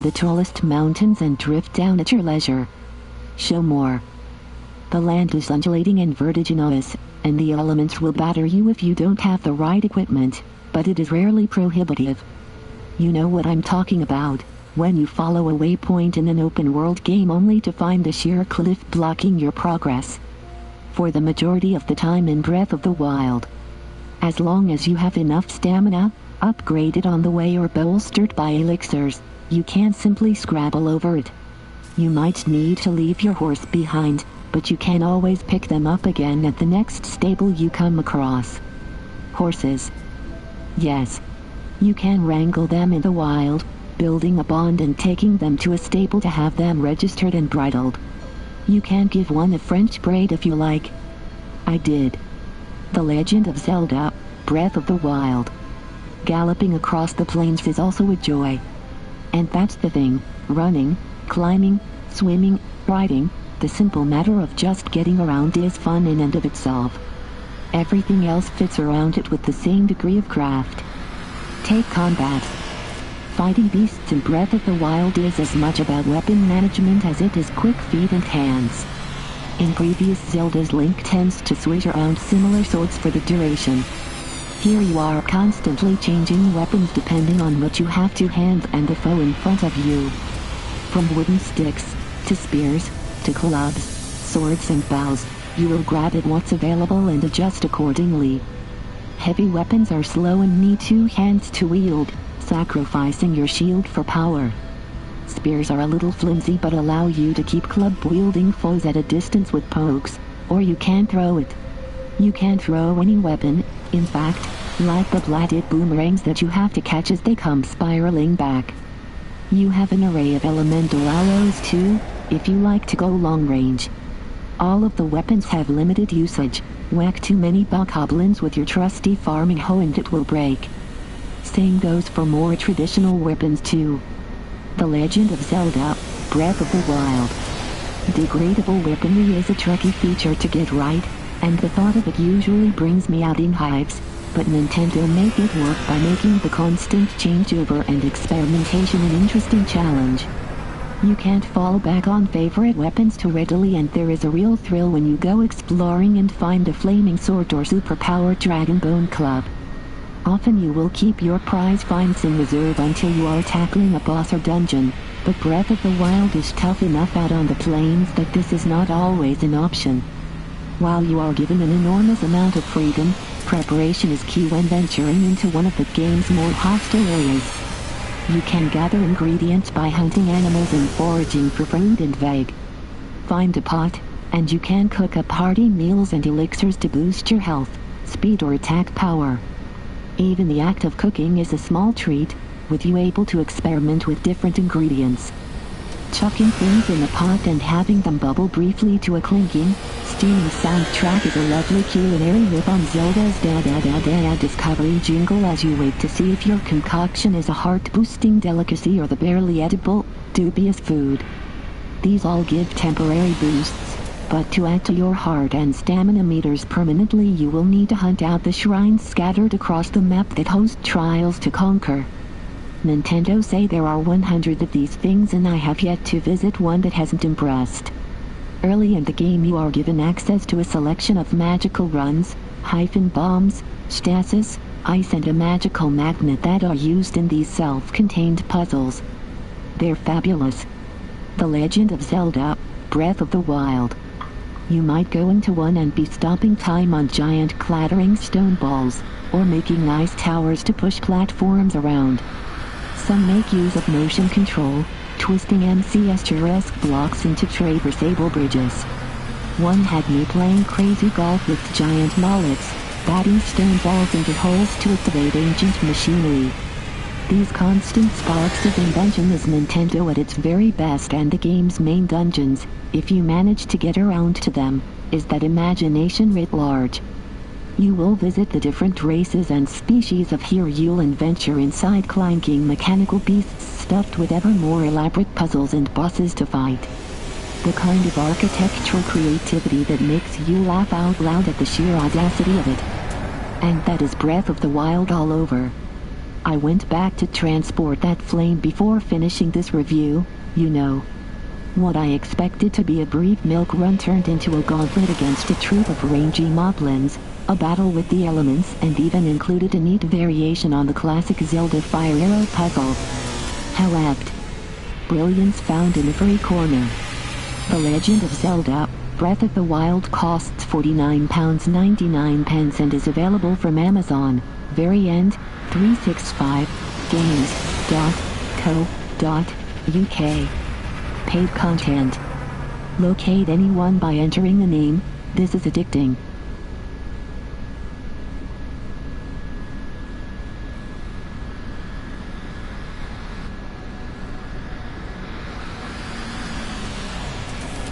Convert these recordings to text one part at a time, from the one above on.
the tallest mountains and drift down at your leisure. Show more. The land is undulating and vertiginous, and the elements will batter you if you don't have the right equipment, but it is rarely prohibitive. You know what I'm talking about, when you follow a waypoint in an open-world game only to find a sheer cliff blocking your progress. For the majority of the time in Breath of the Wild. As long as you have enough stamina, upgraded on the way or bolstered by elixirs, you can't simply scrabble over it. You might need to leave your horse behind, but you can always pick them up again at the next stable you come across. Horses. Yes. You can wrangle them in the wild, building a bond and taking them to a stable to have them registered and bridled. You can give one a French braid if you like. I did. The Legend of Zelda, Breath of the Wild. Galloping across the plains is also a joy. And that's the thing, running, climbing, swimming, riding, the simple matter of just getting around is fun in and of itself. Everything else fits around it with the same degree of craft. Take combat. Fighting beasts in Breath of the Wild is as much about weapon management as it is quick feet and hands. In previous Zeldas, Link tends to switch around similar swords for the duration. Here you are constantly changing weapons depending on what you have to hand and the foe in front of you. From wooden sticks, to spears, to clubs, swords and bows, you will grab at what's available and adjust accordingly. Heavy weapons are slow and need two hands to wield, sacrificing your shield for power. Spears are a little flimsy but allow you to keep club-wielding foes at a distance with pokes, or you can throw it. You can throw any weapon, in fact, like the bladed boomerangs that you have to catch as they come spiraling back. You have an array of elemental arrows too, if you like to go long range. All of the weapons have limited usage. Whack too many bokoblins with your trusty farming hoe and it will break. Same goes for more traditional weapons too. The Legend of Zelda, Breath of the Wild. Degradable weaponry is a tricky feature to get right, and the thought of it usually brings me out in hives, but Nintendo make it work by making the constant changeover and experimentation an interesting challenge. You can't fall back on favorite weapons too readily, and there is a real thrill when you go exploring and find a flaming sword or superpowered dragon bone club. Often you will keep your prize finds in reserve until you are tackling a boss or dungeon, but Breath of the Wild is tough enough out on the plains that this is not always an option. While you are given an enormous amount of freedom, preparation is key when venturing into one of the game's more hostile areas. You can gather ingredients by hunting animals and foraging for fruit and veg. Find a pot, and you can cook up hearty meals and elixirs to boost your health, speed or attack power. Even the act of cooking is a small treat, with you able to experiment with different ingredients. Chucking things in a pot and having them bubble briefly to a clinking, steamy soundtrack is a lovely culinary riff on Zelda's da-da-da-da discovery jingle as you wait to see if your concoction is a heart-boosting delicacy or the barely edible, dubious food. These all give temporary boosts, but to add to your heart and stamina meters permanently you will need to hunt out the shrines scattered across the map that host trials to conquer. Nintendo say there are 100 of these things and I have yet to visit one that hasn't impressed. Early in the game you are given access to a selection of magical runs, bombs, stasis, ice and a magical magnet that are used in these self-contained puzzles. They're fabulous. The Legend of Zelda, Breath of the Wild. You might go into one and be stopping time on giant clattering stone balls, or making ice towers to push platforms around. Some make use of motion control, twisting MCS-esque blocks into traversable bridges. One had me playing crazy golf with giant mallets, batting stone balls into holes to activate ancient machinery. These constant sparks of invention is Nintendo at its very best, and the game's main dungeons, if you manage to get around to them, is that imagination writ large. You will visit the different races and species of here. You'll adventure inside clanking mechanical beasts stuffed with ever more elaborate puzzles and bosses to fight. The kind of architectural creativity that makes you laugh out loud at the sheer audacity of it. And that is Breath of the Wild all over. I went back to transport that flame before finishing this review, you know. What I expected to be a brief milk run turned into a gauntlet against a troop of rangy moblins, a battle with the elements, and even included a neat variation on the classic Zelda fire arrow puzzle. How apt. Brilliance found in every corner. The Legend of Zelda Breath of the Wild costs £49.99 and is available from Amazon. Very end, 365games.co.uk. Paid content. Locate anyone by entering the name. This is addicting.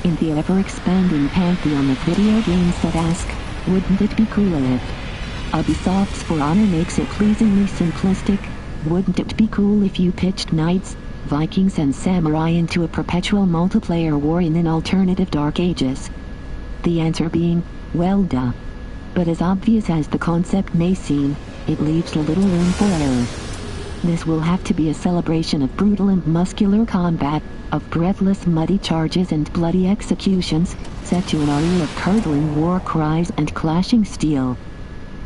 In the ever-expanding pantheon of video games that ask, wouldn't it be cool if? Ubisoft's For Honor makes it pleasingly simplistic. Wouldn't it be cool if you pitched knights, Vikings and samurai into a perpetual multiplayer war in an alternative Dark Ages? The answer being, well duh. But as obvious as the concept may seem, it leaves little room for error. This will have to be a celebration of brutal and muscular combat, of breathless muddy charges and bloody executions, set to an aria of curdling war cries and clashing steel.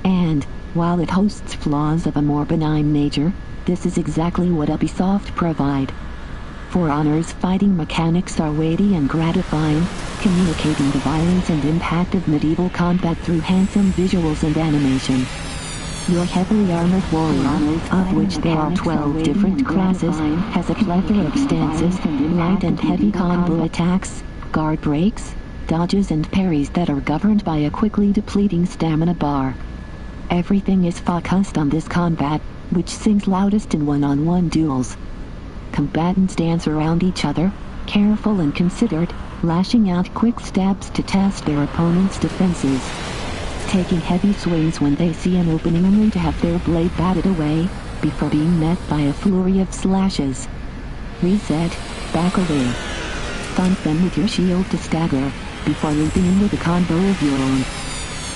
And, while it hosts flaws of a more benign nature, this is exactly what Ubisoft provide. For Honor's fighting mechanics are weighty and gratifying, communicating the violence and impact of medieval combat through handsome visuals and animation. Your heavily armored warrior, of which there are 12 different classes, has a plethora of stances, light and heavy combo attacks, guard breaks, dodges and parries that are governed by a quickly depleting stamina bar. Everything is focused on this combat, which sings loudest in one-on-one duels. Combatants dance around each other, careful and considered, lashing out quick stabs to test their opponent's defenses. Taking heavy swings when they see an opening only to have their blade batted away, before being met by a flurry of slashes. Reset, back away. Thump them with your shield to stagger, before looping in with a combo of your own.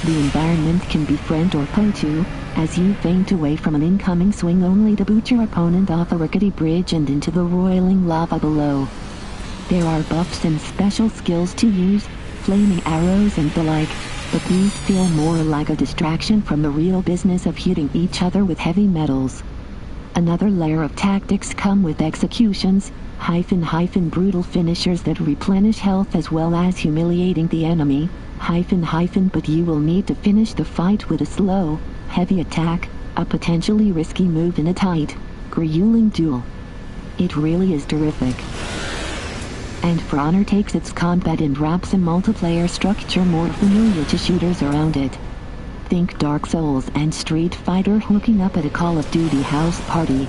The environment can be friend or foe too, as you feint away from an incoming swing only to boot your opponent off a rickety bridge and into the roiling lava below. There are buffs and special skills to use, flaming arrows and the like, but these feel more like a distraction from the real business of hitting each other with heavy metals. Another layer of tactics come with executions, brutal finishers that replenish health as well as humiliating the enemy, but you will need to finish the fight with a slow, heavy attack, a potentially risky move in a tight, grueling duel. It really is terrific. And For Honor takes its combat and wraps a multiplayer structure more familiar to shooters around it. Think Dark Souls and Street Fighter hooking up at a Call of Duty house party.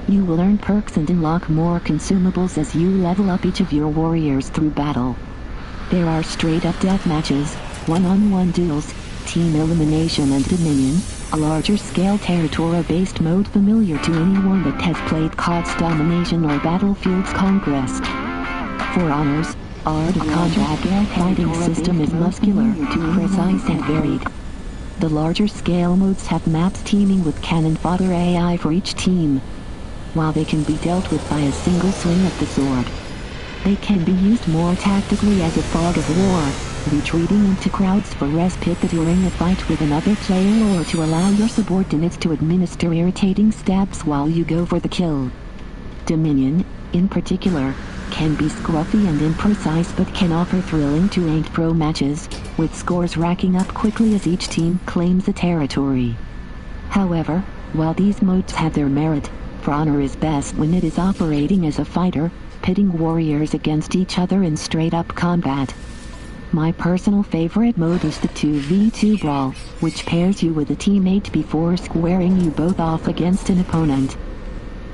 You will earn perks and unlock more consumables as you level up each of your warriors through battle. There are straight-up death matches, one-on-one duels, team elimination and Dominion, a larger-scale territory-based mode familiar to anyone that has played COD's Domination or Battlefield's Conquest. For Honor's Art of Combat fighting system is muscular, precise and varied. The larger-scale modes have maps teeming with cannon fodder AI for each team. While they can be dealt with by a single swing of the sword, they can be used more tactically as a fog of war, retreating into crowds for respite during a fight with another player or to allow your subordinates to administer irritating stabs while you go for the kill. Dominion, in particular, can be scruffy and imprecise but can offer thrilling 2-8 pro matches, with scores racking up quickly as each team claims a territory. However, while these modes have their merit, For Honor is best when it is operating as a fighter, pitting warriors against each other in straight-up combat. My personal favorite mode is the 2v2 brawl, which pairs you with a teammate before squaring you both off against an opponent.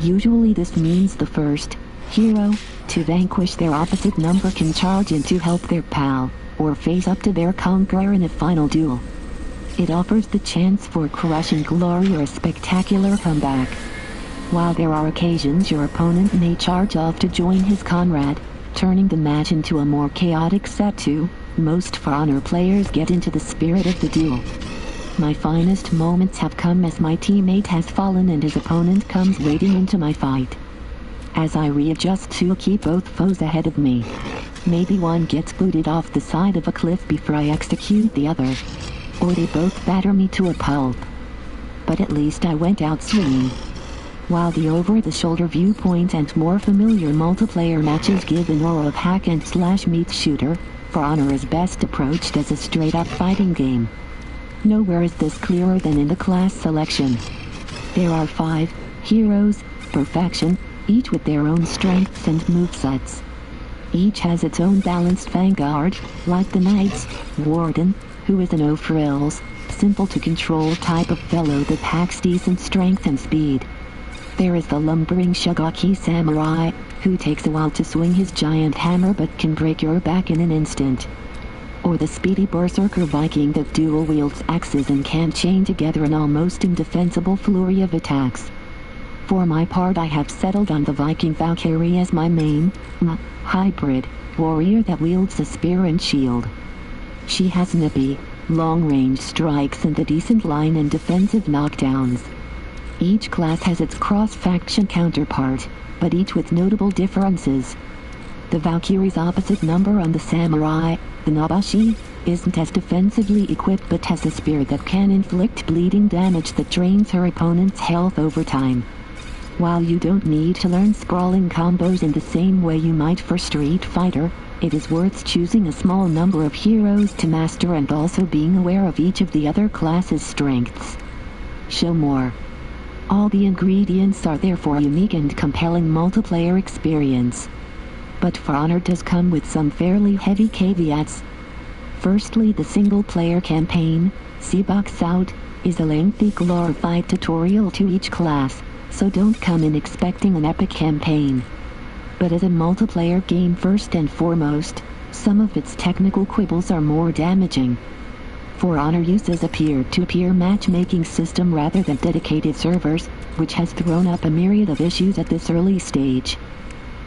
Usually this means the first hero to vanquish their opposite number can charge in to help their pal, or face up to their conqueror in a final duel. It offers the chance for crushing glory or a spectacular comeback. While there are occasions your opponent may charge off to join his comrade, turning the match into a more chaotic set too, most For Honor players get into the spirit of the duel. My finest moments have come as my teammate has fallen and his opponent comes wading into my fight. As I readjust to keep both foes ahead of me. Maybe one gets booted off the side of a cliff before I execute the other. Or they both batter me to a pulp. But at least I went out swinging. While the over-the-shoulder viewpoint and more familiar multiplayer matches give an aura of hack-and-slash meat shooter, For Honor is best approached as a straight-up fighting game. Nowhere is this clearer than in the class selection. There are 5 heroes, perfection, each with their own strengths and movesets. Each has its own balanced vanguard, like the Knight's Warden, who is a no-frills, simple-to-control type of fellow that packs decent strength and speed. There is the lumbering Shogaki Samurai, who takes a while to swing his giant hammer but can break your back in an instant. Or the speedy Berserker Viking that dual-wields axes and can chain together an almost indefensible flurry of attacks. For my part, I have settled on the Viking Valkyrie as my main, hybrid, warrior that wields a spear and shield. She has nippy, long-range strikes and a decent line and defensive knockdowns. Each class has its cross-faction counterpart, but each with notable differences. The Valkyrie's opposite number on the Samurai, the Nabashi, isn't as defensively equipped but has a spear that can inflict bleeding damage that drains her opponent's health over time. While you don't need to learn sprawling combos in the same way you might for Street Fighter, it is worth choosing a small number of heroes to master and also being aware of each of the other class's strengths. Show more. All the ingredients are there for a unique and compelling multiplayer experience. But For Honor does come with some fairly heavy caveats. Firstly, the single-player campaign, see box out, is a lengthy glorified tutorial to each class, so don't come in expecting an epic campaign. But as a multiplayer game first and foremost, some of its technical quibbles are more damaging. For Honor uses a peer-to-peer matchmaking system rather than dedicated servers, which has thrown up a myriad of issues at this early stage.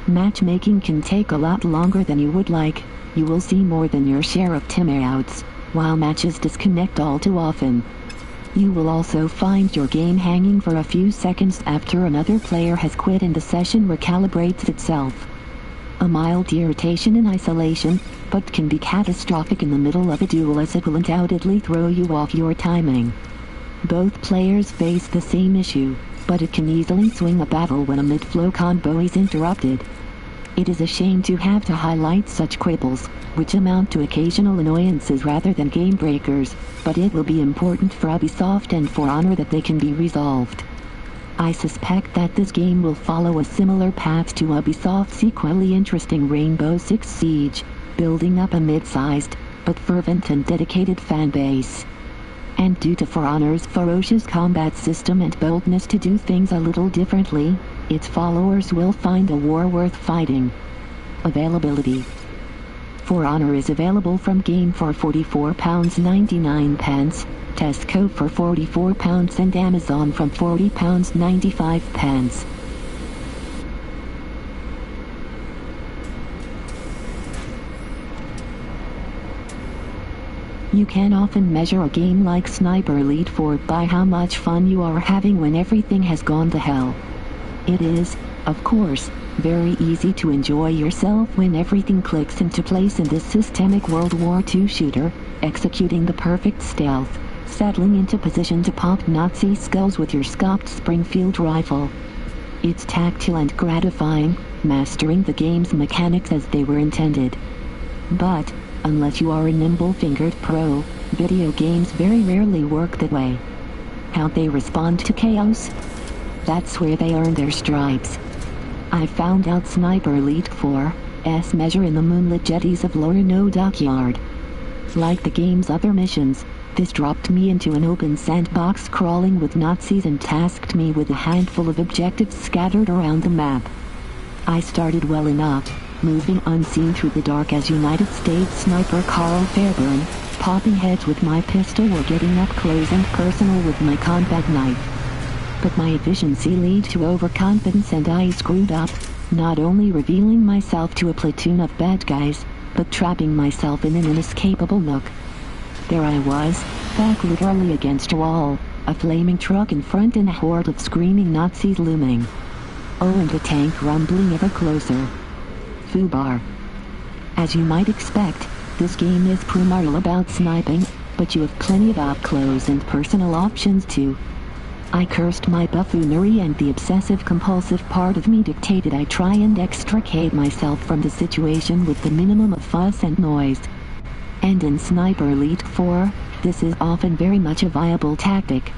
Matchmaking can take a lot longer than you would like, you will see more than your share of timeouts, while matches disconnect all too often. You will also find your game hanging for a few seconds after another player has quit and the session recalibrates itself. A mild irritation in isolation, but can be catastrophic in the middle of a duel as it will undoubtedly throw you off your timing. Both players face the same issue, but it can easily swing a battle when a mid-flow combo is interrupted. It is a shame to have to highlight such quibbles, which amount to occasional annoyances rather than game breakers, but it will be important for Ubisoft and For Honor that they can be resolved. I suspect that this game will follow a similar path to Ubisoft's equally interesting Rainbow Six Siege, building up a mid-sized, but fervent and dedicated fan base. And due to For Honor's ferocious combat system and boldness to do things a little differently, its followers will find a war worth fighting. Availability. For Honor is available from Game for £44.99, Tesco for £44 and Amazon from £40.95. You can often measure a game like Sniper Elite 4 by how much fun you are having when everything has gone to hell. It is, of course, very easy to enjoy yourself when everything clicks into place in this systemic World War II shooter, executing the perfect stealth, settling into position to pop Nazi skulls with your scoped Springfield rifle. It's tactile and gratifying, mastering the game's mechanics as they were intended. But, unless you are a nimble-fingered pro, video games very rarely work that way. How they respond to chaos? That's where they earn their stripes. I found out Sniper Elite 4's measure in the moonlit jetties of Lorno Dockyard. Like the game's other missions, this dropped me into an open sandbox crawling with Nazis and tasked me with a handful of objectives scattered around the map. I started well enough, moving unseen through the dark as United States sniper Carl Fairburn, popping heads with my pistol or getting up close and personal with my combat knife. But my efficiency led to overconfidence and I screwed up, not only revealing myself to a platoon of bad guys, but trapping myself in an inescapable nook. There I was, back literally against a wall, a flaming truck in front and a horde of screaming Nazis looming. Oh, and the tank rumbling ever closer. Foobar. As you might expect, this game is primarily about sniping, but you have plenty of up-close and personal options too. I cursed my buffoonery, and the obsessive-compulsive part of me dictated I try and extricate myself from the situation with the minimum of fuss and noise. And in Sniper Elite 4, this is often very much a viable tactic.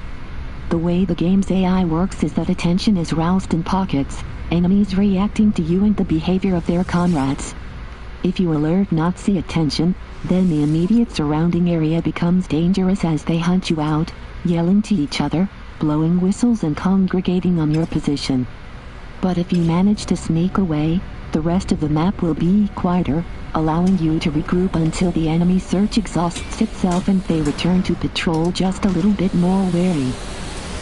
The way the game's AI works is that attention is roused in pockets, enemies reacting to you and the behavior of their comrades. If you alert Nazi attention, then the immediate surrounding area becomes dangerous as they hunt you out, yelling to each other, blowing whistles and congregating on your position. But if you manage to sneak away, the rest of the map will be quieter, allowing you to regroup until the enemy search exhausts itself and they return to patrol just a little bit more wary.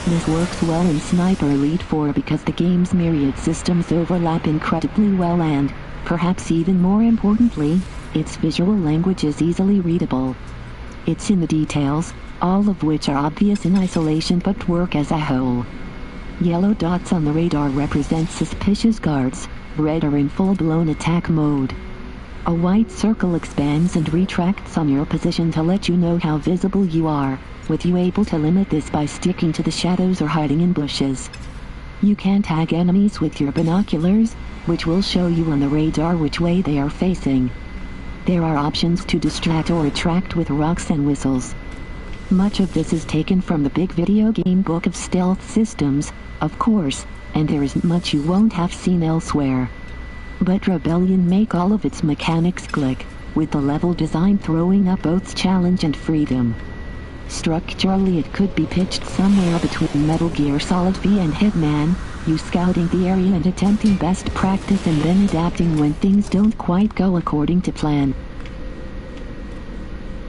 This works well in Sniper Elite 4 because the game's myriad systems overlap incredibly well and, perhaps even more importantly, its visual language is easily readable. It's in the details, all of which are obvious in isolation but work as a whole. Yellow dots on the radar represent suspicious guards, red are in full-blown attack mode. A white circle expands and retracts on your position to let you know how visible you are, with you able to limit this by sticking to the shadows or hiding in bushes. You can tag enemies with your binoculars, which will show you on the radar which way they are facing. There are options to distract or attract with rocks and whistles. Much of this is taken from the big video game book of stealth systems, of course, and there is much you won't have seen elsewhere. But Rebellion make all of its mechanics click, with the level design throwing up both challenge and freedom. Structurally it could be pitched somewhere between Metal Gear Solid V and Hitman, you scouting the area and attempting best practice and then adapting when things don't quite go according to plan.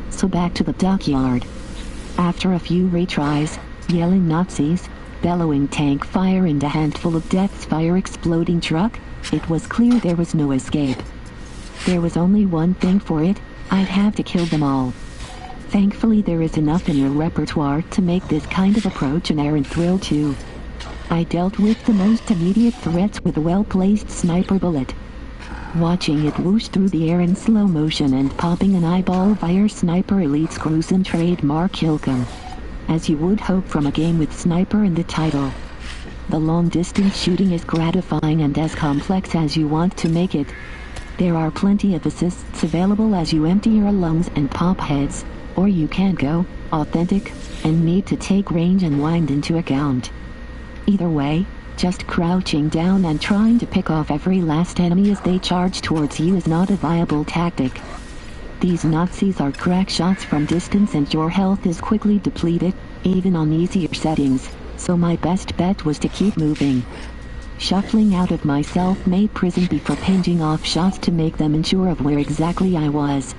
So back to the dockyard. After a few retries, yelling Nazis, bellowing tank fire and a handful of deaths fire exploding truck, it was clear there was no escape. There was only one thing for it, I'd have to kill them all. Thankfully there is enough in your repertoire to make this kind of approach an errand thrill too. I dealt with the most immediate threats with a well-placed sniper bullet. Watching it whoosh through the air in slow motion and popping an eyeball via Sniper Elite's gruesome trademark killcam. As you would hope from a game with sniper in the title. The long-distance shooting is gratifying and as complex as you want to make it. There are plenty of assists available as you empty your lungs and pop heads, or you can go authentic and need to take range and wind into account. Either way, just crouching down and trying to pick off every last enemy as they charge towards you is not a viable tactic. These Nazis are crack shots from distance and your health is quickly depleted, even on easier settings, so my best bet was to keep moving. Shuffling out of my self-made prison before pinging off shots to make them unsure of where exactly I was.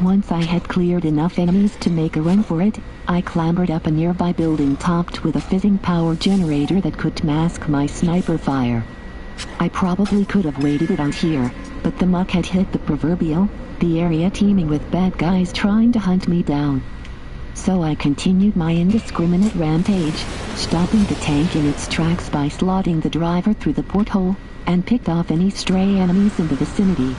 Once I had cleared enough enemies to make a run for it, I clambered up a nearby building topped with a fizzing power generator that could mask my sniper fire. I probably could have waited it out here, but the muck had hit the proverbial, the area teeming with bad guys trying to hunt me down. So I continued my indiscriminate rampage, stopping the tank in its tracks by slotting the driver through the porthole, and picked off any stray enemies in the vicinity.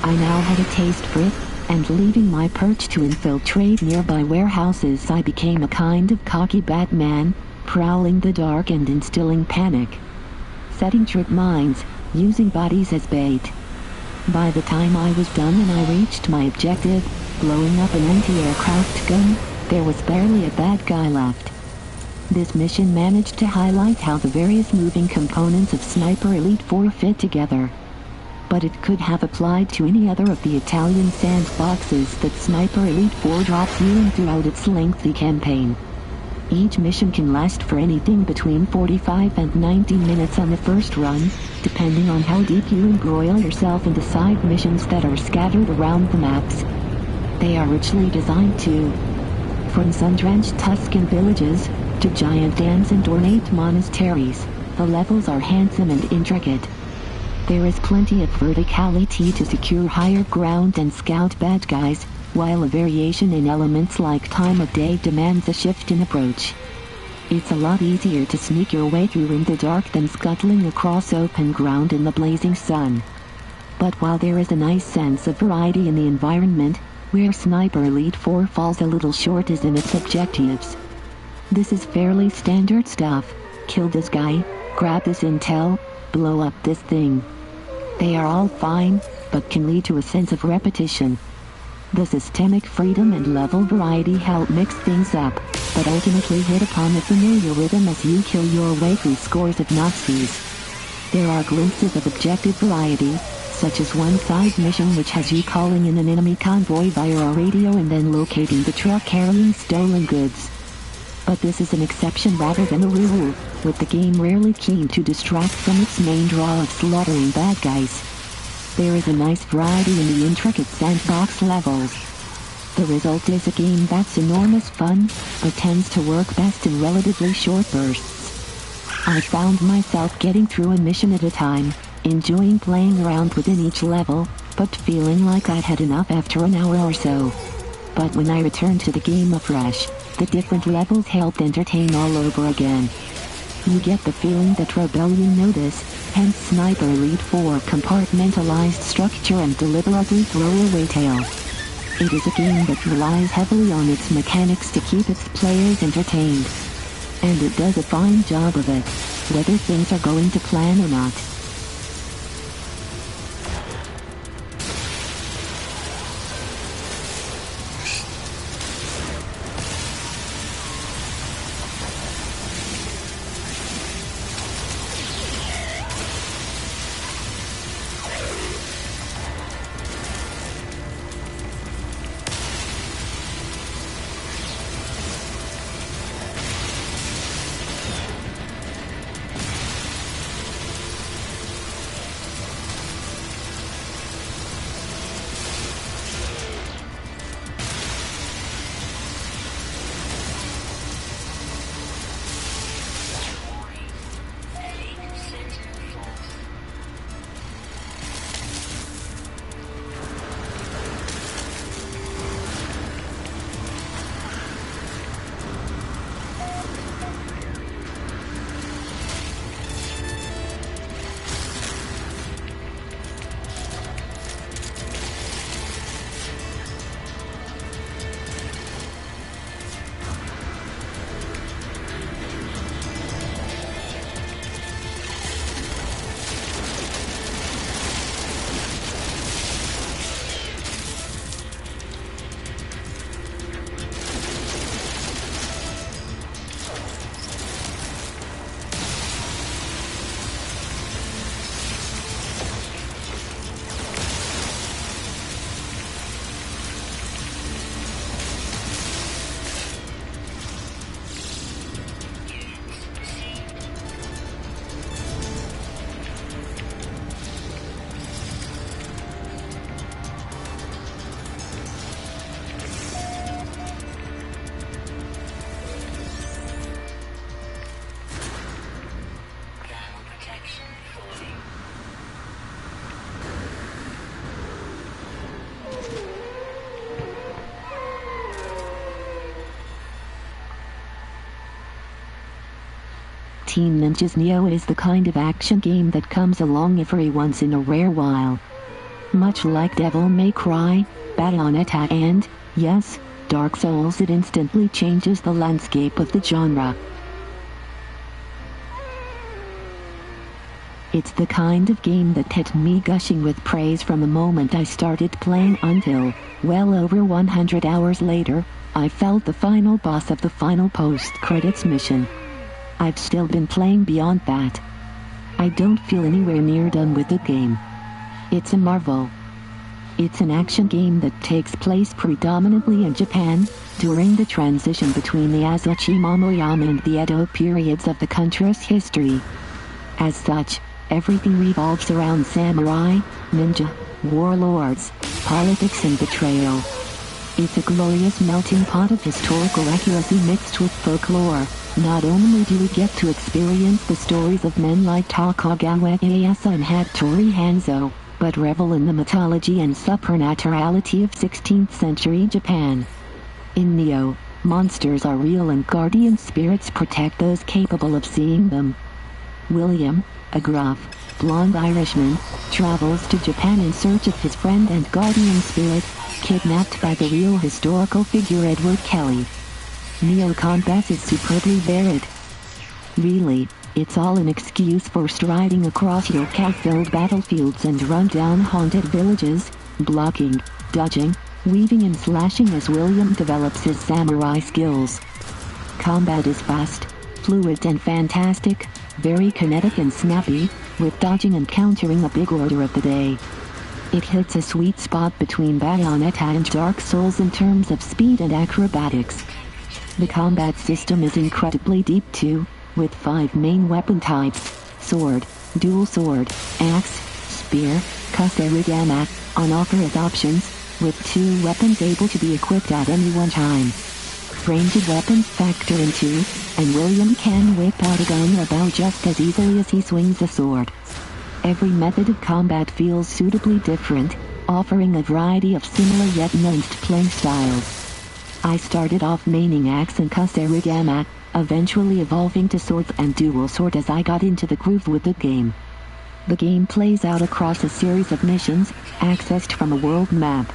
I now had a taste for it, and leaving my perch to infiltrate nearby warehouses, I became a kind of cocky Batman, prowling the dark and instilling panic. Setting trip mines, using bodies as bait. By the time I was done and I reached my objective, blowing up an anti-aircraft gun, there was barely a bad guy left. This mission managed to highlight how the various moving components of Sniper Elite 4 fit together. But it could have applied to any other of the Italian sandboxes that Sniper Elite 4 drops you in throughout its lengthy campaign. Each mission can last for anything between 45 and 90 minutes on the first run, depending on how deep you embroil yourself into side missions that are scattered around the maps. They are richly designed too. From sun-drenched Tuscan villages, to giant dams and ornate monasteries, the levels are handsome and intricate. There is plenty of verticality to secure higher ground and scout bad guys, while a variation in elements like time of day demands a shift in approach. It's a lot easier to sneak your way through in the dark than scuttling across open ground in the blazing sun. But while there is a nice sense of variety in the environment, where Sniper Elite 4 falls a little short is in its objectives. This is fairly standard stuff. Kill this guy, grab this intel, blow up this thing. They are all fine, but can lead to a sense of repetition. The systemic freedom and level variety help mix things up, but ultimately hit upon a familiar rhythm as you kill your way through scores of Nazis. There are glimpses of objective variety, such as one side mission which has you calling in an enemy convoy via a radio and then locating the truck carrying stolen goods. But this is an exception rather than a rule, with the game rarely keen to distract from its main draw of slaughtering bad guys. There is a nice variety in the intricate sandbox levels. The result is a game that's enormous fun, but tends to work best in relatively short bursts. I found myself getting through a mission at a time, enjoying playing around within each level, but feeling like I'd had enough after an hour or so. But when I returned to the game afresh, the different levels helped entertain all over again. You get the feeling that Rebellion notice, hence Sniper Elite 4 compartmentalized structure and deliberately throwaway tail. It is a game that relies heavily on its mechanics to keep its players entertained. And it does a fine job of it, whether things are going to plan or not. Teen Ninja's Neo is the kind of action game that comes along every once in a rare while. Much like Devil May Cry, Bayonetta and, yes, Dark Souls, it instantly changes the landscape of the genre. It's the kind of game that kept me gushing with praise from the moment I started playing until, well over 100 hours later, I felt the final boss of the final post-credits mission. I've still been playing beyond that. I don't feel anywhere near done with the game. It's a marvel. It's an action game that takes place predominantly in Japan, during the transition between the Azuchi Momoyama and the Edo periods of the country's history. As such, everything revolves around samurai, ninja, warlords, politics and betrayal. It's a glorious melting pot of historical accuracy mixed with folklore, Not only do we get to experience the stories of men like Tokugawa Ieyasu and Hattori Hanzo, but revel in the mythology and supernaturality of 16th century Japan. In Neo, monsters are real and guardian spirits protect those capable of seeing them. William, a gruff, blonde Irishman, travels to Japan in search of his friend and guardian spirit, kidnapped by the real historical figure Edward Kelly. Neo combat is superbly varied. Really, it's all an excuse for striding across yokai-filled battlefields and run-down haunted villages, blocking, dodging, weaving and slashing as William develops his samurai skills. Combat is fast, fluid and fantastic, very kinetic and snappy, with dodging and countering a big order of the day. It hits a sweet spot between Bayonetta and Dark Souls in terms of speed and acrobatics. The combat system is incredibly deep too, with 5 main weapon types: sword, dual sword, axe, spear, kusarigama, on offer as options, with 2 weapons able to be equipped at any one time. Ranged weapons factor in too, and William can whip out a gun about just as easily as he swings a sword. Every method of combat feels suitably different, offering a variety of similar yet nuanced playing styles. I started off maining axe and kusarigama, eventually evolving to swords and dual sword as I got into the groove with the game. The game plays out across a series of missions, accessed from a world map.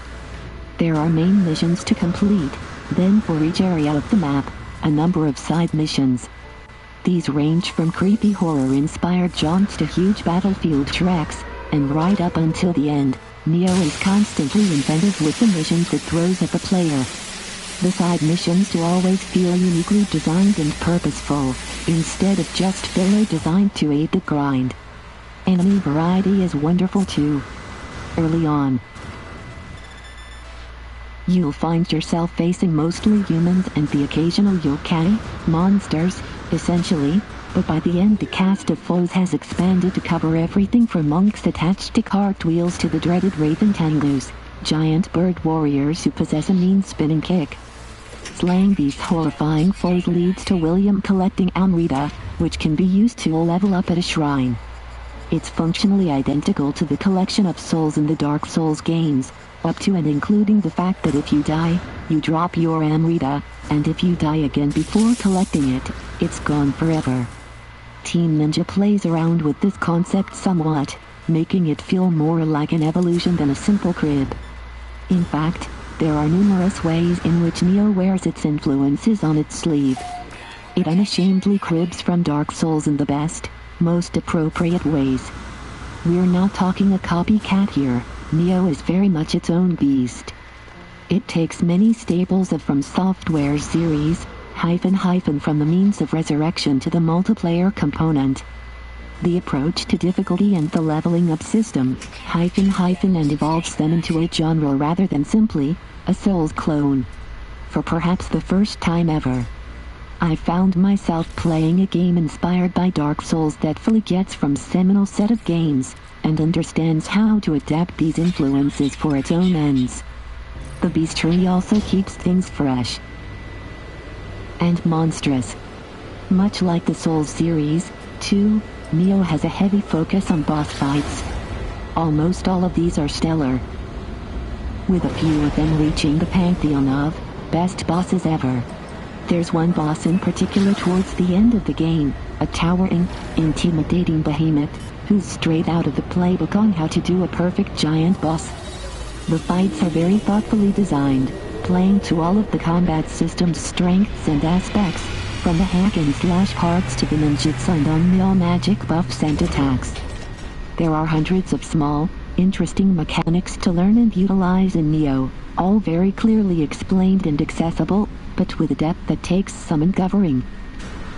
There are main missions to complete, then for each area of the map, a number of side missions. These range from creepy horror-inspired jaunts to huge battlefield treks, and right up until the end, Neo is constantly inventive with the missions it throws at the player. The side missions do always feel uniquely designed and purposeful, instead of just filler designed to aid the grind. Enemy variety is wonderful too. Early on, you'll find yourself facing mostly humans and the occasional yokai, monsters, essentially, but by the end the cast of foes has expanded to cover everything from monks attached to cartwheels to the dreaded Raven Tengus, giant bird warriors who possess a mean spinning kick. Slaying these horrifying foes leads to William collecting Amrita, which can be used to level up at a shrine. It's functionally identical to the collection of souls in the Dark Souls games, up to and including the fact that if you die, you drop your Amrita, and if you die again before collecting it, it's gone forever. Team Ninja plays around with this concept somewhat, making it feel more like an evolution than a simple crib. In fact, there are numerous ways in which Neo wears its influences on its sleeve. It unashamedly cribs from Dark Souls in the best, most appropriate ways. We're not talking a copycat here. Neo is very much its own beast. It takes many staples of From Software's series, from the means of resurrection to the multiplayer component. The approach to difficulty and the leveling up system, and evolves them into a genre rather than simply a Souls clone. For perhaps the first time ever, I found myself playing a game inspired by Dark Souls that fully gets from seminal set of games, and understands how to adapt these influences for its own ends. The Beast Tree also keeps things fresh and monstrous. Much like the Souls series, too, Neo has a heavy focus on boss fights. Almost all of these are stellar, with a few of them reaching the pantheon of best bosses ever. There's one boss in particular towards the end of the game, a towering, intimidating behemoth, who's straight out of the playbook on how to do a perfect giant boss. The fights are very thoughtfully designed, playing to all of the combat system's strengths and aspects, from the hack and slash parts to the ninjutsu and on-mill magic buffs and attacks. There are hundreds of small, interesting mechanics to learn and utilize in Neo, all very clearly explained and accessible, but with a depth that takes some uncovering.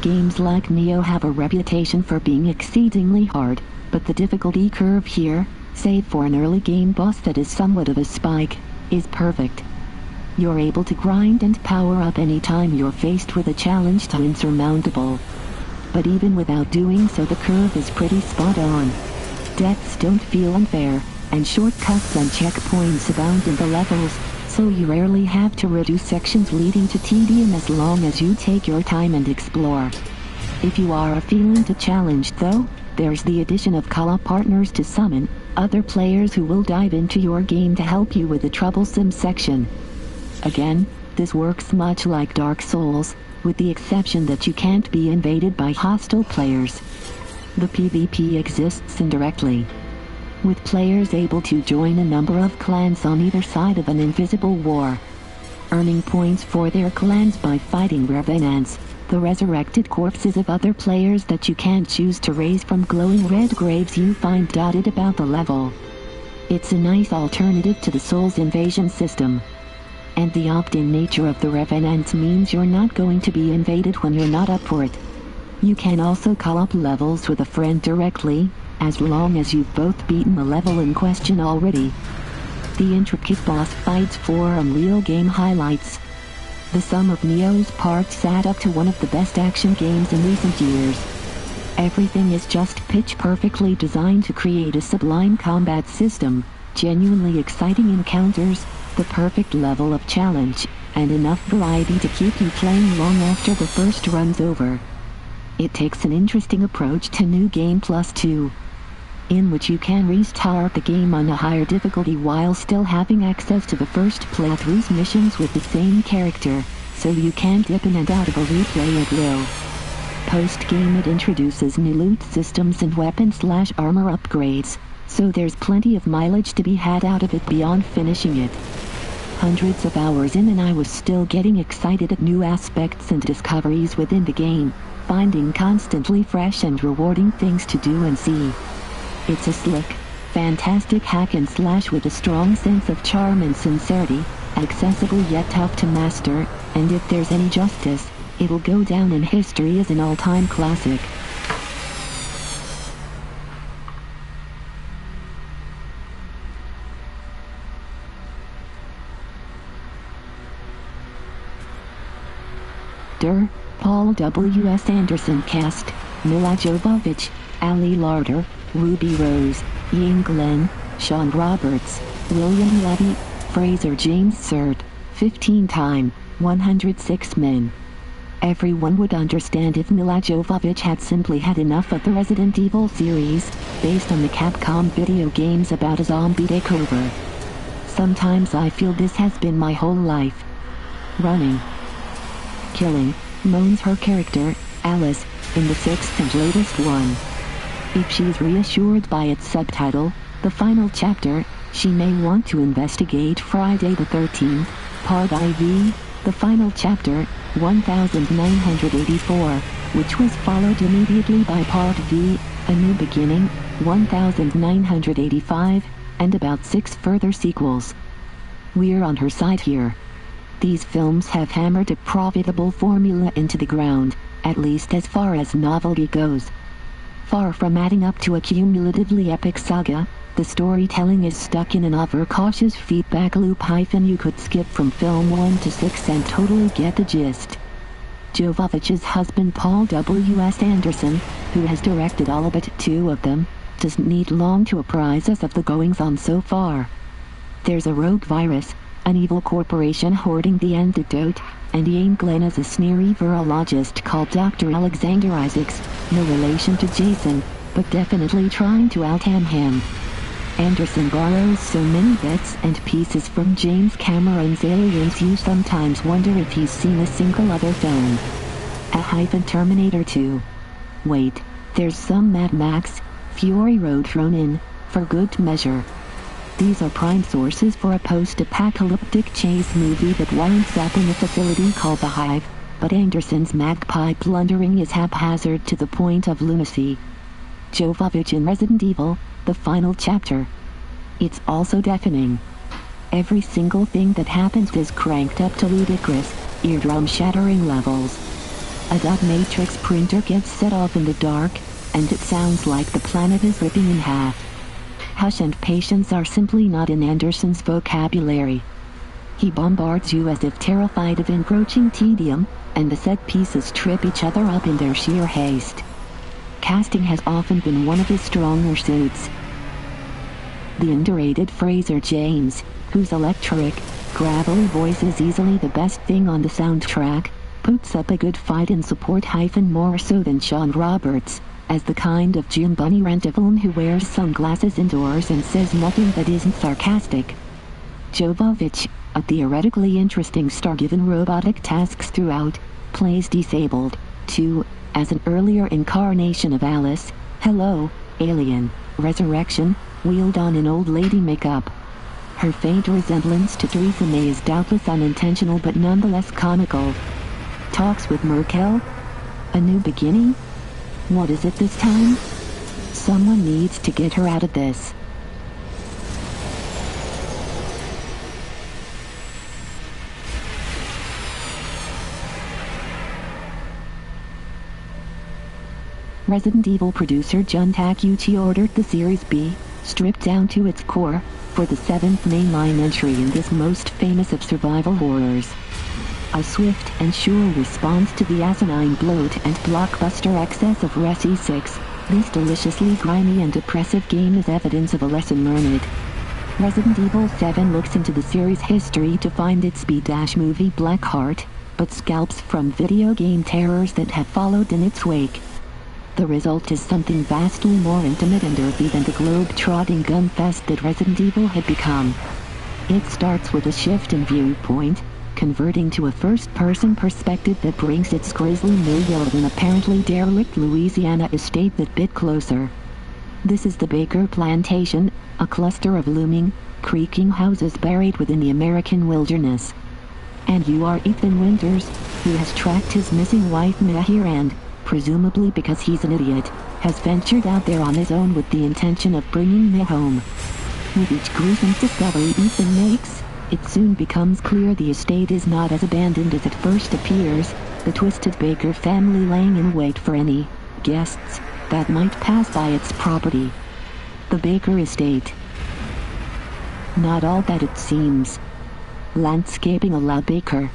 Games like Neo have a reputation for being exceedingly hard, but the difficulty curve here, save for an early game boss that is somewhat of a spike, is perfect. You're able to grind and power up any time you're faced with a challenge too insurmountable. But even without doing so, the curve is pretty spot on. Deaths don't feel unfair, and shortcuts and checkpoints abound in the levels, so you rarely have to reduce sections leading to tedium as long as you take your time and explore. If you are feeling the challenge though, there's the addition of co-op partners to summon other players who will dive into your game to help you with the troublesome section. Again, this works much like Dark Souls, with the exception that you can't be invaded by hostile players. The PvP exists indirectly, with players able to join a number of clans on either side of an invisible war, earning points for their clans by fighting revenants, the resurrected corpses of other players that you can't choose to raise from glowing red graves you find dotted about the level. It's a nice alternative to the Souls invasion system. And the opt-in nature of the revenants means you're not going to be invaded when you're not up for it. You can also call up levels with a friend directly, as long as you've both beaten the level in question already. The intricate boss fights for Unreal game highlights. The sum of Neo's parts add up to one of the best action games in recent years. Everything is just pitch perfectly designed to create a sublime combat system, genuinely exciting encounters, the perfect level of challenge, and enough variety to keep you playing long after the first run's over. It takes an interesting approach to New Game Plus 2, in which you can restart the game on a higher difficulty while still having access to the first playthrough's missions with the same character, so you can dip in and out of a replay at will. Post-game it introduces new loot systems and weapon/armor upgrades, so there's plenty of mileage to be had out of it beyond finishing it. Hundreds of hours in and I was still getting excited at new aspects and discoveries within the game, finding constantly fresh and rewarding things to do and see. It's a slick, fantastic hack and slash with a strong sense of charm and sincerity, accessible yet tough to master, and if there's any justice, it'll go down in history as an all-time classic. Paul W. S. Anderson cast, Mila Jovovich, Ali Larder, Ruby Rose, Ian Glenn, Sean Roberts, William Levy, Fraser James Surt, 15-time, 106 men. Everyone would understand if Mila Jovovich had simply had enough of the Resident Evil series, based on the Capcom video games about a zombie takeover. Sometimes I feel this has been my whole life. Running. Killing, moans her character, Alice, in the 6th and latest one. If she's reassured by its subtitle, The Final Chapter, she may want to investigate Friday the 13th, Part IV, The Final Chapter, 1984, which was followed immediately by Part V, A New Beginning, 1985, and about 6 further sequels. We're on her side here. These films have hammered a profitable formula into the ground, at least as far as novelty goes. Far from adding up to a cumulatively epic saga, the storytelling is stuck in an overcautious feedback loop. You could skip from film 1 to 6 and totally get the gist. Jovovich's husband Paul W. S. Anderson, who has directed all but 2 of them, doesn't need long to apprise us of the goings-on so far. There's a rogue virus, an evil corporation hoarding the antidote, and Ian Glenn is a sneery virologist called Dr. Alexander Isaacs, no relation to Jason, but definitely trying to out-ham him. Anderson borrows so many bits and pieces from James Cameron's Aliens you sometimes wonder if he's seen a single other film. Terminator 2. Wait, there's some Mad Max, Fury Road thrown in, for good measure. These are prime sources for a post-apocalyptic chase movie that winds up in a facility called the Hive, but Anderson's magpie plundering is haphazard to the point of lunacy. Jovovich in Resident Evil, The Final Chapter. It's also deafening. Every single thing that happens is cranked up to ludicrous, eardrum-shattering levels. A dot matrix printer gets set off in the dark, and it sounds like the planet is ripping in half. Hush and patience are simply not in Anderson's vocabulary. He bombards you as if terrified of encroaching tedium, and the set pieces trip each other up in their sheer haste. Casting has often been one of his stronger suits. The underrated Fraser James, whose electric, gravelly voice is easily the best thing on the soundtrack, puts up a good fight in support more so than Sean Roberts, as the kind of June Bunny Rentavone who wears sunglasses indoors and says nothing that isn't sarcastic. Jovovich, a theoretically interesting star given robotic tasks throughout, plays disabled, too, as an earlier incarnation of Alice, hello, alien, resurrection, wheeled on in old lady makeup. Her faint resemblance to Theresa May is doubtless unintentional but nonetheless comical. Talks with Merkel? A new beginning? What is it this time? Someone needs to get her out of this. Resident Evil producer Jun Takeuchi ordered the Series B, stripped down to its core, for the 7th mainline entry in this most famous of survival horrors. A swift and sure response to the asinine bloat and blockbuster excess of Resi 6, this deliciously grimy and depressive game is evidence of a lesson learned. Resident Evil 7 looks into the series' history to find its B-movie Blackheart, but scalps from video game terrors that have followed in its wake. The result is something vastly more intimate and earthy than the globe-trotting gunfest that Resident Evil had become. It starts with a shift in viewpoint, converting to a first-person perspective that brings its grisly milieu of an apparently derelict Louisiana estate that bit closer. This is the Baker Plantation, a cluster of looming, creaking houses buried within the American wilderness. And you are Ethan Winters, who has tracked his missing wife Mahir and, presumably because he's an idiot, has ventured out there on his own with the intention of bringing me home. With each gruesome discovery Ethan makes, it soon becomes clear the estate is not as abandoned as it first appears, the twisted Baker family laying in wait for any guests that might pass by its property. The Baker estate. Not all that it seems. Landscaping a la Baker.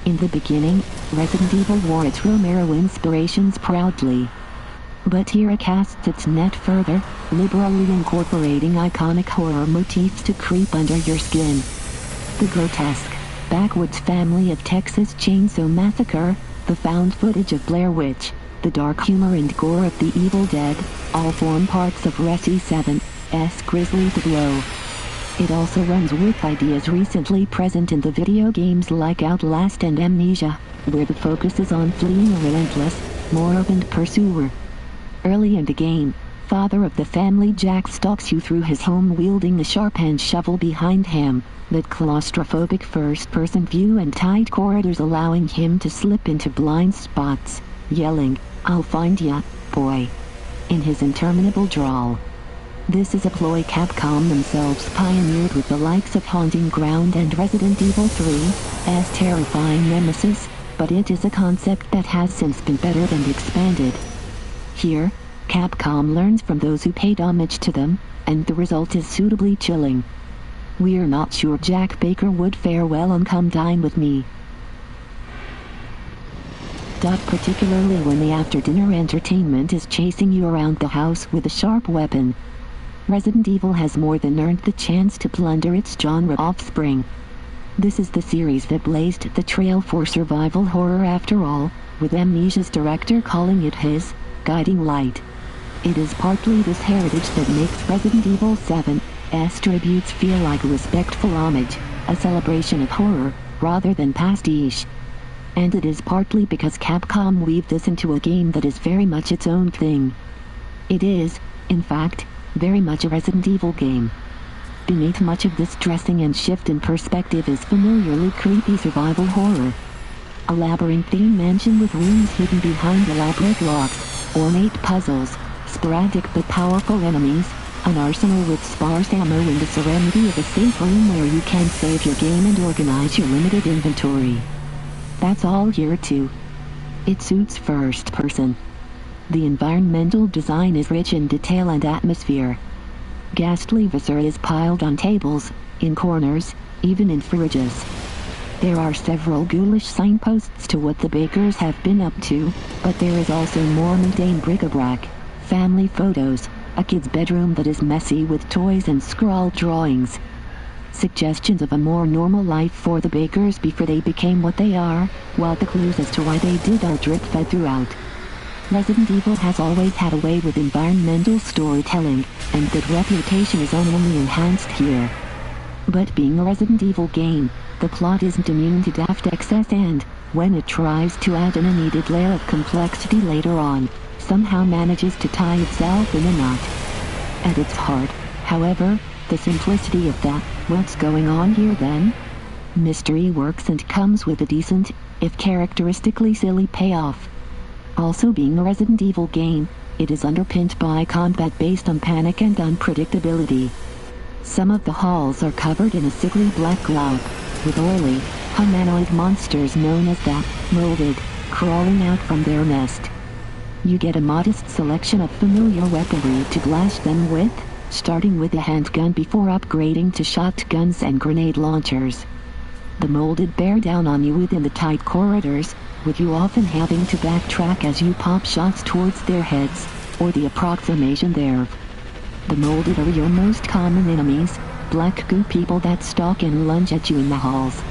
In the beginning, Resident Evil wore its Romero inspirations proudly. But here it casts its net further, liberally incorporating iconic horror motifs to creep under your skin. The grotesque, backwoods family of Texas Chainsaw Massacre, the found footage of Blair Witch, the dark humor and gore of The Evil Dead, all form parts of Resi 7's grisly tableau. It also runs with ideas recently present in the video games like Outlast and Amnesia, where the focus is on fleeing a relentless, moribund pursuer. Early in the game, father of the family Jack stalks you through his home wielding the sharp-end shovel behind him, that claustrophobic first-person view and tight corridors allowing him to slip into blind spots, yelling, "I'll find ya, boy," in his interminable drawl. This is a ploy Capcom themselves pioneered with the likes of Haunting Ground and Resident Evil 3's terrifying nemesis, but it is a concept that has since been bettered and expanded. Here, Capcom learns from those who paid homage to them, and the result is suitably chilling. We're not sure Jack Baker would fare well on Come Dine With Me. Particularly when the after-dinner entertainment is chasing you around the house with a sharp weapon. Resident Evil has more than earned the chance to plunder its genre offspring. This is the series that blazed the trail for survival horror after all, with Amnesia's director calling it his guiding light. It is partly this heritage that makes Resident Evil 7's tributes feel like respectful homage, a celebration of horror, rather than pastiche. And it is partly because Capcom weaved this into a game that is very much its own thing. It is, in fact, very much a Resident Evil game. Beneath much of this dressing and shift in perspective is familiarly creepy survival horror. A labyrinthine mansion with rooms hidden behind elaborate locks, ornate puzzles, sporadic but powerful enemies, an arsenal with sparse ammo in the serenity of a safe room where you can save your game and organize your limited inventory. That's all here too. It suits first person. The environmental design is rich in detail and atmosphere. Ghastly viscera is piled on tables, in corners, even in fridges. There are several ghoulish signposts to what the Bakers have been up to, but there is also more mundane bric-a-brac, family photos, a kid's bedroom that is messy with toys and scrawled drawings. suggestions of a more normal life for the bakers before they became what they are, while the clues as to why they did are drip-fed throughout. Resident Evil has always had a way with environmental storytelling, and that reputation is only enhanced here. But being a Resident Evil game, the plot isn't immune to daft excess and, when it tries to add in a needed layer of complexity later on, somehow manages to tie itself in a knot. At its heart, however, the simplicity of that, what's going on here then? Mystery works and comes with a decent, if characteristically silly payoff. Also being a Resident Evil game, it is underpinned by combat based on panic and unpredictability. Some of the halls are covered in a sickly black cloud, with oily, humanoid monsters known as the molded, crawling out from their nest. You get a modest selection of familiar weaponry to blast them with, starting with a handgun before upgrading to shotguns and grenade launchers. The molded bear down on you within the tight corridors, with you often having to backtrack as you pop shots towards their heads, or the approximation thereof. The molded are your most common enemies, black goo people that stalk and lunge at you in the halls.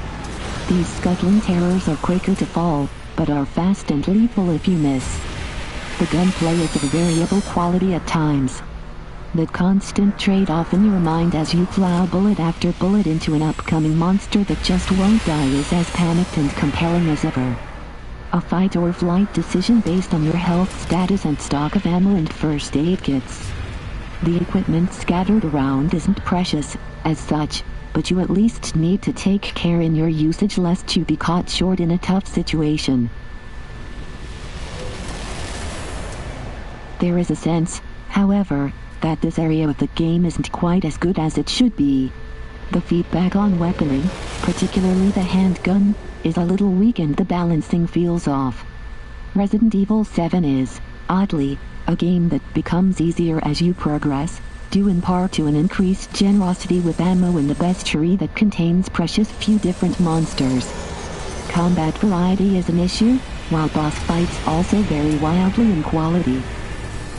These scuttling terrors are quicker to fall, but are fast and lethal if you miss. The gunplay is of a variable quality at times. The constant trade-off in your mind as you plow bullet after bullet into an upcoming monster that just won't die is as panicked and compelling as ever. A fight or flight decision based on your health status and stock of ammo and first aid kits. The equipment scattered around isn't precious, as such, but you at least need to take care in your usage lest you be caught short in a tough situation. There is a sense, however, that this area of the game isn't quite as good as it should be. The feedback on weaponry, particularly the handgun, is a little weak and the balancing feels off. Resident Evil 7 is, oddly, a game that becomes easier as you progress, due in part to an increased generosity with ammo in the bestiary that contains precious few different monsters. Combat variety is an issue, while boss fights also vary wildly in quality.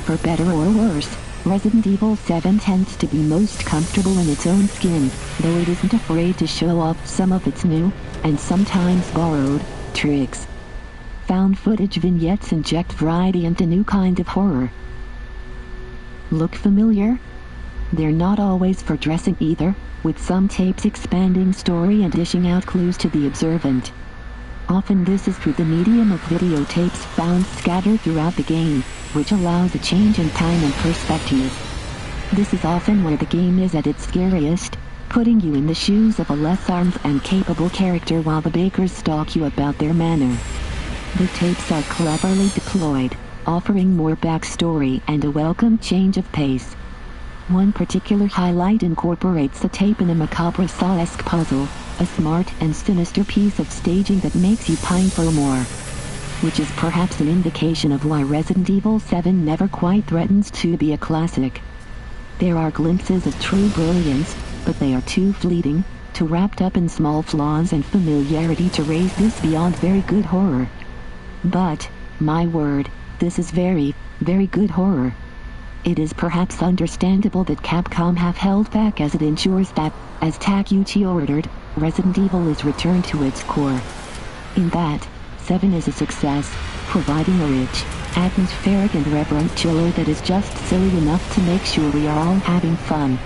For better or worse, Resident Evil 7 tends to be most comfortable in its own skin, though it isn't afraid to show off some of its new, and sometimes borrowed, tricks. Found footage vignettes inject variety into new kind of horror. Look familiar? They're not always for dressing either, with some tapes expanding story and dishing out clues to the observant. Often this is through the medium of videotapes found scattered throughout the game, which allows a change in time and perspective. This is often where the game is at its scariest, putting you in the shoes of a less armed and capable character while the bakers stalk you about their manner. The tapes are cleverly deployed, offering more backstory and a welcome change of pace. One particular highlight incorporates a tape in a macabre Saw-esque puzzle, a smart and sinister piece of staging that makes you pine for more. Which is perhaps an indication of why Resident Evil 7 never quite threatens to be a classic. There are glimpses of true brilliance, but they are too fleeting, too wrapped up in small flaws and familiarity to raise this beyond very good horror. But, my word, this is very, very good horror. It is perhaps understandable that Capcom have held back as it ensures that, as Takuchi ordered, Resident Evil is returned to its core. In that, 7 is a success, providing a rich, atmospheric and reverent chiller that is just silly enough to make sure we are all having fun.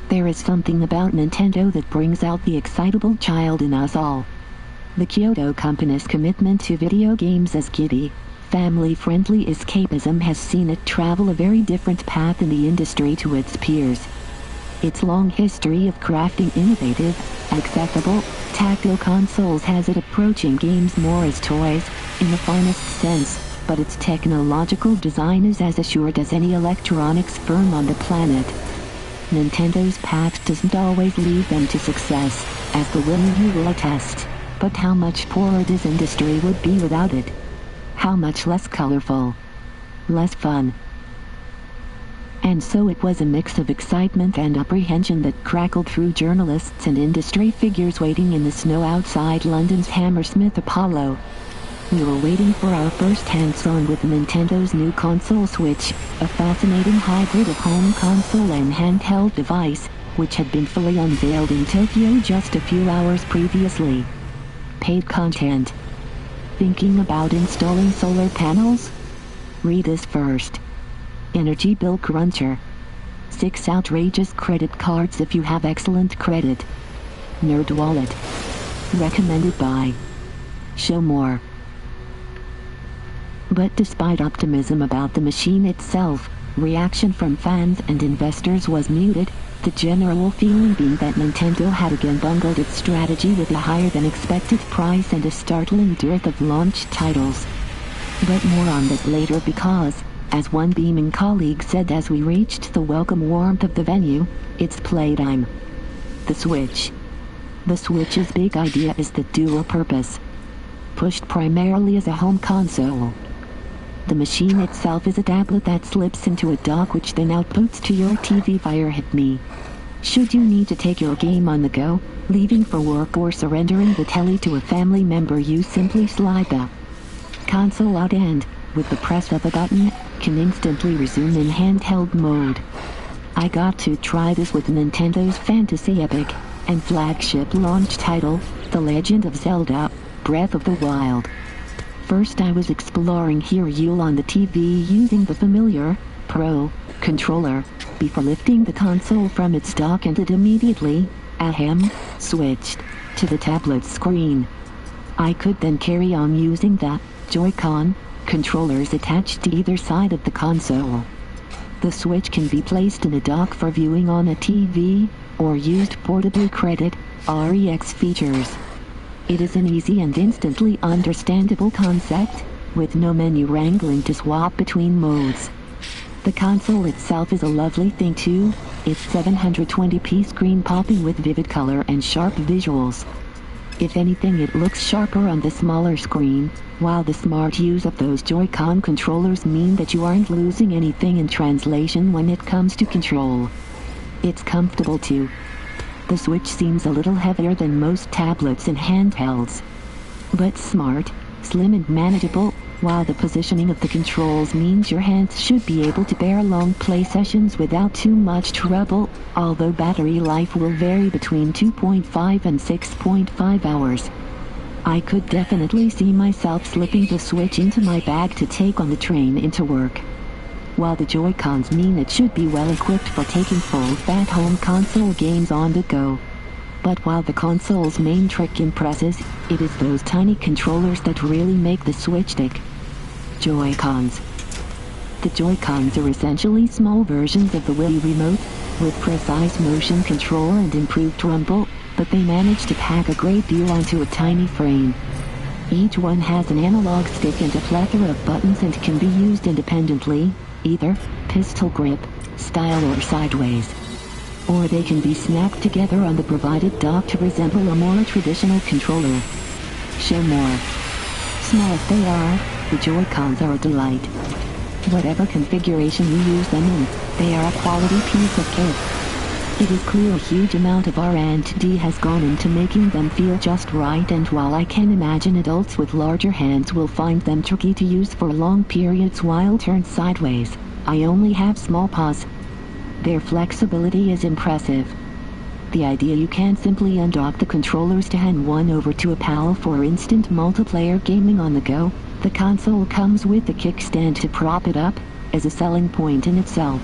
There is something about Nintendo that brings out the excitable child in us all. The Kyoto Company's commitment to video games as kiddie, family-friendly escapism has seen it travel a very different path in the industry to its peers. Its long history of crafting innovative, accessible, tactile consoles has it approaching games more as toys, in the finest sense, but its technological design is as assured as any electronics firm on the planet. Nintendo's path doesn't always lead them to success, as the Wii U will attest, but how much poorer this industry would be without it. How much less colorful. Less fun. And so it was a mix of excitement and apprehension that crackled through journalists and industry figures waiting in the snow outside London's Hammersmith Apollo. We were waiting for our first hands-on with Nintendo's new console Switch, a fascinating hybrid of home console and handheld device, which had been fully unveiled in Tokyo just a few hours previously. Paid content. Thinking about installing solar panels? Read this first. Energy bill cruncher. 6 outrageous credit cards if you have excellent credit. Nerd wallet. Recommended by. Show more. But despite optimism about the machine itself, reaction from fans and investors was muted, the general feeling being that Nintendo had again bungled its strategy with a higher-than-expected price and a startling dearth of launch titles. But more on that later because, as one beaming colleague said as we reached the welcome warmth of the venue, it's playtime. The Switch. The Switch's big idea is the dual purpose. Pushed primarily as a home console. The machine itself is a tablet that slips into a dock which then outputs to your TV via HDMI. Should you need to take your game on the go, leaving for work or surrendering the telly to a family member, you simply slide the console out and, with the press of a button, can instantly resume in handheld mode. I got to try this with Nintendo's fantasy epic and flagship launch title, The Legend of Zelda: Breath of the Wild. First I was exploring Hyrule on the TV using the familiar Pro controller, before lifting the console from its dock and it immediately, switched to the tablet screen. I could then carry on using the Joy-Con controllers attached to either side of the console. The Switch can be placed in a dock for viewing on a TV, or used portably. Credit REX features. It is an easy and instantly understandable concept, with no menu wrangling to swap between modes. The console itself is a lovely thing too, its 720p screen popping with vivid color and sharp visuals. If anything, it looks sharper on the smaller screen, while the smart use of those Joy-Con controllers mean that you aren't losing anything in translation when it comes to control. It's comfortable too. The Switch seems a little heavier than most tablets and handhelds, but smart, slim and manageable, while the positioning of the controls means your hands should be able to bear long play sessions without too much trouble, although battery life will vary between 2.5 and 6.5 hours. I could definitely see myself slipping the Switch into my bag to take on the train into work. While the Joy-Cons mean it should be well equipped for taking full-fat home console games on the go. But while the console's main trick impresses, it is those tiny controllers that really make the Switch tick. Joy-Cons. The Joy-Cons are essentially small versions of the Wii Remote, with precise motion control and improved rumble, but they manage to pack a great deal onto a tiny frame. Each one has an analog stick and a plethora of buttons and can be used independently, either pistol grip style or sideways. Or they can be snapped together on the provided dock to resemble a more traditional controller. Show more. Small as they are, the Joy-Cons are a delight. Whatever configuration you use them in, they are a quality piece of kit. It is clear a huge amount of R&D has gone into making them feel just right, and while I can imagine adults with larger hands will find them tricky to use for long periods while turned sideways, I only have small paws. Their flexibility is impressive. The idea you can simply undock the controllers to hand one over to a pal for instant multiplayer gaming on the go. The console comes with a kickstand to prop it up, is a selling point in itself.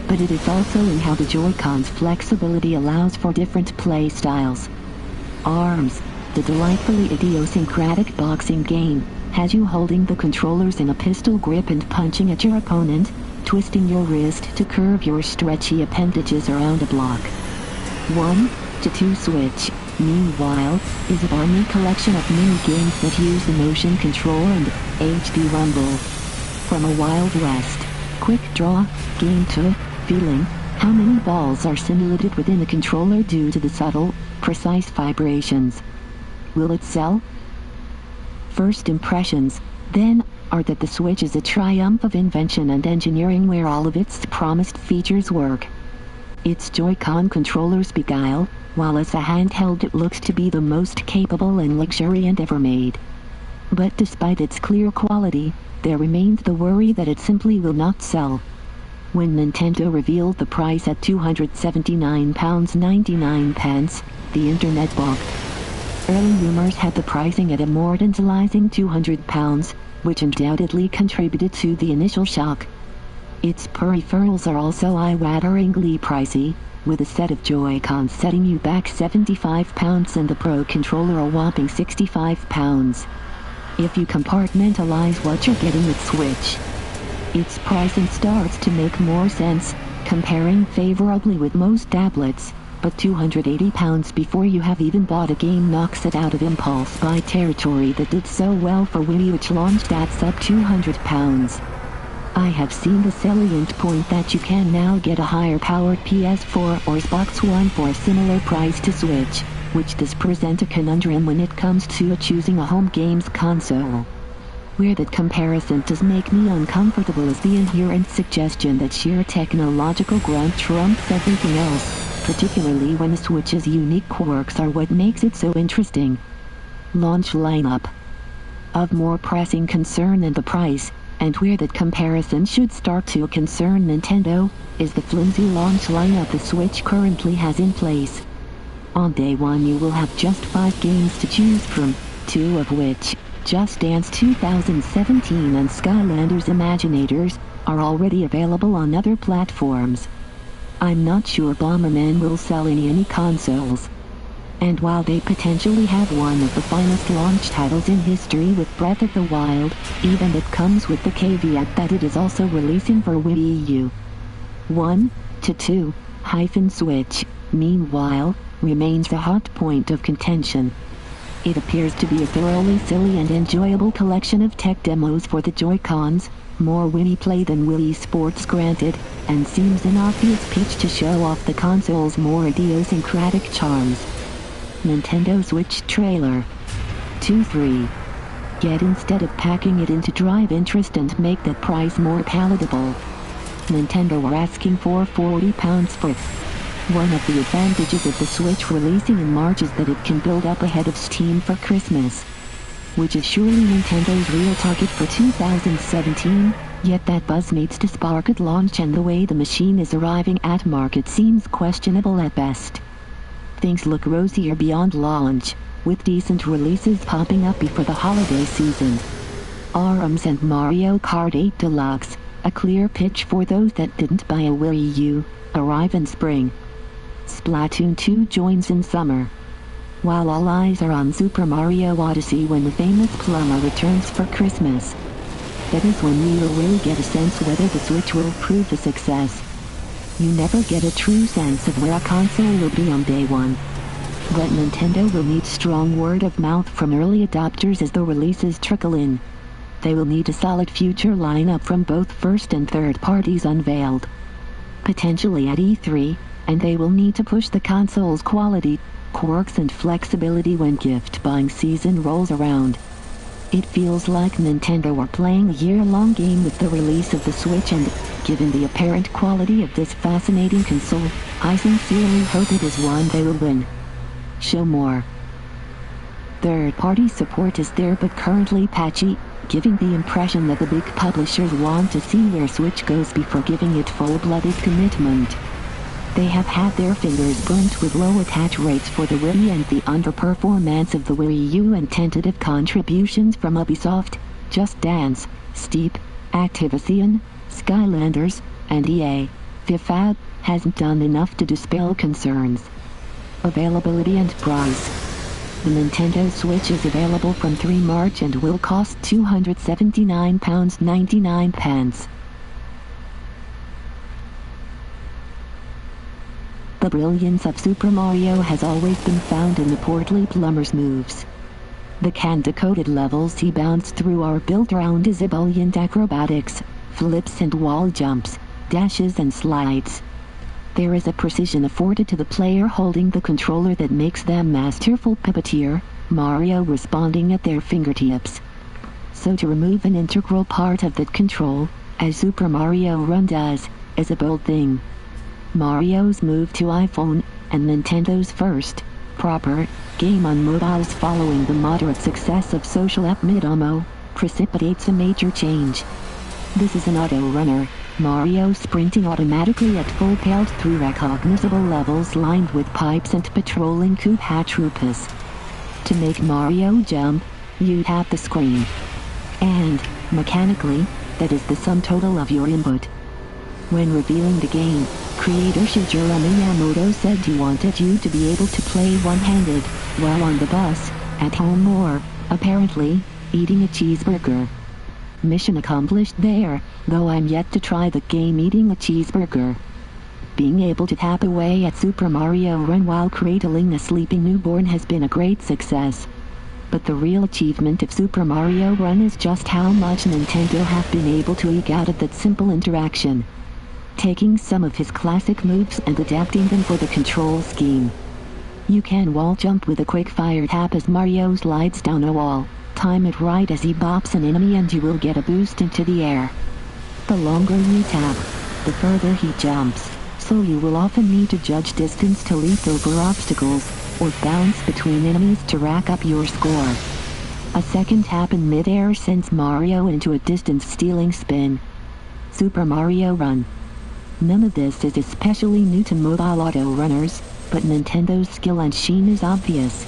But it is also in how the Joy-Con's flexibility allows for different play styles. ARMS, the delightfully idiosyncratic boxing game, has you holding the controllers in a pistol grip and punching at your opponent, twisting your wrist to curve your stretchy appendages around a block. 1 to 2 Switch, meanwhile, is a balmy collection of mini-games that use the motion control and HD rumble. From a Wild West, quick draw, game to feeling, how many balls are simulated within the controller due to the subtle, precise vibrations. Will it sell? First impressions, then, are that the Switch is a triumph of invention and engineering where all of its promised features work. Its Joy-Con controllers beguile, while as a handheld it looks to be the most capable and luxuriant ever made. But despite its clear quality, there remains the worry that it simply will not sell. When Nintendo revealed the price at £279.99, the internet balked. Early rumors had the pricing at a more tantalizing £200, which undoubtedly contributed to the initial shock. Its peripherals are also eye-wateringly pricey, with a set of Joy-Cons setting you back £75 and the Pro Controller a whopping £65. If you compartmentalize what you're getting with Switch, its pricing starts to make more sense, comparing favorably with most tablets, but £280 before you have even bought a game knocks it out of impulse buy territory that did so well for Wii U, which launched at sub £200. I have seen the salient point that you can now get a higher-powered PS4 or Xbox One for a similar price to Switch, which does present a conundrum when it comes to choosing a home games console. Where that comparison does make me uncomfortable is the inherent suggestion that sheer technological grunt trumps everything else, particularly when the Switch's unique quirks are what makes it so interesting. Launch lineup. Of more pressing concern than the price, and where that comparison should start to concern Nintendo, is the flimsy launch lineup the Switch currently has in place. On day one you will have just 5 games to choose from, 2 of which, Just Dance 2017 and Skylanders Imaginators, are already available on other platforms. I'm not sure Bomberman will sell in any consoles. And while they potentially have one of the finest launch titles in history with Breath of the Wild, even that comes with the caveat that it is also releasing for Wii U. 1-2-Switch, meanwhile, remains a hot point of contention. It appears to be a thoroughly silly and enjoyable collection of tech demos for the Joy-Cons, more Wii play than Wii Sports granted, and seems an obvious pitch to show off the console's more idiosyncratic charms. Nintendo Switch trailer. 2-3. Yet instead of packing it in to drive interest and make that price more palatable, Nintendo are asking for £40 for it. One of the advantages of the Switch releasing in March is that it can build up ahead of Steam for Christmas, which is surely Nintendo's real target for 2017, yet that buzz needs to spark at launch, and the way the machine is arriving at market seems questionable at best. Things look rosier beyond launch, with decent releases popping up before the holiday season. ARMS and Mario Kart 8 Deluxe, a clear pitch for those that didn't buy a Wii U, arrive in spring. Splatoon 2 joins in summer. While all eyes are on Super Mario Odyssey when the famous plumber returns for Christmas. That is when we will really get a sense whether the Switch will prove a success. You never get a true sense of where a console will be on day one. But Nintendo will need strong word of mouth from early adopters as the releases trickle in. They will need a solid future lineup from both first and third parties unveiled, potentially at E3, and they will need to push the console's quality, quirks and flexibility when gift buying season rolls around. It feels like Nintendo are playing a year-long game with the release of the Switch, and, given the apparent quality of this fascinating console, I sincerely hope it is one they will win. Show more. Third-party support is there but currently patchy, giving the impression that the big publishers want to see where Switch goes before giving it full-blooded commitment. They have had their fingers burnt with low attach rates for the Wii and the underperformance of the Wii U, and tentative contributions from Ubisoft, Just Dance, Steep, Activision, Skylanders, and EA. FIFA hasn't done enough to dispel concerns. Availability and price. The Nintendo Switch is available from 3 March and will cost £279.99. The brilliance of Super Mario has always been found in the portly plumber's moves. The candy-coated levels he bounced through are built around his ebullient acrobatics, flips and wall jumps, dashes and slides. There is a precision afforded to the player holding the controller that makes them masterful puppeteer, Mario responding at their fingertips. So to remove an integral part of that control, as Super Mario Run does, is a bold thing. Mario's move to iPhone, and Nintendo's first, proper game on mobiles following the moderate success of social app Midomo precipitates a major change. This is an auto runner, Mario sprinting automatically at full pelt through recognizable levels lined with pipes and patrolling Koopa Troopas. To make Mario jump, you tap the screen. And, mechanically, that is the sum total of your input. When revealing the game, creator Shigeru Miyamoto said he wanted you to be able to play one-handed, while on the bus, at home or, apparently, eating a cheeseburger. Mission accomplished there, though I'm yet to try the game eating a cheeseburger. Being able to tap away at Super Mario Run while cradling a sleeping newborn has been a great success. But the real achievement of Super Mario Run is just how much Nintendo have been able to eke out of that simple interaction. Taking some of his classic moves and adapting them for the control scheme. You can wall jump with a quick fire tap as Mario slides down a wall. Time it right as he bops an enemy and you will get a boost into the air. The longer you tap, the further he jumps, so you will often need to judge distance to leap over obstacles, or bounce between enemies to rack up your score. A second tap in mid-air sends Mario into a distance-stealing spin. Super Mario Run. None of this is especially new to mobile auto runners, but Nintendo's skill and sheen is obvious.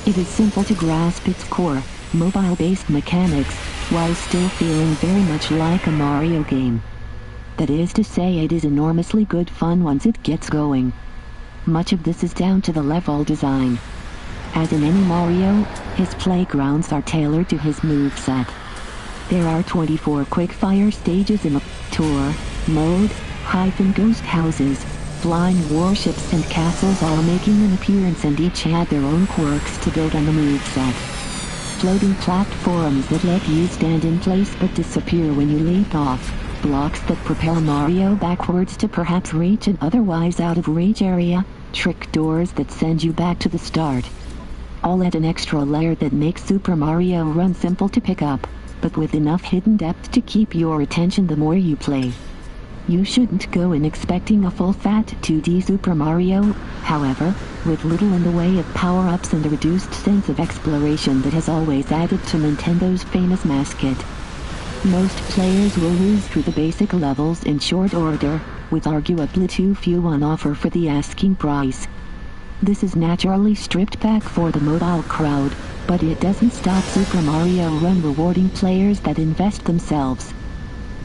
It is simple to grasp its core, mobile-based mechanics, while still feeling very much like a Mario game. That is to say, it is enormously good fun once it gets going. Much of this is down to the level design. As in any Mario, his playgrounds are tailored to his moveset. There are 24 quick-fire stages in the tour mode, ghost houses, flying warships and castles all making an appearance, and each add their own quirks to build on the moveset. Floating platforms that let you stand in place but disappear when you leap off. Blocks that propel Mario backwards to perhaps reach an otherwise out-of-reach area. Trick doors that send you back to the start. All add an extra layer that makes Super Mario Run simple to pick up, but with enough hidden depth to keep your attention the more you play. You shouldn't go in expecting a full-fat 2D Super Mario, however, with little in the way of power-ups and a reduced sense of exploration that has always added to Nintendo's famous mascot. Most players will lose through the basic levels in short order, with arguably too few on offer for the asking price. This is naturally stripped back for the mobile crowd, but it doesn't stop Super Mario Run rewarding players that invest themselves.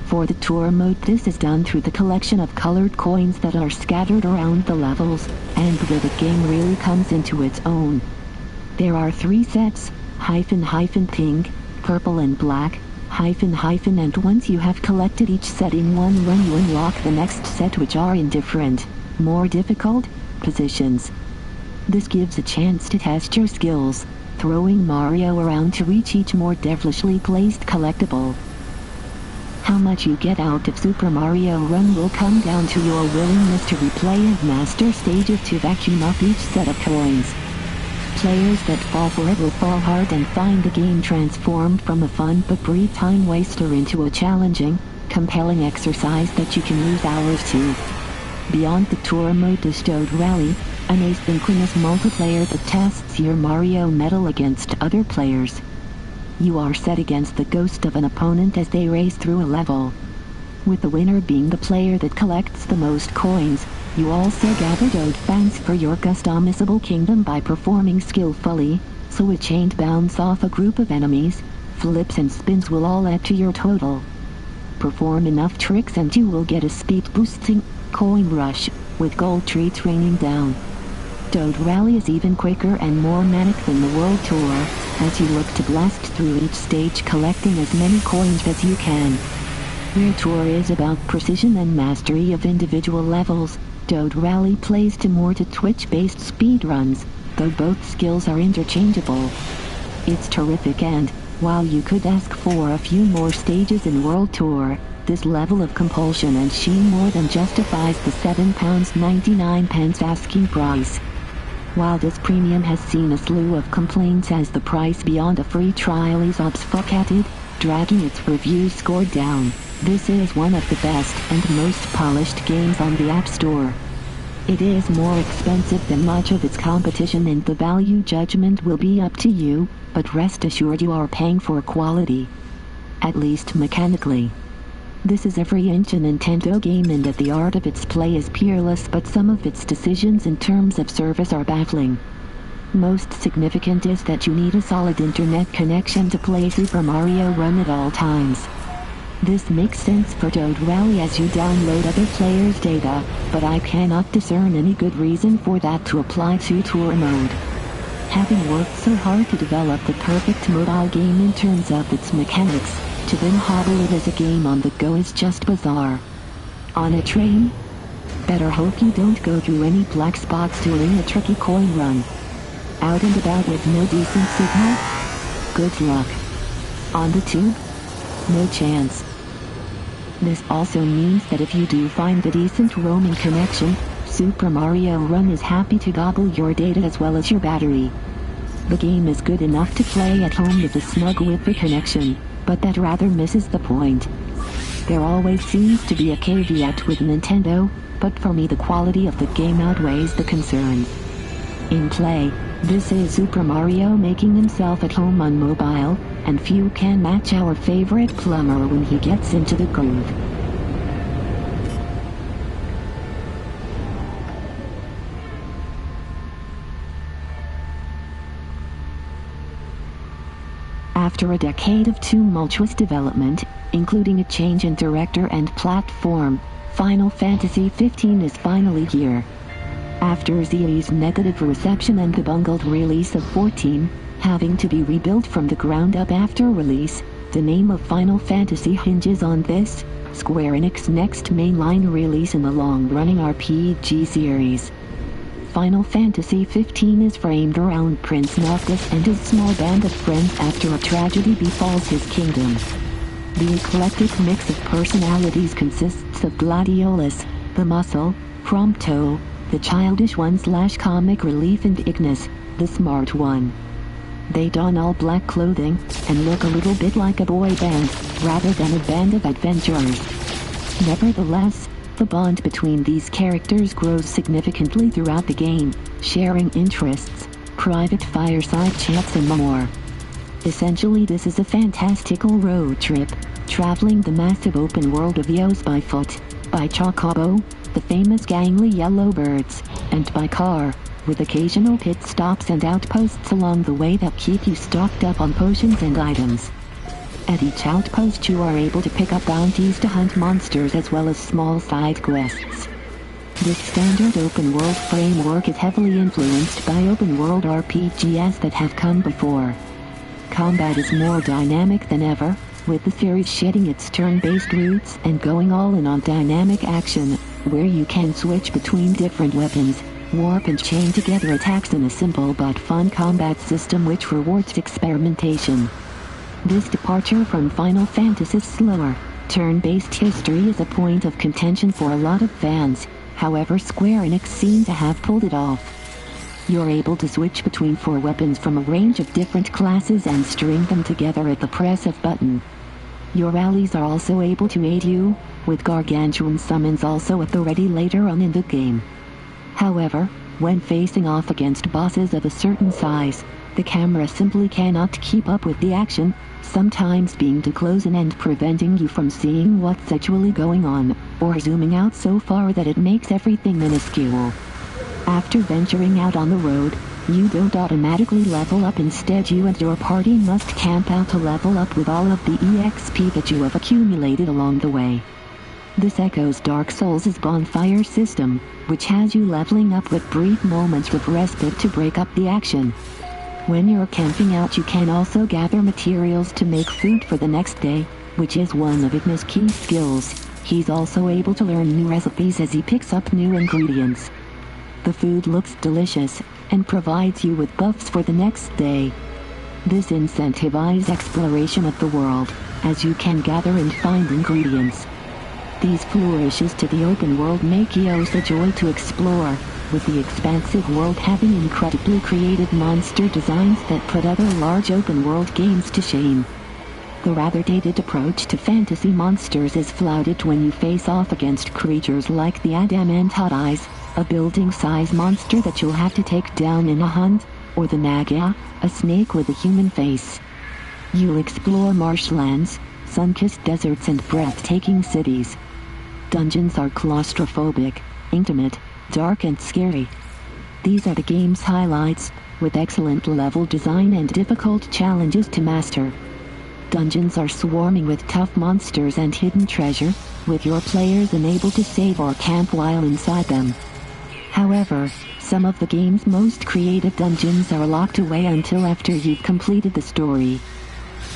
For the tour mode, this is done through the collection of colored coins that are scattered around the levels, and where the game really comes into its own. There are 3 sets, pink, purple and black, and once you have collected each set in one run you unlock the next set, which are in different, more difficult, positions. This gives a chance to test your skills, throwing Mario around to reach each more devilishly placed collectible. How much you get out of Super Mario Run will come down to your willingness to replay and master stages to vacuum up each set of coins. Players that fall for it will fall hard and find the game transformed from a fun but brief time waster into a challenging, compelling exercise that you can lose hours to. Beyond the tour mode is Toad Rally, an asynchronous multiplayer that tests your Mario mettle against other players. You are set against the ghost of an opponent as they race through a level. With the winner being the player that collects the most coins, you also gather Toad fans for your customizable kingdom by performing skillfully, so a chained bounce off a group of enemies, flips and spins will all add to your total. Perform enough tricks and you will get a speed-boosting coin rush, with gold treats raining down. Toad Rally is even quicker and more manic than the World Tour, as you look to blast through each stage collecting as many coins as you can. Where Tour is about precision and mastery of individual levels, Toad Rally plays more to Twitch-based speedruns, though both skills are interchangeable. It's terrific, and, while you could ask for a few more stages in World Tour, this level of compulsion and sheen more than justifies the £7.99 asking price. While this premium has seen a slew of complaints as the price beyond a free trial is obfuscated, dragging its review score down, this is one of the best and most polished games on the App Store. It is more expensive than much of its competition and the value judgment will be up to you, but rest assured you are paying for quality. At least mechanically. This is every inch a Nintendo game in that the art of its play is peerless, but some of its decisions in terms of service are baffling. Most significant is that you need a solid internet connection to play Super Mario Run at all times. This makes sense for Toad Rally as you download other players' data, but I cannot discern any good reason for that to apply to Tour Mode. Having worked so hard to develop the perfect mobile game in terms of its mechanics, to then hobble it as a game on the go is just bizarre. On a train? Better hope you don't go through any black spots during a tricky coin run. Out and about with no decent signal? Good luck. On the tube? No chance. This also means that if you do find a decent roaming connection, Super Mario Run is happy to gobble your data as well as your battery. The game is good enough to play at home with a snug Wi-Fi connection, but that rather misses the point. There always seems to be a caveat with Nintendo, but for me the quality of the game outweighs the concerns. In play, this is Super Mario making himself at home on mobile, and few can match our favorite plumber when he gets into the groove. After a decade of tumultuous development, including a change in director and platform, Final Fantasy XV is finally here. After Hyades' negative reception and the bungled release of 14, having to be rebuilt from the ground up after release, the name of Final Fantasy hinges on this, Square Enix's next mainline release in the long-running RPG series. Final Fantasy XV is framed around Prince Noctis and his small band of friends after a tragedy befalls his kingdom. The eclectic mix of personalities consists of Gladiolus, the muscle, Prompto, the childish one/comic relief, and Ignis, the smart one. They don all black clothing, and look a little bit like a boy band, rather than a band of adventurers. Nevertheless, the bond between these characters grows significantly throughout the game, sharing interests, private fireside chats and more. Essentially this is a fantastical road trip, traveling the massive open world of Hyades by foot, by Chocobo, the famous gangly yellow birds, and by car, with occasional pit stops and outposts along the way that keep you stocked up on potions and items. At each outpost you are able to pick up bounties to hunt monsters as well as small side quests. This standard open world framework is heavily influenced by open world RPGs that have come before. Combat is more dynamic than ever, with the series shedding its turn-based roots and going all in on dynamic action, where you can switch between different weapons, warp and chain together attacks in a simple but fun combat system which rewards experimentation. This departure from Final Fantasy's slower, turn-based history is a point of contention for a lot of fans, however Square Enix seem to have pulled it off. You're able to switch between 4 weapons from a range of different classes and string them together at the press of button. Your allies are also able to aid you, with gargantuan summons also at the ready later on in the game. However, when facing off against bosses of a certain size, the camera simply cannot keep up with the action, sometimes being too close in and preventing you from seeing what's actually going on, or zooming out so far that it makes everything minuscule. After venturing out on the road, you don't automatically level up, instead you and your party must camp out to level up with all of the EXP that you have accumulated along the way. This echoes Dark Souls' bonfire system, which has you leveling up with brief moments of respite to break up the action. When you're camping out you can also gather materials to make food for the next day, which is one of Ignis' key skills. He's also able to learn new recipes as he picks up new ingredients. The food looks delicious, and provides you with buffs for the next day. This incentivizes exploration of the world, as you can gather and find ingredients. These flourishes to the open world make Hyades a joy to explore, with the expansive world having incredibly creative monster designs that put other large open world games to shame. The rather dated approach to fantasy monsters is flouted when you face off against creatures like the Hyades, a building-size monster that you'll have to take down in a hunt, or the Naga, a snake with a human face. You'll explore marshlands, sun-kissed deserts and breathtaking cities. Dungeons are claustrophobic, intimate, dark and scary. These are the game's highlights, with excellent level design and difficult challenges to master. Dungeons are swarming with tough monsters and hidden treasure, with your players unable to save or camp while inside them. However, some of the game's most creative dungeons are locked away until after you've completed the story.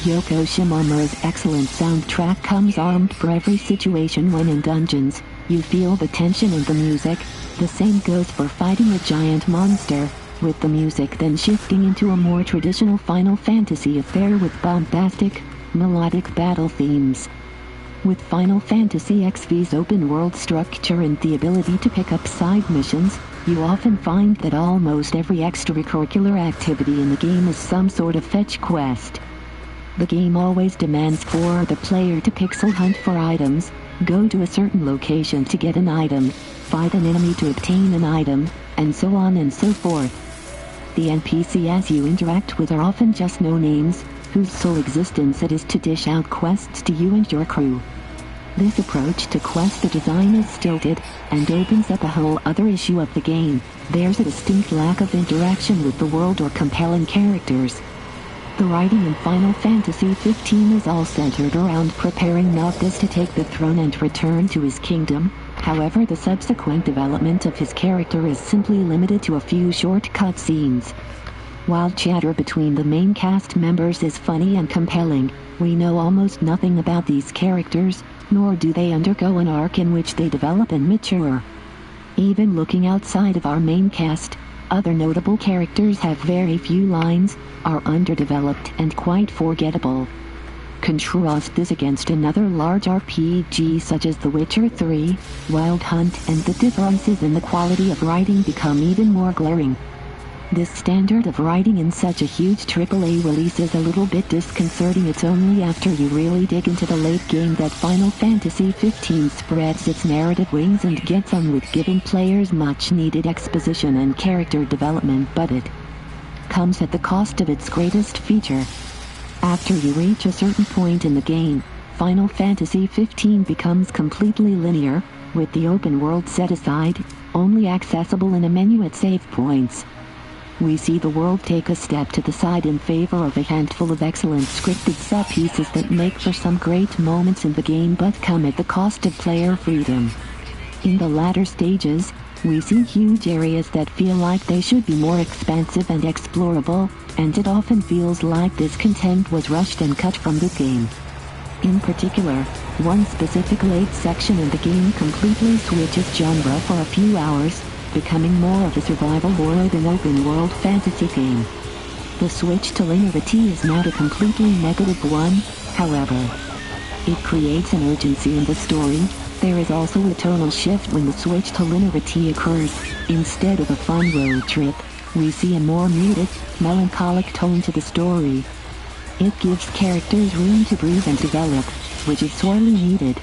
Yoko Shimomura's excellent soundtrack comes armed for every situation when in dungeons. You feel the tension in the music. The same goes for fighting a giant monster, with the music then shifting into a more traditional Final Fantasy affair with bombastic, melodic battle themes. With Final Fantasy XV's open-world structure and the ability to pick up side missions, you often find that almost every extracurricular activity in the game is some sort of fetch quest. The game always demands for the player to pixel hunt for items, go to a certain location to get an item, fight an enemy to obtain an item, and so on and so forth. The NPCs you interact with are often just no-names, whose sole existence it is to dish out quests to you and your crew. This approach to quest design is stilted, and opens up a whole other issue of the game. There's a distinct lack of interaction with the world or compelling characters. The writing in Final Fantasy XV is all centered around preparing Noctis to take the throne and return to his kingdom. However, the subsequent development of his character is simply limited to a few short cutscenes. While chatter between the main cast members is funny and compelling, we know almost nothing about these characters, nor do they undergo an arc in which they develop and mature. Even looking outside of our main cast, other notable characters have very few lines, are underdeveloped and quite forgettable. Contrast this against another large RPG such as The Witcher 3, Wild Hunt, and the differences in the quality of writing become even more glaring. This standard of writing in such a huge AAA release is a little bit disconcerting. It's only after you really dig into the late game that Final Fantasy XV spreads its narrative wings and gets on with giving players much needed exposition and character development, but it comes at the cost of its greatest feature. After you reach a certain point in the game, Final Fantasy XV becomes completely linear, with the open world set aside, only accessible in a menu at save points. We see the world take a step to the side in favor of a handful of excellent scripted sub-pieces that make for some great moments in the game but come at the cost of player freedom. In the latter stages, we see huge areas that feel like they should be more expansive and explorable, and it often feels like this content was rushed and cut from the game. In particular, one specific late section in the game completely switches genre for a few hours, becoming more of a survival horror than open-world fantasy game. The switch to linearity is not a completely negative one, however. It creates an urgency in the story. There is also a tonal shift when the switch to linearity occurs. Instead of a fun road trip, we see a more muted, melancholic tone to the story. It gives characters room to breathe and develop, which is sorely needed.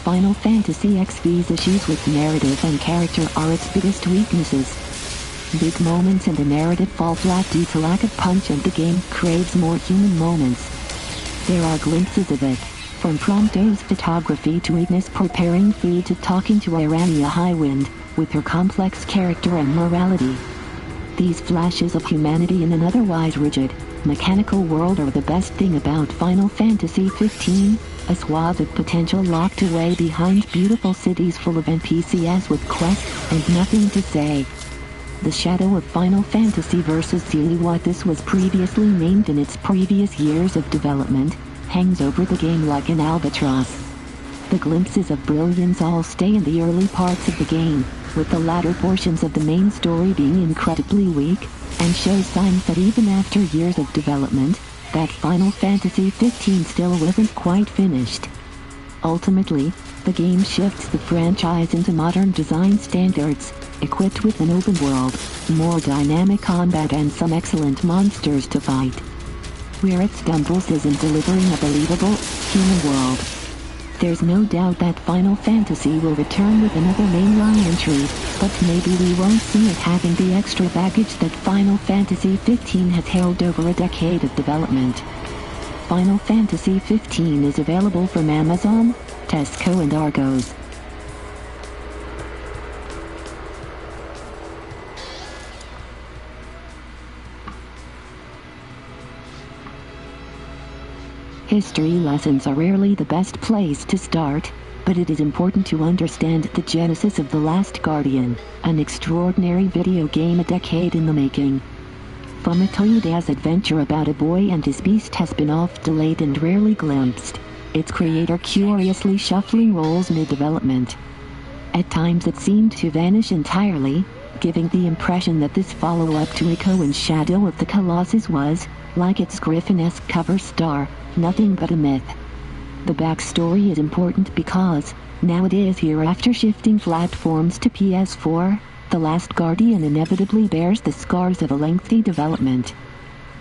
Final Fantasy XV's issues with narrative and character are its biggest weaknesses. Big moments in the narrative fall flat due to lack of punch, and the game craves more human moments. There are glimpses of it, from Prompto's photography to Ignis preparing food to talking to Irania Highwind, with her complex character and morality. These flashes of humanity in an otherwise rigid, mechanical world are the best thing about Final Fantasy XV, a swath of potential locked away behind beautiful cities full of NPCs with quests and nothing to say. The shadow of Final Fantasy vs. Zulu, what this was previously named in its previous years of development, hangs over the game like an albatross. The glimpses of brilliance all stay in the early parts of the game, with the latter portions of the main story being incredibly weak, and show signs that even after years of development, that Final Fantasy XV still wasn't quite finished. Ultimately, the game shifts the franchise into modern design standards, equipped with an open world, more dynamic combat and some excellent monsters to fight. where it stumbles isn't delivering a believable, human world. There's no doubt that Final Fantasy will return with another mainline entry, but maybe we won't see it having the extra baggage that Final Fantasy 15 has held over a decade of development. Final Fantasy 15 is available from Amazon, Tesco and Argos. History lessons are rarely the best place to start, but it is important to understand the genesis of The Last Guardian, an extraordinary video game a decade in the making. From a Hyades adventure about a boy and his beast has been oft delayed and rarely glimpsed, its creator curiously shuffling roles mid-development. At times it seemed to vanish entirely, giving the impression that this follow-up to Ico and Shadow of the Colossus was, like its Griffin-esque cover star, nothing but a myth. The backstory is important because, nowadays here after shifting platforms to PS4, The Last Guardian inevitably bears the scars of a lengthy development.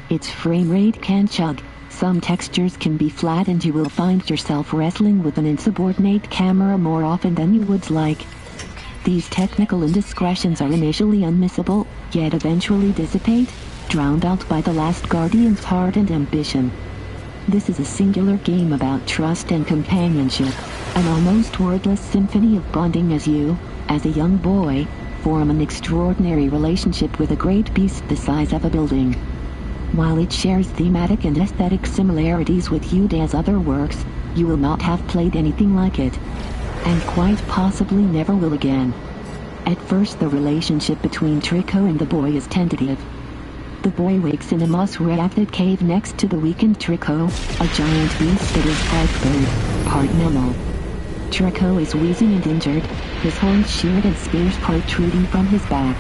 Its frame rate can chug, some textures can be flat and you will find yourself wrestling with an insubordinate camera more often than you would like. These technical indiscretions are initially unmissable, yet eventually dissipate, drowned out by The Last Guardian's heart and ambition. This is a singular game about trust and companionship, an almost wordless symphony of bonding as you, as a young boy, form an extraordinary relationship with a great beast the size of a building. While it shares thematic and aesthetic similarities with Hyades' other works, you will not have played anything like it, and quite possibly never will again. At first the relationship between Trico and the boy is tentative. The boy wakes in a moss-wreathed cave next to the weakened Trico, a giant beast that is part bird, part mammal. Trico is wheezing and injured, his horns sheared and spears protruding from his back.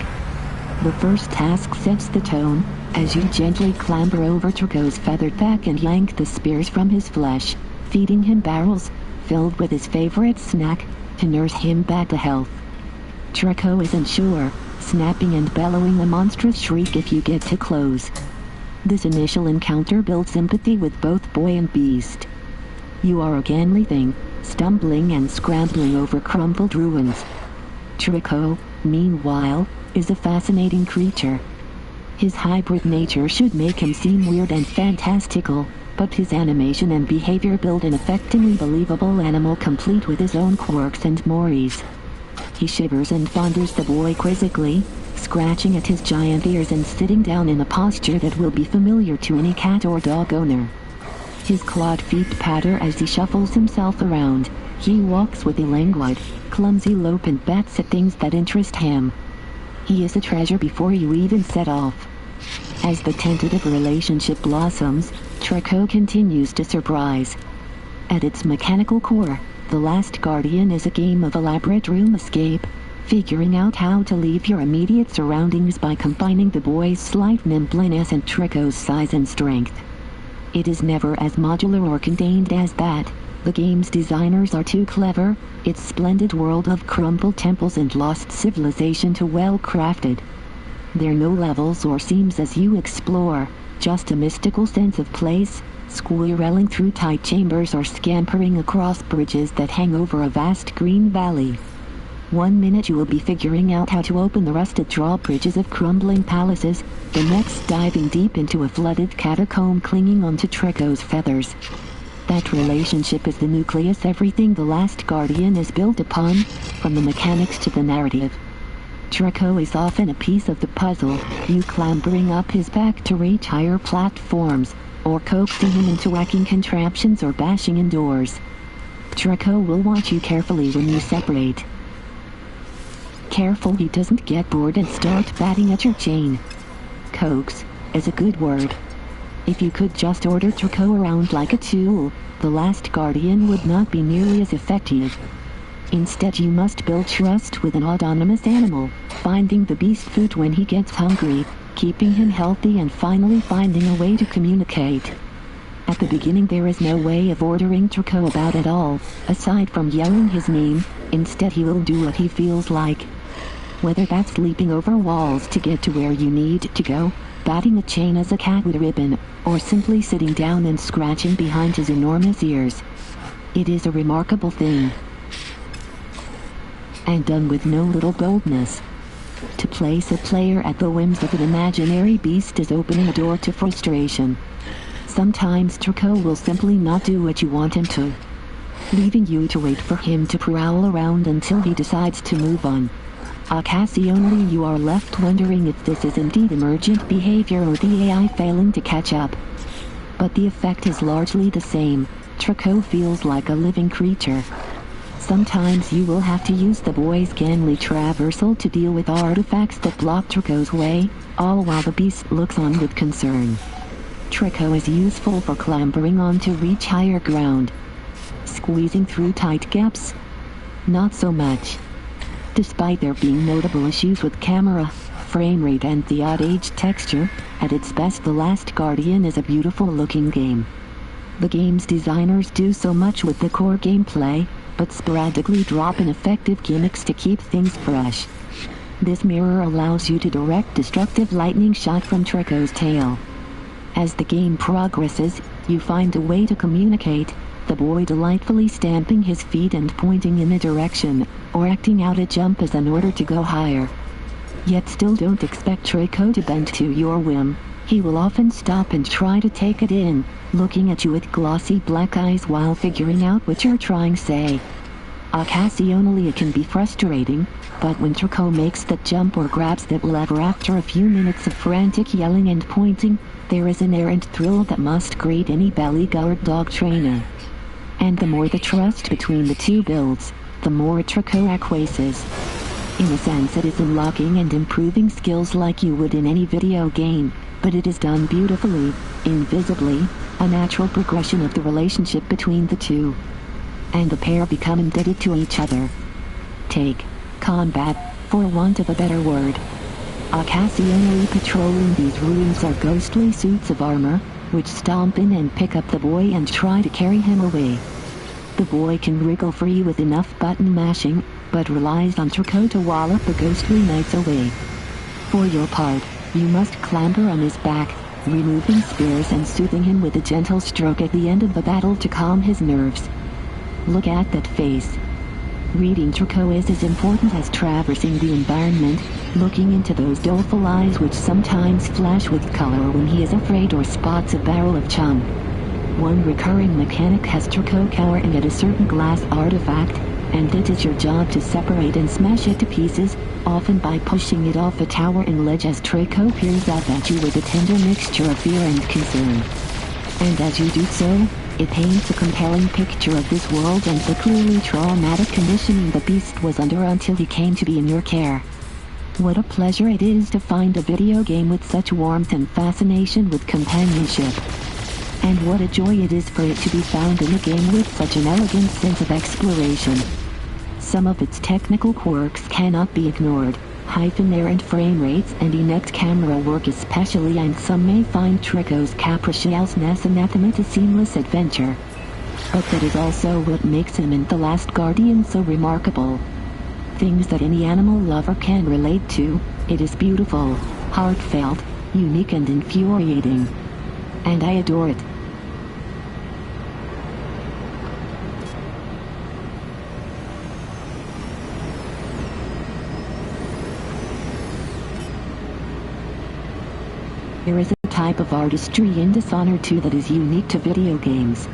The first task sets the tone, as you gently clamber over Trico's feathered back and yank the spears from his flesh, feeding him barrels, filled with his favorite snack, to nurse him back to health. Trico isn't sure, snapping and bellowing a monstrous shriek if you get too close. This initial encounter builds sympathy with both boy and beast. You are again leaping, stumbling and scrambling over crumpled ruins. Trico, meanwhile, is a fascinating creature. His hybrid nature should make him seem weird and fantastical, but his animation and behavior build an affectingly believable animal complete with his own quirks and mores. He shivers and fondles the boy quizzically, scratching at his giant ears and sitting down in a posture that will be familiar to any cat or dog owner. His clawed feet patter as he shuffles himself around. He walks with a languid, clumsy lope and bats at things that interest him. He is a treasure before you even set off. As the tentative relationship blossoms, Trico continues to surprise. At its mechanical core, The Last Guardian is a game of elaborate room escape, figuring out how to leave your immediate surroundings by combining the boy's slight nimbleness and Trico's size and strength. It is never as modular or contained as that. The game's designers are too clever, its splendid world of crumbled temples and lost civilization too well crafted. There are no levels or seams as you explore, just a mystical sense of place, squirreling through tight chambers or scampering across bridges that hang over a vast green valley. One minute you will be figuring out how to open the rusted drawbridges of crumbling palaces, the next diving deep into a flooded catacomb clinging onto Trico's feathers. That relationship is the nucleus everything The Last Guardian is built upon, from the mechanics to the narrative. Trico is often a piece of the puzzle, you clambering up his back to reach higher platforms, or coaxing him into whacking contraptions or bashing in doors. Trico will watch you carefully when you separate. Careful he doesn't get bored and start batting at your chain. Coax is a good word. If you could just order Trico around like a tool, The Last Guardian would not be nearly as effective. Instead you must build trust with an autonomous animal, finding the beast food when he gets hungry, keeping him healthy and finally finding a way to communicate. At the beginning there is no way of ordering Trico about at all, aside from yelling his name. Instead he will do what he feels like. Whether that's leaping over walls to get to where you need to go, batting a chain as a cat with a ribbon, or simply sitting down and scratching behind his enormous ears. It is a remarkable thing, and done with no little boldness. To place a player at the whims of an imaginary beast is opening a door to frustration. Sometimes Trico will simply not do what you want him to, leaving you to wait for him to prowl around until he decides to move on. Occasionally you are left wondering if this is indeed emergent behavior or the AI failing to catch up. But the effect is largely the same. Trico feels like a living creature. Sometimes you will have to use the boy's gangly traversal to deal with artifacts that block Trico's way, all while the beast looks on with concern. Trico is useful for clambering on to reach higher ground. Squeezing through tight gaps? Not so much. Despite there being notable issues with camera, frame rate and the odd-age texture, at its best The Last Guardian is a beautiful-looking game. The game's designers do so much with the core gameplay, but sporadically drop in effective gimmicks to keep things fresh. This mirror allows you to direct destructive lightning shot from Trico's tail. As the game progresses, you find a way to communicate, the boy delightfully stamping his feet and pointing in a direction, or acting out a jump as an order to go higher. Yet still don't expect Trico to bend to your whim. He will often stop and try to take it in, looking at you with glossy black eyes while figuring out what you're trying to say. Occasionally it can be frustrating, but when Trico makes that jump or grabs that lever after a few minutes of frantic yelling and pointing, there is an errant thrill that must greet any belly-guard dog trainer. And the more the trust between the two builds, the more Trico acquiesces. In a sense it is unlocking and improving skills like you would in any video game, but it is done beautifully, invisibly, a natural progression of the relationship between the two. And the pair become indebted to each other. Take combat, for want of a better word. Occasionally patrolling these rooms are ghostly suits of armor, which stomp in and pick up the boy and try to carry him away. The boy can wriggle free with enough button mashing, but relies on Trico to wallop the ghostly knights away. For your part, you must clamber on his back, removing spears and soothing him with a gentle stroke at the end of the battle to calm his nerves. Look at that face. Reading Trico is as important as traversing the environment, looking into those doleful eyes which sometimes flash with color when he is afraid or spots a barrel of chum. One recurring mechanic has Trico cowering at a certain glass artifact, and it is your job to separate and smash it to pieces, often by pushing it off a towering ledge as Trico peers up at you with a tender mixture of fear and concern. And as you do so, it paints a compelling picture of this world and the clearly traumatic conditioning the beast was under until he came to be in your care. What a pleasure it is to find a video game with such warmth and fascination with companionship. And what a joy it is for it to be found in a game with such an elegant sense of exploration. Some of its technical quirks cannot be ignored, errant frame rates and inept camera work especially, and some may find Trico's capriciousness anathema to seamless adventure. But that is also what makes him and The Last Guardian so remarkable. Things that any animal lover can relate to. It is beautiful, heartfelt, unique and infuriating. And I adore it. There is a type of artistry in Dishonored 2 that is unique to video games.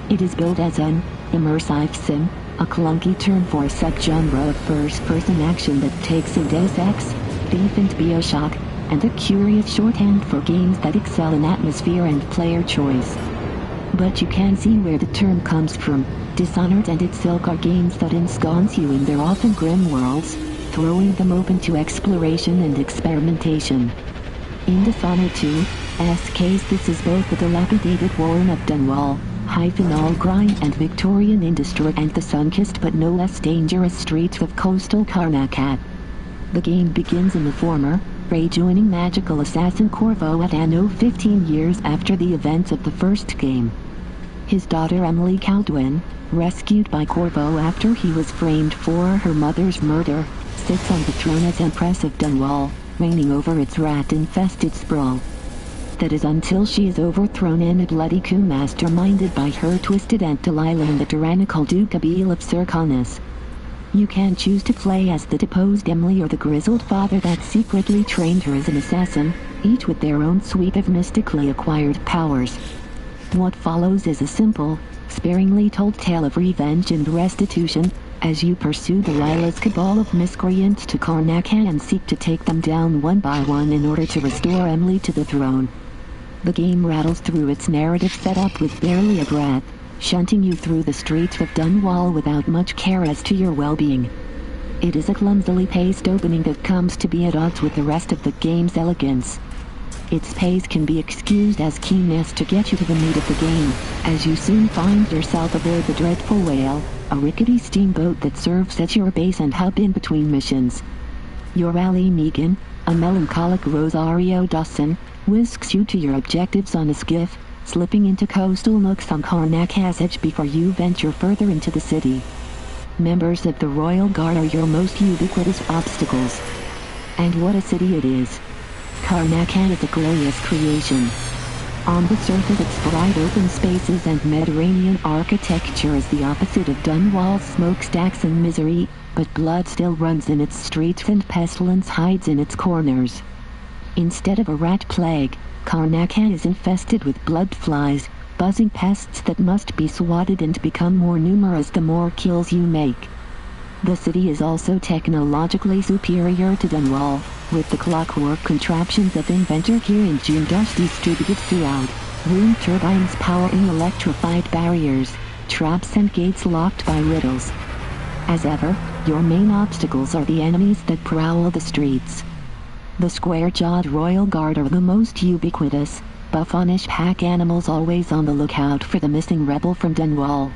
It is billed as an immersive sim, a clunky term for a subgenre of first-person action that takes a Deus Ex, Thief and BioShock, and a curious shorthand for games that excel in atmosphere and player choice. But you can see where the term comes from. Dishonored and its ilk are games that ensconce you in their often grim worlds, throwing them open to exploration and experimentation. In Dishonored 2's case, this is both the dilapidated warren of Dunwall, -all-grind and Victorian industry, and the sun-kissed but no less dangerous streets of coastal Karnakat. The game begins in the former, rejoining magical assassin Corvo at Anno 15 years after the events of the first game. His daughter Emily Caldwin, rescued by Corvo after he was framed for her mother's murder, sits on the throne as Empress of Dunwall, reigning over its rat-infested sprawl. That is until she is overthrown in a bloody coup masterminded by her twisted Aunt Delilah and the tyrannical Duke Abil of Serconis. You can choose to play as the deposed Emily or the grizzled father that secretly trained her as an assassin, each with their own suite of mystically acquired powers. What follows is a simple, sparingly told tale of revenge and restitution, as you pursue Delilah's cabal of miscreants to Karnak and seek to take them down one by one in order to restore Emily to the throne. The game rattles through its narrative setup with barely a breath, shunting you through the streets of Dunwall without much care as to your well-being. It is a clumsily paced opening that comes to be at odds with the rest of the game's elegance. Its pace can be excused as keenness to get you to the meat of the game, as you soon find yourself aboard the dreadful Whale, a rickety steamboat that serves as your base and hub in between missions. Your ally Megan, a melancholic Rosario Dawson, whisks you to your objectives on a skiff, slipping into coastal nooks on Karnak's edge before you venture further into the city. Members of the Royal Guard are your most ubiquitous obstacles. And what a city it is. Karnak is a glorious creation. On the surface its bright open spaces and Mediterranean architecture is the opposite of Dunwall's smokestacks and misery, but blood still runs in its streets and pestilence hides in its corners. Instead of a rat plague, Karnak is infested with blood flies, buzzing pests that must be swatted and become more numerous the more kills you make. The city is also technologically superior to Dunwall, with the clockwork contraptions of inventor here in Jundush distributed throughout, wind turbines powering electrified barriers, traps and gates locked by riddles. As ever, your main obstacles are the enemies that prowl the streets. The square-jawed Royal Guard are the most ubiquitous, buffoonish pack animals always on the lookout for the missing rebel from Dunwall.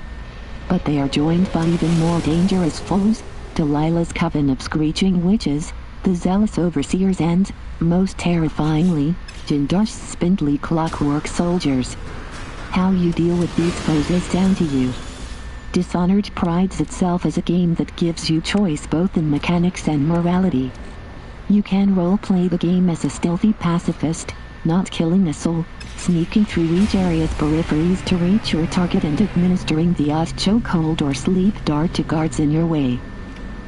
But they are joined by even more dangerous foes, Delilah's coven of screeching witches, the zealous overseers and, most terrifyingly, Jindush's spindly clockwork soldiers. How you deal with these foes is down to you. Dishonored prides itself as a game that gives you choice both in mechanics and morality. You can role-play the game as a stealthy pacifist, not killing a soul, sneaking through each area's peripheries to reach your target and administering the odd chokehold or sleep dart to guards in your way.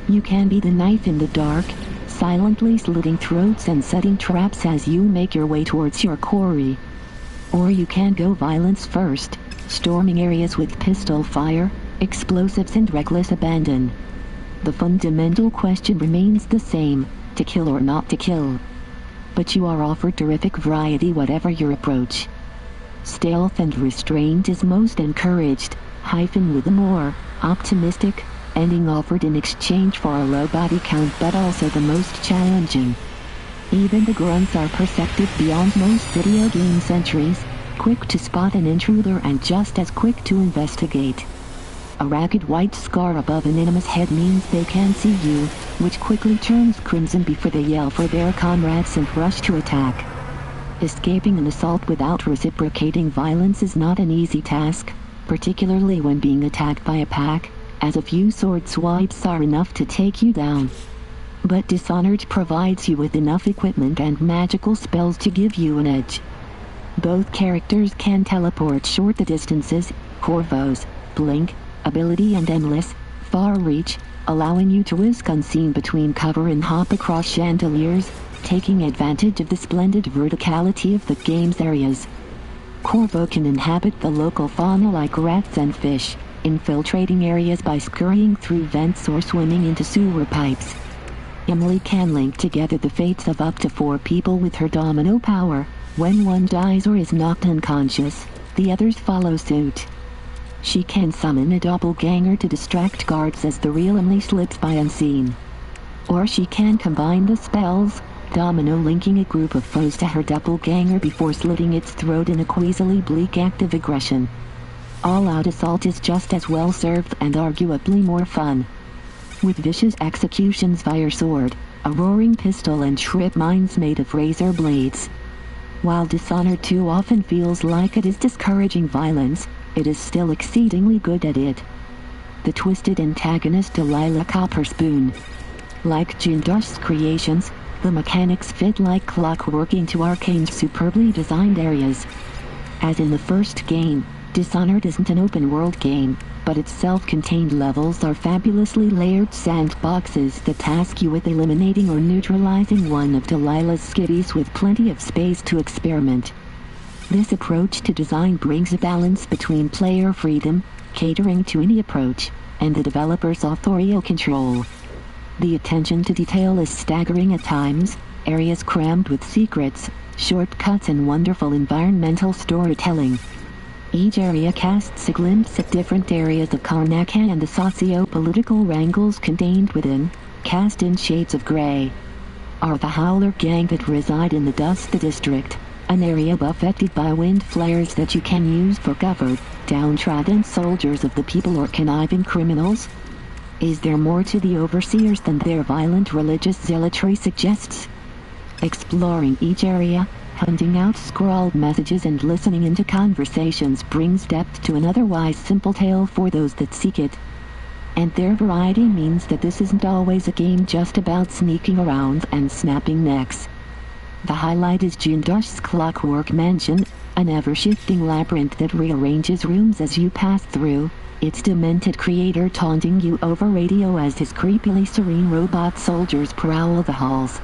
You can be the knife in the dark, silently slitting throats and setting traps as you make your way towards your quarry. Or you can go violence first, storming areas with pistol fire, explosives and reckless abandon. The fundamental question remains the same, to kill or not to kill. But you are offered terrific variety whatever your approach. Stealth and restraint is most encouraged, with a more optimistic ending offered in exchange for a low body count but also the most challenging. Even the grunts are perceptive beyond most video game centuries, quick to spot an intruder and just as quick to investigate. A ragged white scar above an enemy's head means they can see you, which quickly turns crimson before they yell for their comrades and rush to attack. Escaping an assault without reciprocating violence is not an easy task, particularly when being attacked by a pack, as a few sword swipes are enough to take you down. But Dishonored provides you with enough equipment and magical spells to give you an edge. Both characters can teleport short the distances, Corvos, Blink, Ability and Endless, Far Reach, allowing you to whisk unseen between cover and hop across chandeliers, taking advantage of the splendid verticality of the game's areas. Corvo can inhabit the local fauna like rats and fish, infiltrating areas by scurrying through vents or swimming into sewer pipes. Emily can link together the fates of up to 4 people with her domino power. When one dies or is knocked unconscious, the others follow suit. She can summon a doppelganger to distract guards as the real Emily slips by unseen. Or she can combine the spells, domino linking a group of foes to her doppelganger before slitting its throat in a queasily bleak act of aggression. All-out assault is just as well served and arguably more fun. With vicious executions via sword, a roaring pistol and shrip mines made of razor blades. While Dishonored too often feels like it is discouraging violence, it is still exceedingly good at it. The twisted antagonist Delilah Copperspoon. Like Jindush's creations, The mechanics fit like clockwork into Arcane's superbly designed areas. As in the first game, Dishonored isn't an open-world game, but its self-contained levels are fabulously layered sandboxes that task you with eliminating or neutralizing one of Delilah's skibbies with plenty of space to experiment. This approach to design brings a balance between player freedom, catering to any approach, and the developer's authorial control. The attention to detail is staggering at times, areas crammed with secrets, shortcuts and wonderful environmental storytelling. Each area casts a glimpse at different areas of Karnaca and the socio-political wrangles contained within, cast in shades of grey. Are the Howler gang that reside in the Dust District, an area buffeted by wind flares that you can use for cover, downtrodden soldiers of the people or conniving criminals? Is there more to the Overseers than their violent religious zealotry suggests? Exploring each area, hunting out scrawled messages and listening into conversations brings depth to an otherwise simple tale for those that seek it. And their variety means that this isn't always a game just about sneaking around and snapping necks. The highlight is Jindosh's Clockwork Mansion, an ever-shifting labyrinth that rearranges rooms as you pass through, its demented creator taunting you over radio as his creepily serene robot soldiers prowl the halls.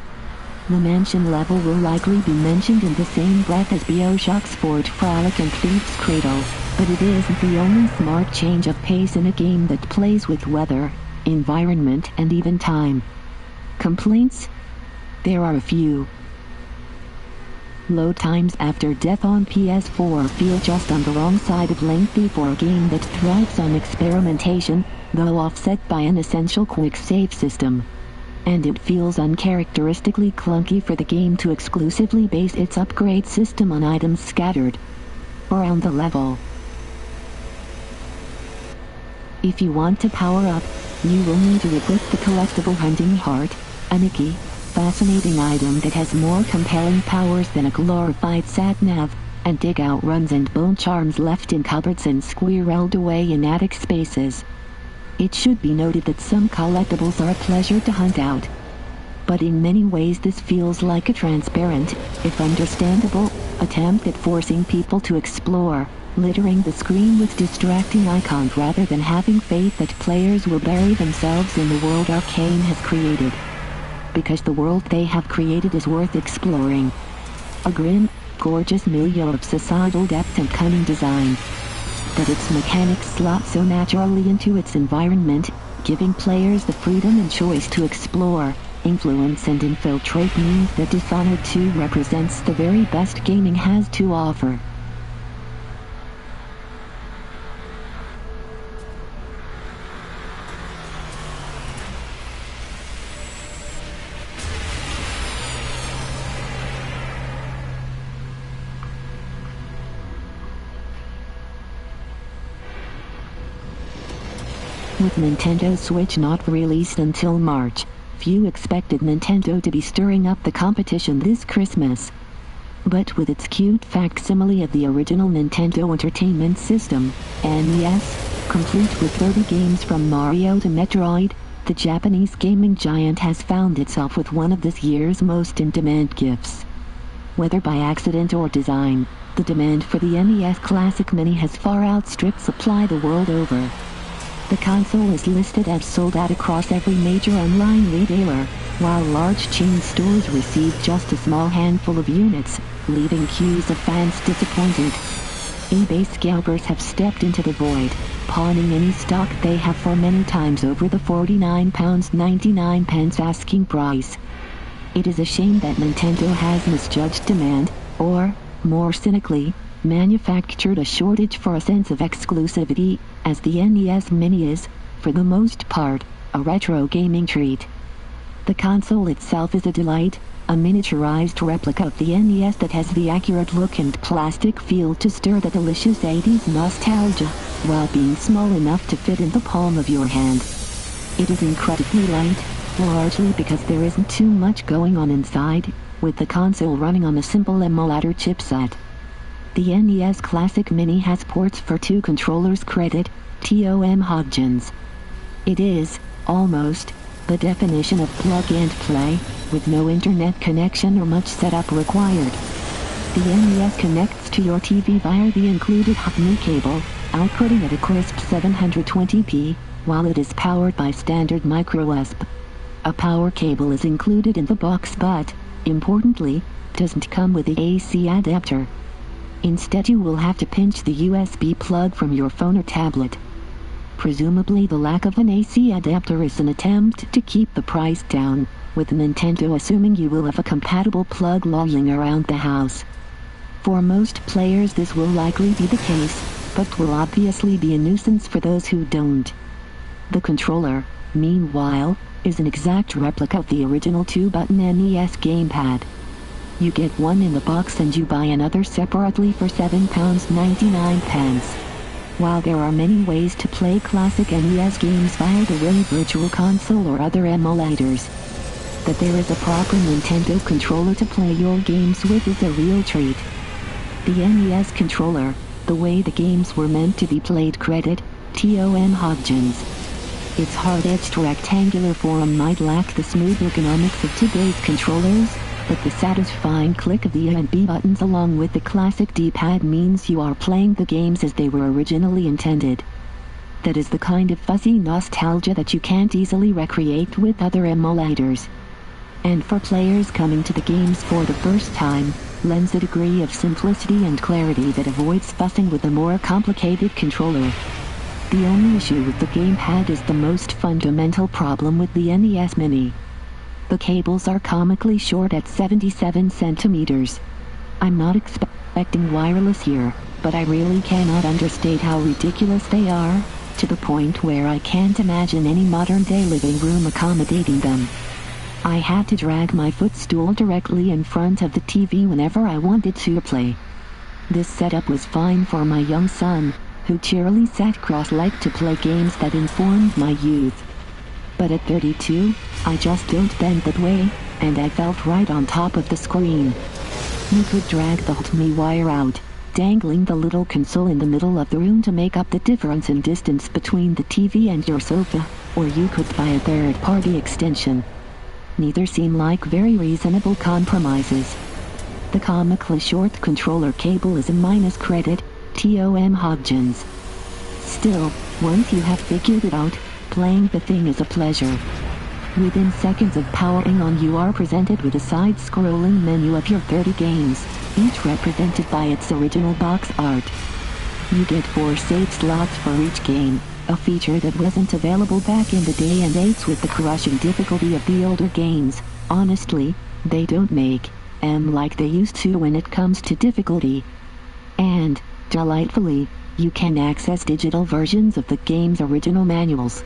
The mansion level will likely be mentioned in the same breath as BioShock's Fort Frolic and Thief's Cradle, but it isn't the only smart change of pace in a game that plays with weather, environment and even time. Complaints? There are a few. Load times after death on PS4 feel just on the wrong side of lengthy for a game that thrives on experimentation, though offset by an essential quick save system. And it feels uncharacteristically clunky for the game to exclusively base its upgrade system on items scattered around the level. If you want to power up, you will need to equip the collectible Hunting Heart, a Nikki, fascinating item that has more compelling powers than a glorified sat-nav, and dig out runs and bone charms left in cupboards and squirreled away in attic spaces. It should be noted that some collectibles are a pleasure to hunt out. But in many ways this feels like a transparent, if understandable, attempt at forcing people to explore, littering the screen with distracting icons rather than having faith that players will bury themselves in the world Arcane has created. Because the world they have created is worth exploring. A grim, gorgeous milieu of societal depth and cunning design. That its mechanics slot so naturally into its environment, giving players the freedom and choice to explore, influence and infiltrate means that Dishonored 2 represents the very best gaming has to offer. With Nintendo Switch not released until March, few expected Nintendo to be stirring up the competition this Christmas. But with its cute facsimile of the original Nintendo Entertainment System, NES, complete with 30 games from Mario to Metroid, the Japanese gaming giant has found itself with one of this year's most in-demand gifts. Whether by accident or design, the demand for the NES Classic Mini has far outstripped supply the world over. The console is listed as sold out across every major online retailer, while large chain stores receive just a small handful of units, leaving queues of fans disappointed. eBay scalpers have stepped into the void, pawning any stock they have for many times over the £49.99 asking price. It is a shame that Nintendo has misjudged demand, or, more cynically, manufactured a shortage for a sense of exclusivity, as the NES Mini is, for the most part, a retro gaming treat. The console itself is a delight, a miniaturized replica of the NES that has the accurate look and plastic feel to stir the delicious 80s nostalgia, while being small enough to fit in the palm of your hand. It is incredibly light, largely because there isn't too much going on inside, with the console running on a simple emulator chipset. The NES Classic Mini has ports for 2 controllers credit, Tom Hodgins. It is, almost, The definition of plug and play, with no internet connection or much setup required. The NES connects to your TV via the included HDMI cable, outputting at a crisp 720p, while it is powered by standard micro USB. A power cable is included in the box but, importantly, doesn't come with the AC adapter. Instead you will have to pinch the USB plug from your phone or tablet. Presumably the lack of an AC adapter is an attempt to keep the price down, with Nintendo assuming you will have a compatible plug lolling around the house. For most players this will likely be the case, but will obviously be a nuisance for those who don't. The controller, meanwhile, is an exact replica of the original 2-button NES gamepad. You get one in the box and you buy another separately for £7.99. While there are many ways to play classic NES games via the Wii Virtual Console or other emulators, that there is a proper Nintendo controller to play your games with is a real treat. The NES controller, the way the games were meant to be played, credit Tom Hodgins. Its hard-edged rectangular form might lack the smooth ergonomics of today's controllers, but the satisfying click of the A and B buttons along with the classic D-pad means you are playing the games as they were originally intended. That is the kind of fuzzy nostalgia that you can't easily recreate with other emulators. And for players coming to the games for the first time, lends a degree of simplicity and clarity that avoids fussing with a more complicated controller. The only issue with the gamepad is the most fundamental problem with the NES Mini. The cables are comically short at 77 centimeters. I'm not expecting wireless here, but I really cannot understate how ridiculous they are, to the point where I can't imagine any modern-day living room accommodating them. I had to drag my footstool directly in front of the TV whenever I wanted to play. This setup was fine for my young son, who cheerily sat cross-legged to play games that informed my youth. But at 32, I just don't bend that way, and I felt right on top of the screen. You could drag the HDMI wire out, dangling the little console in the middle of the room to make up the difference in distance between the TV and your sofa, or you could buy a third-party extension. Neither seem like very reasonable compromises. The comically short controller cable is a minus, credit Tom Hodgins. Still, once you have figured it out, playing the thing is a pleasure. Within seconds of powering on, you are presented with a side-scrolling menu of your 30 games, each represented by its original box art. You get 4 save slots for each game, a feature that wasn't available back in the day and aids with the crushing difficulty of the older games. Honestly, they don't make like they used to when it comes to difficulty. And, delightfully, you can access digital versions of the game's original manuals.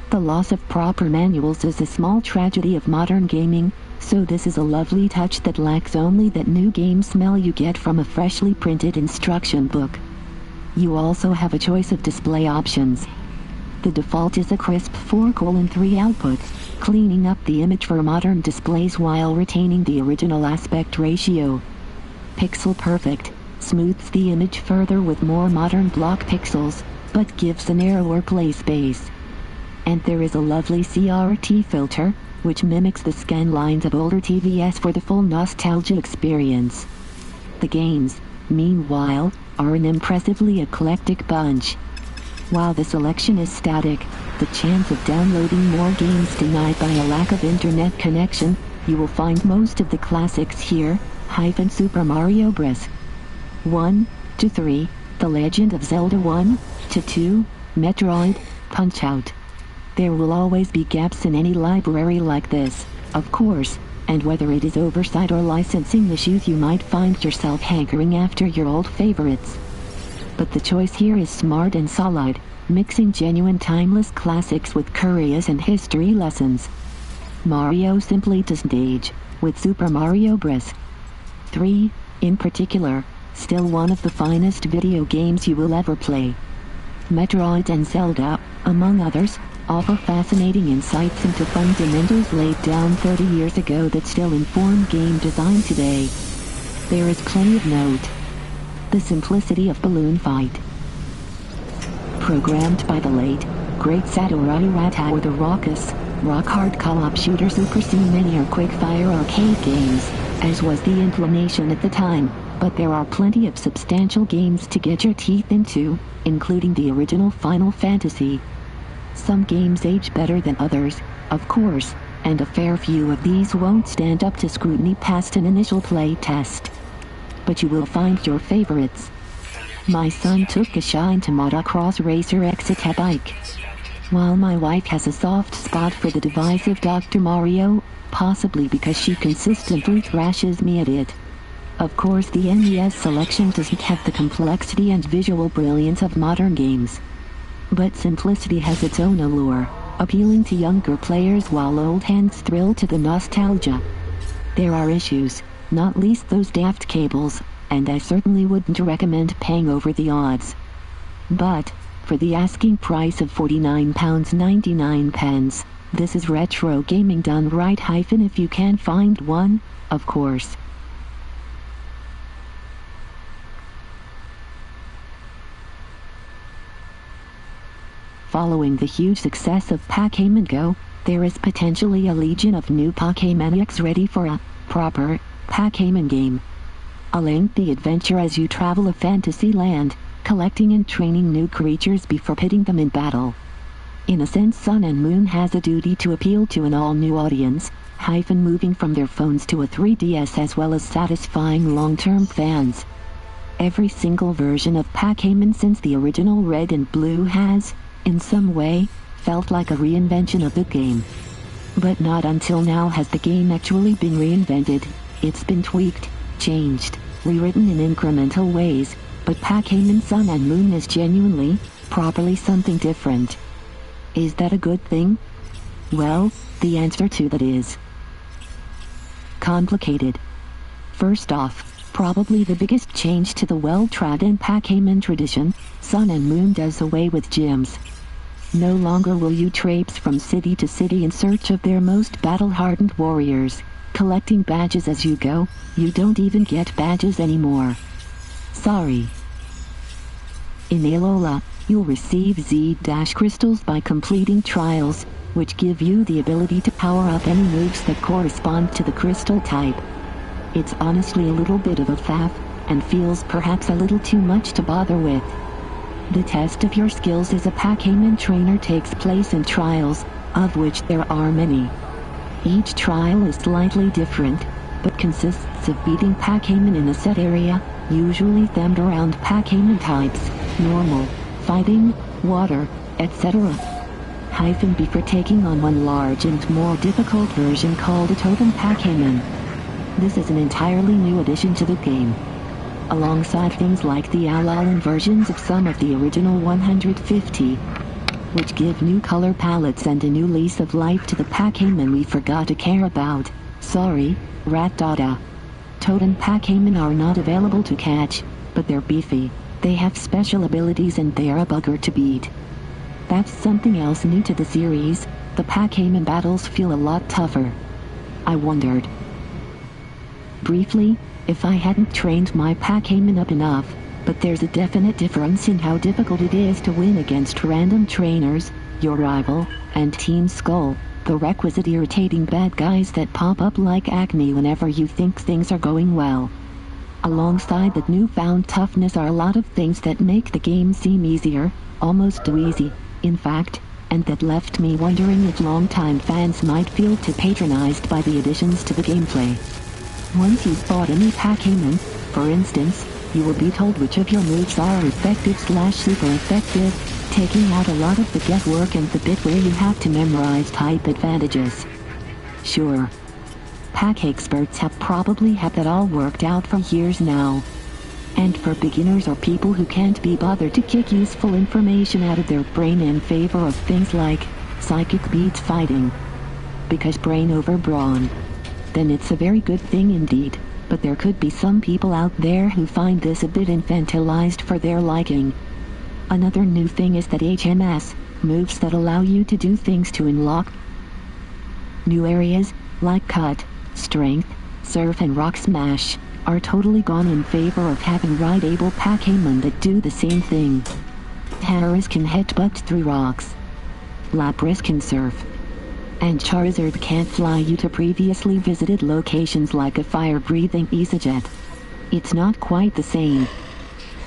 The loss of proper manuals is a small tragedy of modern gaming, so this is a lovely touch that lacks only that new game smell you get from a freshly printed instruction book. You also have a choice of display options. The default is a crisp 4:3 output, cleaning up the image for modern displays while retaining the original aspect ratio. Pixel Perfect smooths the image further with more modern block pixels, but gives a narrower play space. And there is a lovely CRT filter, which mimics the scan lines of older TVs for the full nostalgia experience. The games, meanwhile, are an impressively eclectic bunch. While the selection is static, the chance of downloading more games denied by a lack of internet connection, you will find most of the classics here, Super Mario Bros. 1 to 3, The Legend of Zelda 1 to 2, Metroid, Punch-Out! There will always be gaps in any library like this, of course, and whether it is oversight or licensing issues, you might find yourself hankering after your old favorites. But the choice here is smart and solid, mixing genuine timeless classics with curious and history lessons. Mario simply doesn't age, with Super Mario Bros. 3, in particular, still one of the finest video games you will ever play. Metroid and Zelda, among others, offer fascinating insights into fundamentals laid down 30 years ago that still inform game design today. There is plenty of note. The simplicity of Balloon Fight. Programmed by the late, Great Samurai Rata or the raucous, rock-hard co-op shooter Super C-Mini or quick-fire arcade games, as was the inclination at the time, but there are plenty of substantial games to get your teeth into, including the original Final Fantasy. Some games age better than others, of course, and a fair few of these won't stand up to scrutiny past an initial play test. But you will find your favorites. My son took a shine to Motocross Racer X bike, while my wife has a soft spot for the divisive Dr. Mario, possibly because she consistently thrashes me at it. Of course, the NES selection doesn't have the complexity and visual brilliance of modern games. But simplicity has its own allure, appealing to younger players while old hands thrill to the nostalgia. There are issues, not least those daft cables, and I certainly wouldn't recommend paying over the odds. But, for the asking price of £49.99, this is retro gaming done right, if you can find one, of course. Following the huge success of Pac-Man Go, there is potentially a legion of new Pac-Maniacs ready for a proper Pac-Man game. A lengthy adventure as you travel a fantasy land, collecting and training new creatures before pitting them in battle. In a sense, Sun and Moon has a duty to appeal to an all-new audience, moving from their phones to a 3DS as well as satisfying long-term fans. Every single version of Pac-Man since the original Red and Blue has, in some way, felt like a reinvention of the game. But not until now has the game actually been reinvented. It's been tweaked, changed, rewritten in incremental ways, but Pac-Man Sun and Moon is genuinely, properly something different. Is that a good thing? Well, the answer to that is complicated. First off, probably the biggest change to the well-trodden Pac-Man tradition, Sun and Moon does away with gyms. No longer will you traipse from city to city in search of their most battle-hardened warriors, collecting badges as you go. You don't even get badges anymore. Sorry. In Alola, you'll receive Z-crystals by completing trials, which give you the ability to power up any moves that correspond to the crystal type. It's honestly a little bit of a faff, and feels perhaps a little too much to bother with. The test of your skills as a Pac-Man trainer takes place in trials, of which there are many. Each trial is slightly different, but consists of beating Pac-Man in a set area, usually themed around Pac-Man types, normal, fighting, water, etc. Before taking on one large and more difficult version called a Totem Pac-Man. This is an entirely new addition to the game. Alongside things like the Alolan versions of some of the original 150, which give new color palettes and a new lease of life to the Pac-Man we forgot to care about. Sorry, Rat Dada. Totem Pac-Man are not available to catch, but they're beefy, they have special abilities and they're a bugger to beat. That's something else new to the series, the Pac-Man battles feel a lot tougher. I wondered, briefly, if I hadn't trained my Pac-Man up enough, but there's a definite difference in how difficult it is to win against random trainers, your rival, and Team Skull, the requisite irritating bad guys that pop up like acne whenever you think things are going well. Alongside that newfound toughness are a lot of things that make the game seem easier, almost too easy, in fact, and that left me wondering if longtime fans might feel too patronized by the additions to the gameplay. Once you've fought any Pac-Man, for instance, you will be told which of your moves are effective/super effective, taking out a lot of the guesswork and the bit where you have to memorize type advantages. Sure, Pac experts have probably had that all worked out for years now. And for beginners or people who can't be bothered to kick useful information out of their brain in favor of things like psychic beats fighting, because brain over brawn, then it's a very good thing indeed, but there could be some people out there who find this a bit infantilized for their liking. Another new thing is that HMS, moves that allow you to do things to unlock new areas, like cut, strength, surf and rock smash, are totally gone in favor of having ride-able Pac-Man that do the same thing. Harris can headbutt through rocks. Lapras can surf, and Charizard can't fly you to previously visited locations like a fire-breathing EasyJet. It's not quite the same,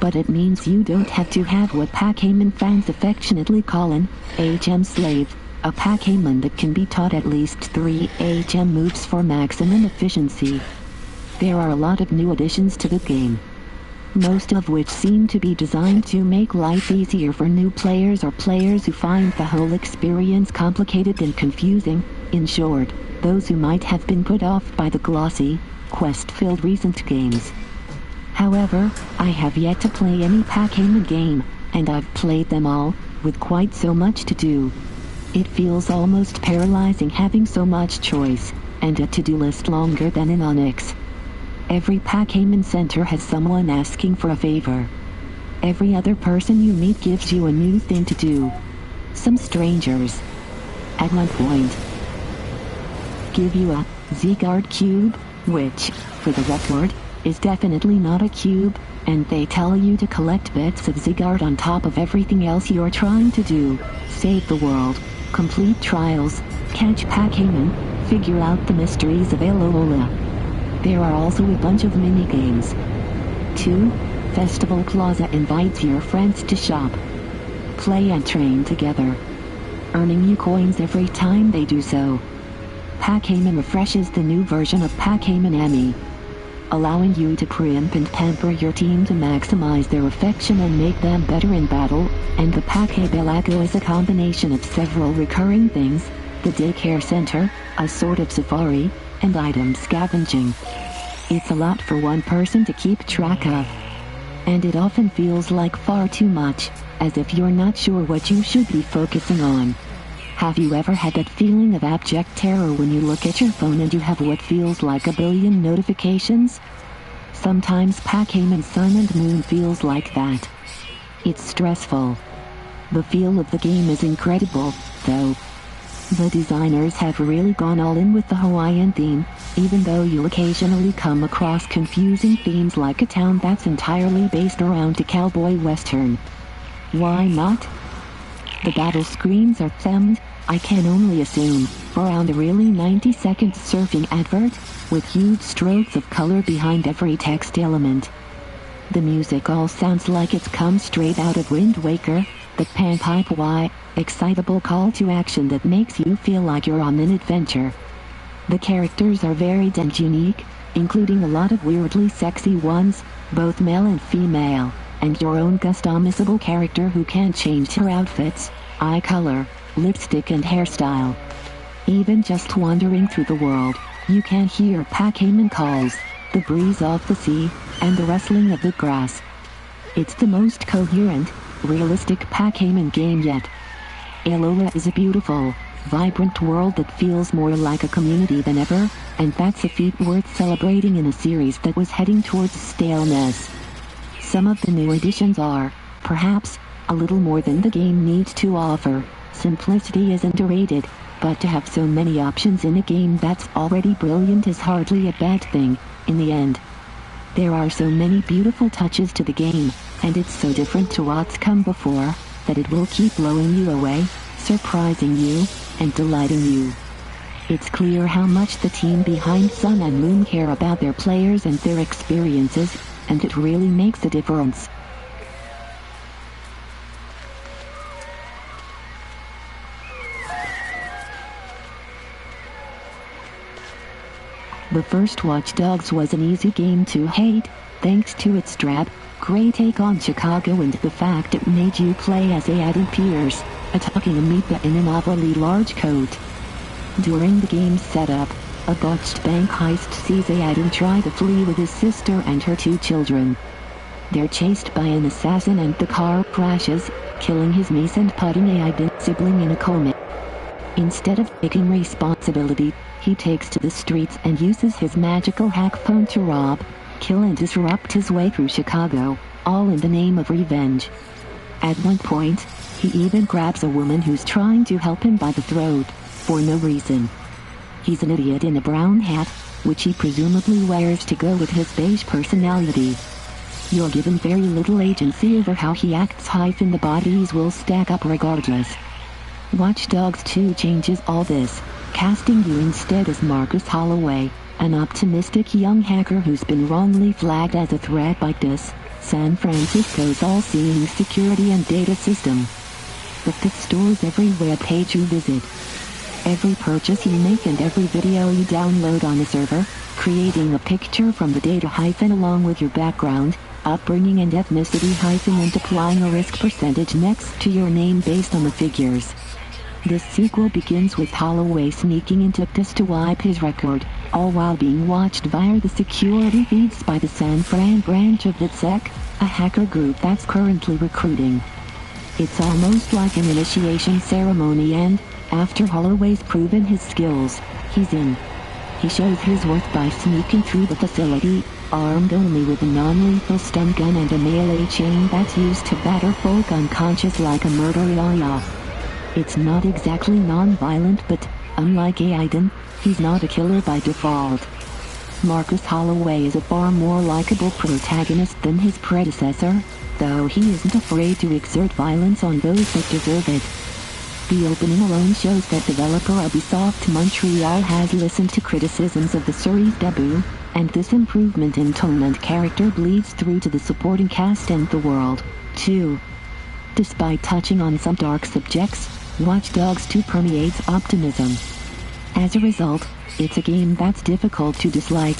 but it means you don't have to have what Pac-Man fans affectionately call an HM slave, a Pac-Man that can be taught at least 3 HM moves for maximum efficiency. There are a lot of new additions to the game, most of which seem to be designed to make life easier for new players or players who find the whole experience complicated and confusing. In short, those who might have been put off by the glossy, quest-filled recent games. However, I have yet to play any Pac-Man game, and I've played them all, with quite so much to do. It feels almost paralyzing having so much choice, and a to-do list longer than in Onyx. Every Pac-Man center has someone asking for a favor. Every other person you meet gives you a new thing to do. Some strangers, at one point, give you a Z-Guard cube, which, for the record, is definitely not a cube, and they tell you to collect bits of Z-Guard on top of everything else you're trying to do. Save the world, complete trials, catch Pac-Man, figure out the mysteries of Alola. There are also a bunch of mini-games. 2. Festival Plaza invites your friends to shop, play and train together, earning you coins every time they do so. Pac-Man refreshes the new version of Pac-Man Emmy, allowing you to primp and pamper your team to maximize their affection and make them better in battle, and the Pac-Belago is a combination of several recurring things: the daycare center, a sort of safari, and item scavenging. It's a lot for one person to keep track of, and it often feels like far too much, as if you're not sure what you should be focusing on. Have you ever had that feeling of abject terror when you look at your phone and you have what feels like a billion notifications? Sometimes Pac-Man Sun and Moon feels like that. It's stressful. The feel of the game is incredible, though. The designers have really gone all in with the Hawaiian theme, even though you'll occasionally come across confusing themes like a town that's entirely based around a cowboy western. Why not? The battle screens are themed, I can only assume, around a really 90-second surfing advert, with huge strokes of color behind every text element. The music all sounds like it's come straight out of Wind Waker, that panpipe excitable call to action that makes you feel like you're on an adventure. The characters are varied and unique, including a lot of weirdly sexy ones, both male and female, and your own customizable character who can change her outfits, eye color, lipstick and hairstyle. Even just wandering through the world, you can hear Pac-Man calls, the breeze off the sea, and the rustling of the grass. It's the most coherent, realistic Pac-Man game yet. Alola is a beautiful, vibrant world that feels more like a community than ever, and that's a feat worth celebrating in a series that was heading towards staleness. Some of the new additions are, perhaps, a little more than the game needs to offer. Simplicity is underrated, but to have so many options in a game that's already brilliant is hardly a bad thing, in the end. There are so many beautiful touches to the game, and it's so different to what's come before, that it will keep blowing you away, surprising you, and delighting you. It's clear how much the team behind Sun and Moon care about their players and their experiences, and it really makes a difference. The first Watch Dogs was an easy game to hate, thanks to its drab, grey take on Chicago and the fact it made you play as Hyades Pierce, a talking amoeba in an overly large coat. During the game's setup, a botched bank heist sees Hyades try to flee with his sister and her 2 children. They're chased by an assassin and the car crashes, killing his niece and putting Hyades' sibling in a coma. Instead of taking responsibility, he takes to the streets and uses his magical hack phone to rob, kill and disrupt his way through Chicago, all in the name of revenge. At one point, he even grabs a woman who's trying to help him by the throat, for no reason. He's an idiot in a brown hat, which he presumably wears to go with his beige personality. You're given very little agency over how he acts, the bodies will stack up regardless. Watch Dogs 2 changes all this, casting you instead as Marcus Holloway, an optimistic young hacker who's been wrongly flagged as a threat by this, San Francisco's all-seeing security and data system. The Fit stores every web page you visit, every purchase you make and every video you download on the server, creating a picture from the data hyphen along with your background, upbringing and ethnicity hyphen and applying a risk percentage next to your name based on the figures. This sequel begins with Holloway sneaking into this to wipe his record, all while being watched via the security feeds by the San Fran branch of VitSec, a hacker group that's currently recruiting. It's almost like an initiation ceremony and, after Holloway's proven his skills, he's in. He shows his worth by sneaking through the facility, armed only with a non-lethal stun gun and a melee chain that's used to batter folk unconscious like a murder yaya. It's not exactly non-violent but, unlike Aiden, he's not a killer by default. Marcus Holloway is a far more likable protagonist than his predecessor, though he isn't afraid to exert violence on those that deserve it. The opening alone shows that developer Ubisoft Montreal has listened to criticisms of the series' debut, and this improvement in tone and character bleeds through to the supporting cast and the world, too. Despite touching on some dark subjects, Watch Dogs 2 permeates optimism. As a result, it's a game that's difficult to dislike.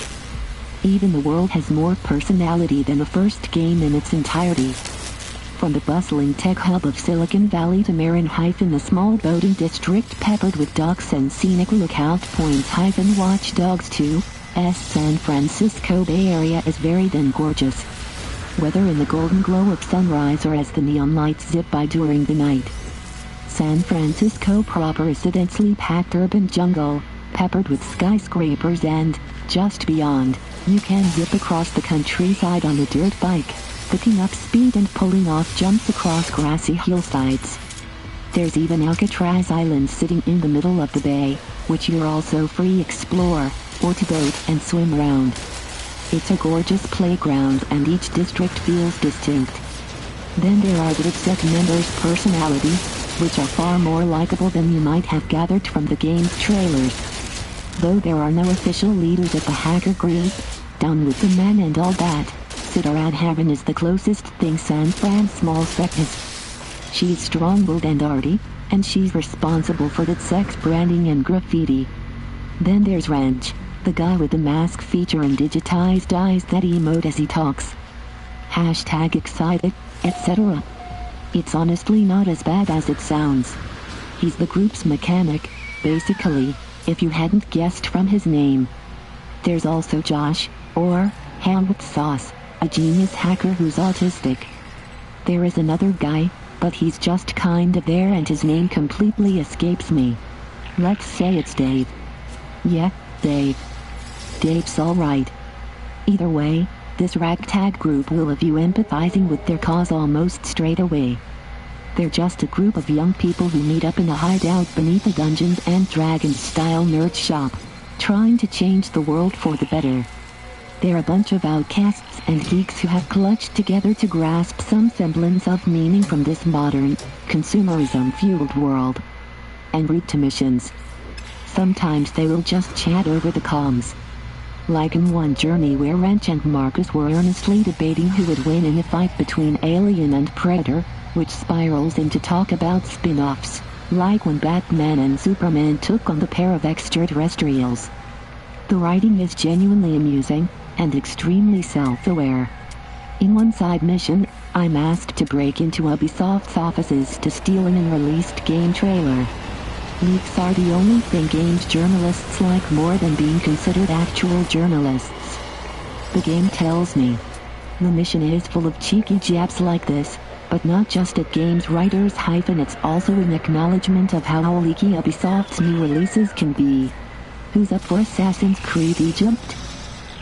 Even the world has more personality than the first game in its entirety. From the bustling tech hub of Silicon Valley to Marin the small boating district peppered with docks and scenic lookout points Watch Dogs 2's San Francisco Bay Area is varied and gorgeous. Whether in the golden glow of sunrise or as the neon lights zip by during the night. San Francisco proper is a densely packed urban jungle, peppered with skyscrapers and, just beyond, you can zip across the countryside on a dirt bike, picking up speed and pulling off jumps across grassy hillsides. There's even Alcatraz Island sitting in the middle of the bay, which you're also free explore, or to boat and swim around. It's a gorgeous playground and each district feels distinct. Then there are the VitSec members' personalities, which are far more likable than you might have gathered from the game's trailers. Though there are no official leaders at the hacker group, down with the men and all that, Sitarad Heaven is the closest thing San Fran small sec is. She's strong-willed and arty, and she's responsible for VitSec's branding and graffiti. Then there's Wrench, the guy with the mask feature and digitized eyes that emote as he talks. #excited, etc. It's honestly not as bad as it sounds. He's the group's mechanic, basically, if you hadn't guessed from his name. There's also Josh, or Ham with Sauce, a genius hacker who's autistic. There is another guy, but he's just kind of there and his name completely escapes me. Let's say it's Dave. Yeah, Dave. Dave's alright. Either way, this ragtag group will have you empathizing with their cause almost straight away. They're just a group of young people who meet up in a hideout beneath a Dungeons and Dragons style nerd shop, trying to change the world for the better. They're a bunch of outcasts and geeks who have clutched together to grasp some semblance of meaning from this modern, consumerism-fueled world. En route to missions. Sometimes they will just chat over the comms. Like in one journey where Wrench and Marcus were earnestly debating who would win in a fight between Alien and Predator, which spirals into talk about spin-offs, like when Batman and Superman took on the pair of extraterrestrials. The writing is genuinely amusing, and extremely self-aware. In one side mission, I'm asked to break into Ubisoft's offices to steal an unreleased game trailer. Leaks are the only thing games journalists like more than being considered actual journalists. The game tells me. The mission is full of cheeky jabs like this, but not just at games writers - it's also an acknowledgement of how leaky Ubisoft's new releases can be. Who's up for Assassin's Creed Egypt?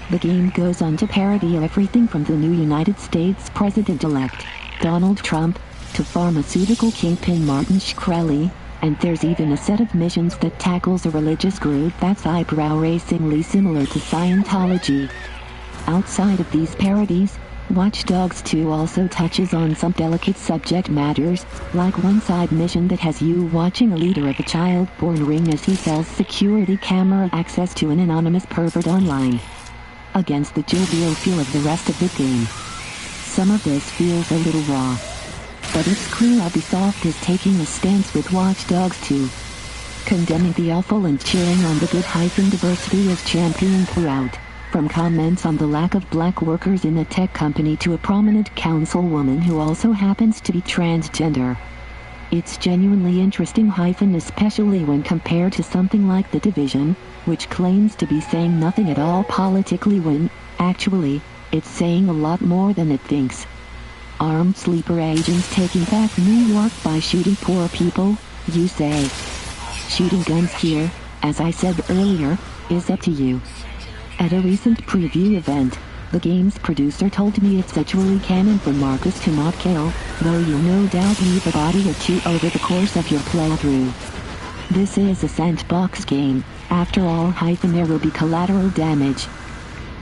The game goes on to parody everything from the new United States President-elect, Donald Trump, to pharmaceutical kingpin Martin Shkreli, and there's even a set of missions that tackles a religious group that's eyebrow-raisingly similar to Scientology. Outside of these parodies, Watch Dogs 2 also touches on some delicate subject matters, like one side mission that has you watching a leader of a child porn ring as he sells security camera access to an anonymous pervert online, against the jovial feel of the rest of the game. Some of this feels a little raw, but it's clear Ubisoft is taking a stance with Watch Dogs 2, condemning the awful and cheering on the good. Diversity is championed throughout. From comments on the lack of black workers in a tech company to a prominent councilwoman who also happens to be transgender. It's genuinely interesting, especially when compared to something like The Division, which claims to be saying nothing at all politically when, actually, it's saying a lot more than it thinks. Armed sleeper agents taking back New York by shooting poor people, you say. Shooting guns here, as I said earlier, is up to you. At a recent preview event, the game's producer told me it's actually canon for Marcus to not kill, though you'll no doubt leave a body or two over the course of your playthrough. This is a sandbox game, after all. There will be collateral damage.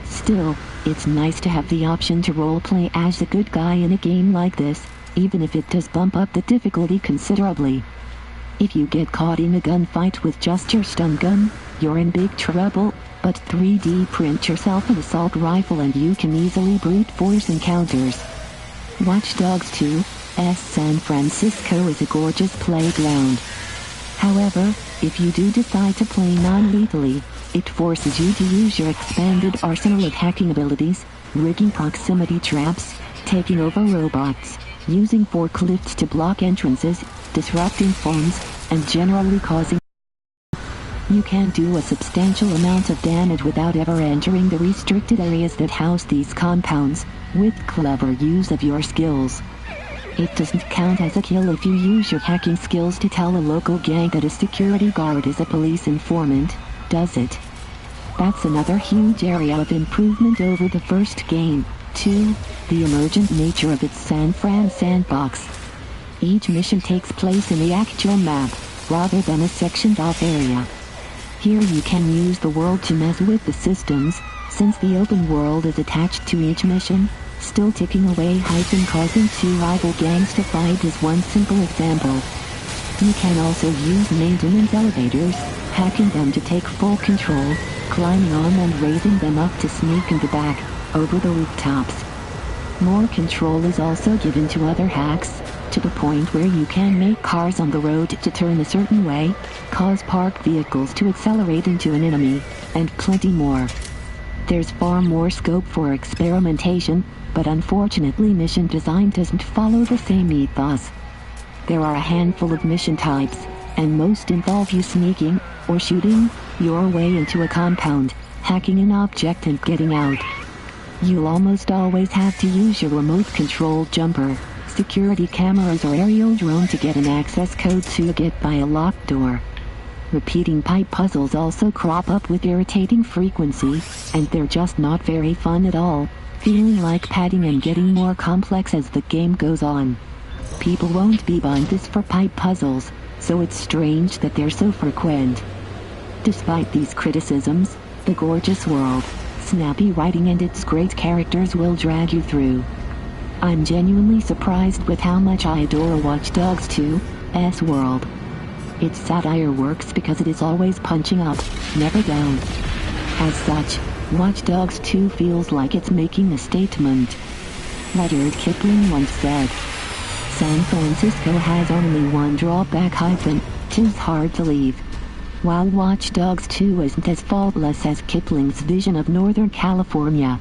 Still, it's nice to have the option to roleplay as a good guy in a game like this, even if it does bump up the difficulty considerably. If you get caught in a gunfight with just your stun gun, you're in big trouble, but 3D print yourself an assault rifle and you can easily brute force encounters. Watch Dogs 2's San Francisco is a gorgeous playground. However, if you do decide to play non-lethally, it forces you to use your expanded arsenal of hacking abilities, rigging proximity traps, taking over robots, using forklifts to block entrances, disrupting phones, and generally causing. You can do a substantial amount of damage without ever entering the restricted areas that house these compounds, with clever use of your skills. It doesn't count as a kill if you use your hacking skills to tell a local gang that a security guard is a police informant, does it? That's another huge area of improvement over the first game. 2. The emergent nature of its San Fran sandbox. Each mission takes place in the actual map, rather than a sectioned off area. Here you can use the world to mess with the systems, since the open world is attached to each mission, still ticking away. Causing two rival gangs to fight is one simple example. You can also use maintenance elevators, hacking them to take full control, climbing on and raising them up to sneak in the back, over the rooftops. More control is also given to other hacks, to the point where you can make cars on the road to turn a certain way, cause parked vehicles to accelerate into an enemy, and plenty more. There's far more scope for experimentation, but unfortunately mission design doesn't follow the same ethos. There are a handful of mission types, and most involve you sneaking, or shooting, your way into a compound, hacking an object and getting out. You'll almost always have to use your remote-controlled jumper, security cameras or aerial drone to get an access code to get by a locked door. Repeating pipe puzzles also crop up with irritating frequency, and they're just not very fun at all, feeling like padding and getting more complex as the game goes on. People won't be buying this for pipe puzzles, so it's strange that they're so frequent. Despite these criticisms, the gorgeous world, snappy writing and its great characters will drag you through. I'm genuinely surprised with how much I adore Watch Dogs 2's world. Its satire works because it is always punching up, never down. As such, Watch Dogs 2 feels like it's making a statement. Rudyard Kipling once said, San Francisco has only one drawback: 'tis hard to leave. While Watch Dogs 2 isn't as faultless as Kipling's vision of Northern California,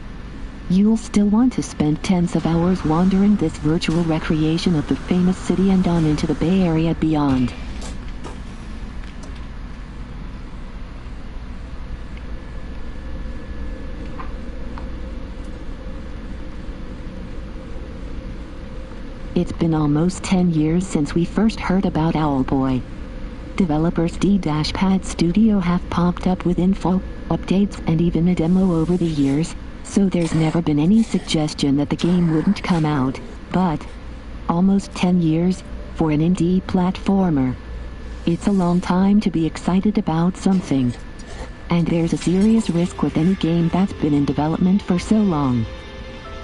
you'll still want to spend tens of hours wandering this virtual recreation of the famous city and on into the Bay Area beyond. It's been almost 10 years since we first heard about Owlboy. Developers D-Pad Studio have popped up with info, updates and even a demo over the years, so there's never been any suggestion that the game wouldn't come out, but almost 10 years for an indie platformer. It's a long time to be excited about something. And there's a serious risk with any game that's been in development for so long.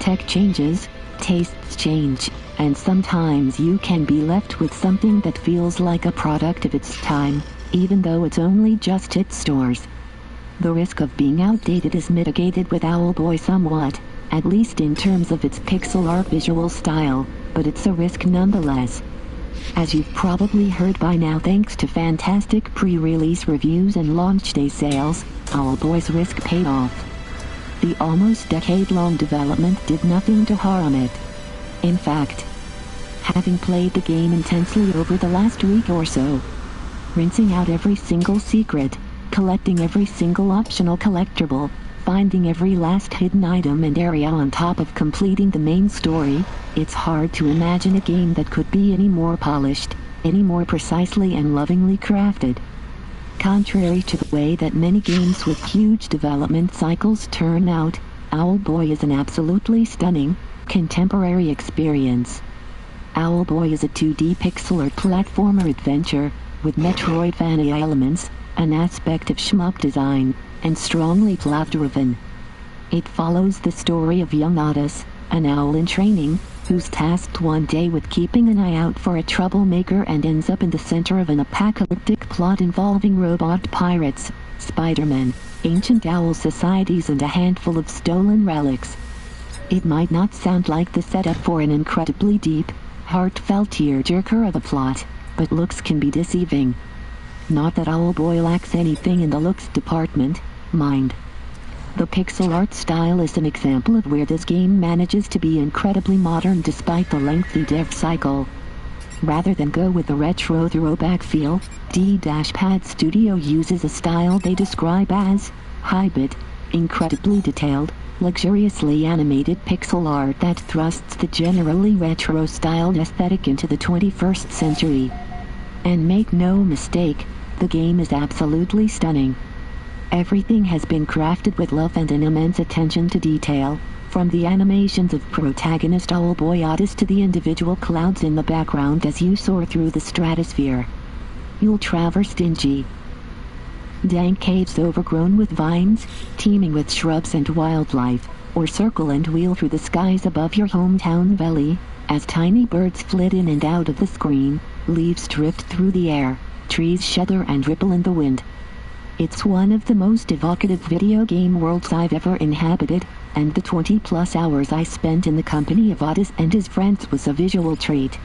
Tech changes, tastes change, and sometimes you can be left with something that feels like a product of its time, even though it's only just hit stores. The risk of being outdated is mitigated with Owlboy somewhat, at least in terms of its pixel art visual style, but it's a risk nonetheless. As you've probably heard by now, thanks to fantastic pre-release reviews and launch day sales, Owlboy's risk paid off. The almost decade-long development did nothing to harm it. In fact, having played the game intensely over the last week or so, rinsing out every single secret, collecting every single optional collectible, finding every last hidden item and area on top of completing the main story, it's hard to imagine a game that could be any more polished, any more precisely and lovingly crafted. Contrary to the way that many games with huge development cycles turn out, Owlboy is an absolutely stunning, contemporary experience. Owlboy is a 2D pixel art platformer adventure, with Metroidvania elements, an aspect of shmup design, and strongly plot-driven. It follows the story of young Otis, an owl in training, who's tasked one day with keeping an eye out for a troublemaker and ends up in the center of an apocalyptic plot involving robot pirates, Spider-Man, ancient owl societies and a handful of stolen relics. It might not sound like the setup for an incredibly deep, heartfelt tearjerker of a plot, but looks can be deceiving. Not that Owlboy lacks anything in the looks department, mind. The pixel art style is an example of where this game manages to be incredibly modern despite the lengthy dev cycle. Rather than go with the retro throwback feel, D-Pad Studio uses a style they describe as Hyades, incredibly detailed, luxuriously animated pixel art that thrusts the generally retro-styled aesthetic into the 21st century. And make no mistake, the game is absolutely stunning. Everything has been crafted with love and an immense attention to detail, from the animations of protagonist Owlboy Otis to the individual clouds in the background as you soar through the stratosphere. You'll traverse dingy, dank caves overgrown with vines, teeming with shrubs and wildlife, or circle and wheel through the skies above your hometown valley, as tiny birds flit in and out of the screen, leaves drift through the air, trees shudder and ripple in the wind. It's one of the most evocative video game worlds I've ever inhabited, and the 20-plus hours I spent in the company of Otis and his friends was a visual treat.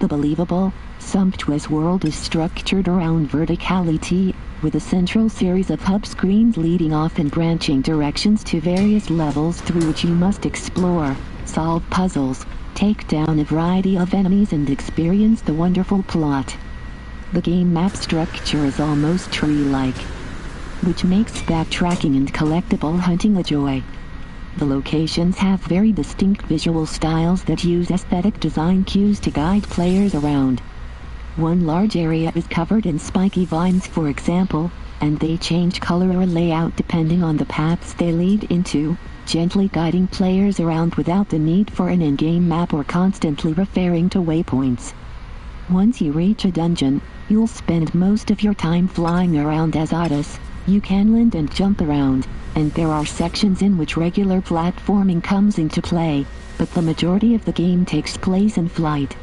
The believable, sumptuous world is structured around verticality, with a central series of hub screens leading off in branching directions to various levels through which you must explore, solve puzzles, take down a variety of enemies and experience the wonderful plot. The game map structure is almost tree-like, which makes backtracking and collectible hunting a joy. The locations have very distinct visual styles that use aesthetic design cues to guide players around. One large area is covered in spiky vines, for example, and they change color or layout depending on the paths they lead into, gently guiding players around without the need for an in-game map or constantly referring to waypoints. Once you reach a dungeon, you'll spend most of your time flying around as Otis. You can land and jump around, and there are sections in which regular platforming comes into play, but the majority of the game takes place in flight.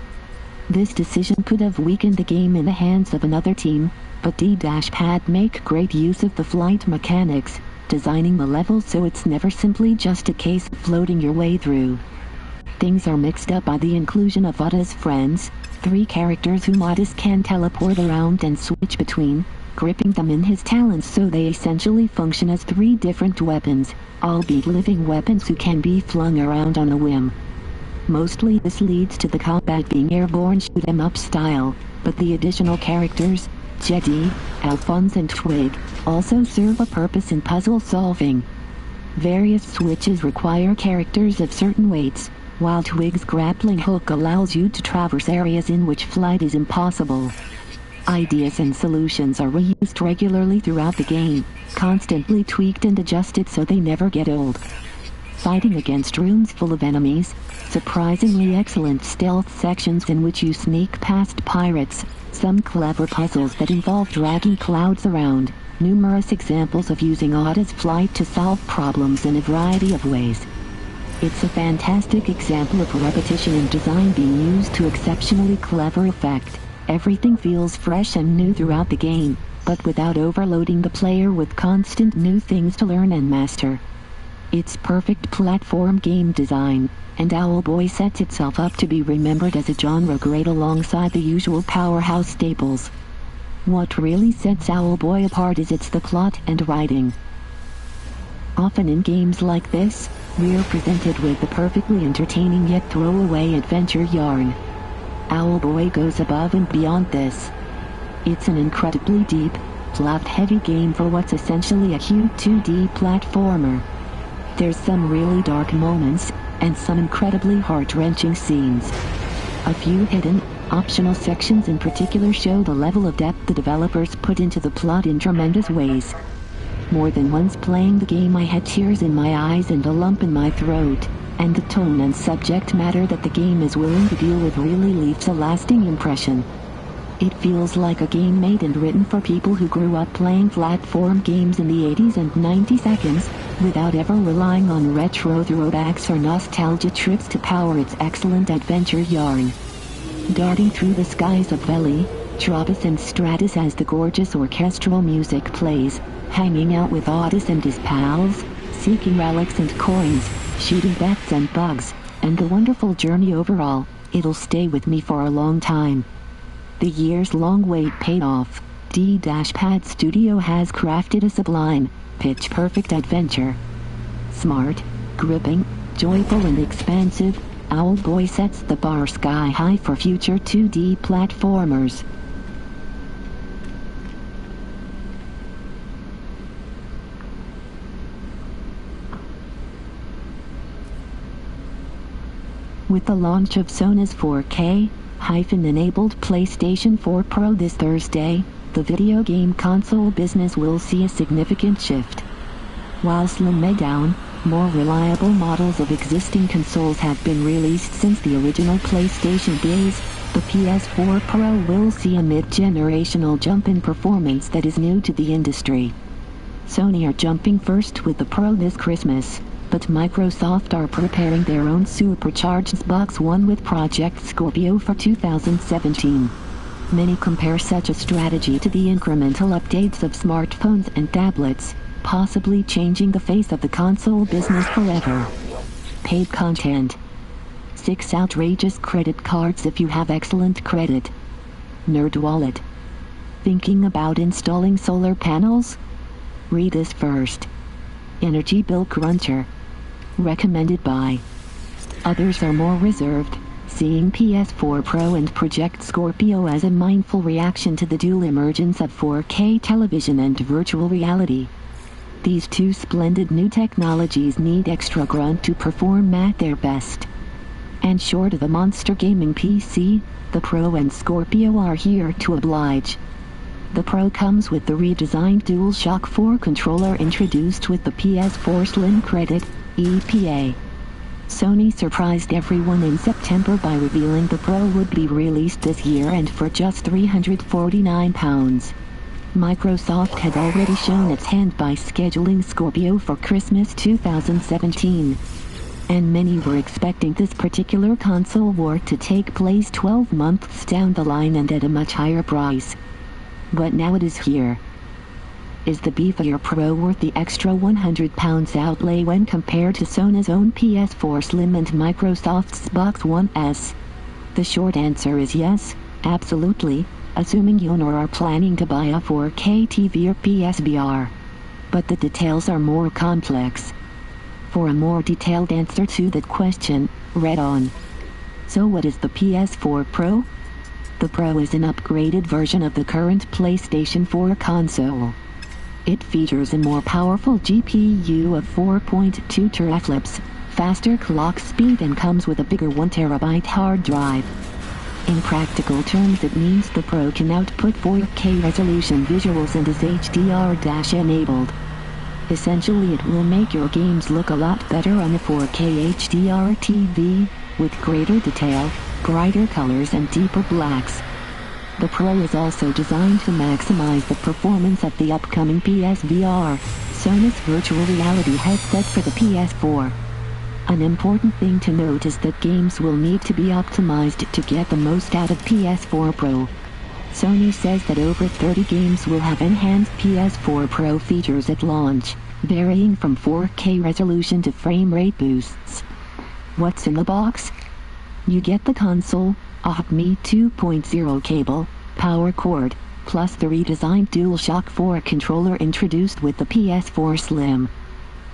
This decision could have weakened the game in the hands of another team, but D-Pad make great use of the flight mechanics, designing the level so it's never simply just a case of floating your way through. Things are mixed up by the inclusion of Otis' friends, 3 characters whom Otis can teleport around and switch between, gripping them in his talons so they essentially function as 3 different weapons, albeit living weapons who can be flung around on a whim. Mostly this leads to the combat being airborne shoot-'em-up style, but the additional characters, Jetty, Alphonse and Twig, also serve a purpose in puzzle solving. Various switches require characters of certain weights, while Twig's grappling hook allows you to traverse areas in which flight is impossible. Ideas and solutions are reused regularly throughout the game, constantly tweaked and adjusted so they never get old. Fighting against rooms full of enemies, surprisingly excellent stealth sections in which you sneak past pirates, some clever puzzles that involve dragging clouds around, numerous examples of using Otis' flight to solve problems in a variety of ways. It's a fantastic example of repetition in design being used to exceptionally clever effect. Everything feels fresh and new throughout the game, but without overloading the player with constant new things to learn and master. It's perfect platform game design, and Owlboy sets itself up to be remembered as a genre great alongside the usual powerhouse staples. What really sets Owlboy apart is the plot and writing. Often in games like this, we're presented with the perfectly entertaining yet throwaway adventure yarn. Owlboy goes above and beyond this. It's an incredibly deep, plot-heavy game for what's essentially a huge 2D platformer. There's some really dark moments, and some incredibly heart-wrenching scenes. A few hidden, optional sections in particular show the level of depth the developers put into the plot in tremendous ways. More than once playing the game I had tears in my eyes and a lump in my throat, and the tone and subject matter that the game is willing to deal with really leaves a lasting impression. It feels like a game made and written for people who grew up playing platform games in the 80s and 90s, without ever relying on retro throwbacks or nostalgia trips to power its excellent adventure yarn. Darting through the skies of Veli, Travis and Stratus as the gorgeous orchestral music plays, hanging out with Otis and his pals, seeking relics and coins, shooting bats and bugs, and the wonderful journey overall, it'll stay with me for a long time. The years-long wait paid off. D-Pad Studio has crafted a sublime, pitch-perfect adventure. Smart, gripping, joyful and expansive, Owlboy sets the bar sky high for future 2D platformers. With the launch of Sony's 4K-enabled PlayStation 4 Pro this Thursday, the video game console business will see a significant shift. While slimmed down, more reliable models of existing consoles have been released since the original PlayStation days, the PS4 Pro will see a mid-generational jump in performance that is new to the industry. Sony are jumping first with the Pro this Christmas, but Microsoft are preparing their own supercharged Xbox One with Project Scorpio for 2017. Many compare such a strategy to the incremental updates of smartphones and tablets, possibly changing the face of the console business forever. Paid content. 6 outrageous credit cards if you have excellent credit. NerdWallet. Thinking about installing solar panels? Read this first. Energy Bill Cruncher. Recommended by. Others are more reserved, seeing PS4 Pro and Project Scorpio as a mindful reaction to the dual emergence of 4K television and virtual reality. These two splendid new technologies need extra grunt to perform at their best. And short of a monster gaming PC, the Pro and Scorpio are here to oblige. The Pro comes with the redesigned DualShock 4 controller introduced with the PS4 Slim Credit, EPA. Sony surprised everyone in September by revealing the Pro would be released this year and for just £349. Microsoft had already shown its hand by scheduling Scorpio for Christmas 2017. And many were expecting this particular console war to take place 12 months down the line and at a much higher price. But now it is here. Is the beefier Pro worth the extra £100 outlay when compared to Sony's own PS4 Slim and Microsoft's Xbox One S? The short answer is yes, absolutely, assuming you are planning to buy a 4K TV or PSVR. But the details are more complex. For a more detailed answer to that question, read on. So what is the PS4 Pro? The Pro is an upgraded version of the current PlayStation 4 console. It features a more powerful GPU of 4.2 teraflops, faster clock speed and comes with a bigger 1TB hard drive. In practical terms it means the Pro can output 4K resolution visuals and is HDR-enabled. Essentially it will make your games look a lot better on a 4K HDR TV, with greater detail, brighter colors and deeper blacks. The Pro is also designed to maximize the performance of the upcoming PSVR, Sony's virtual reality headset for the PS4. An important thing to note is that games will need to be optimized to get the most out of PS4 Pro. Sony says that over 30 games will have enhanced PS4 Pro features at launch, varying from 4K resolution to frame rate boosts. What's in the box? You get the console, a HDMI 2.0 cable, power cord, plus the redesigned DualShock 4 controller introduced with the PS4 Slim.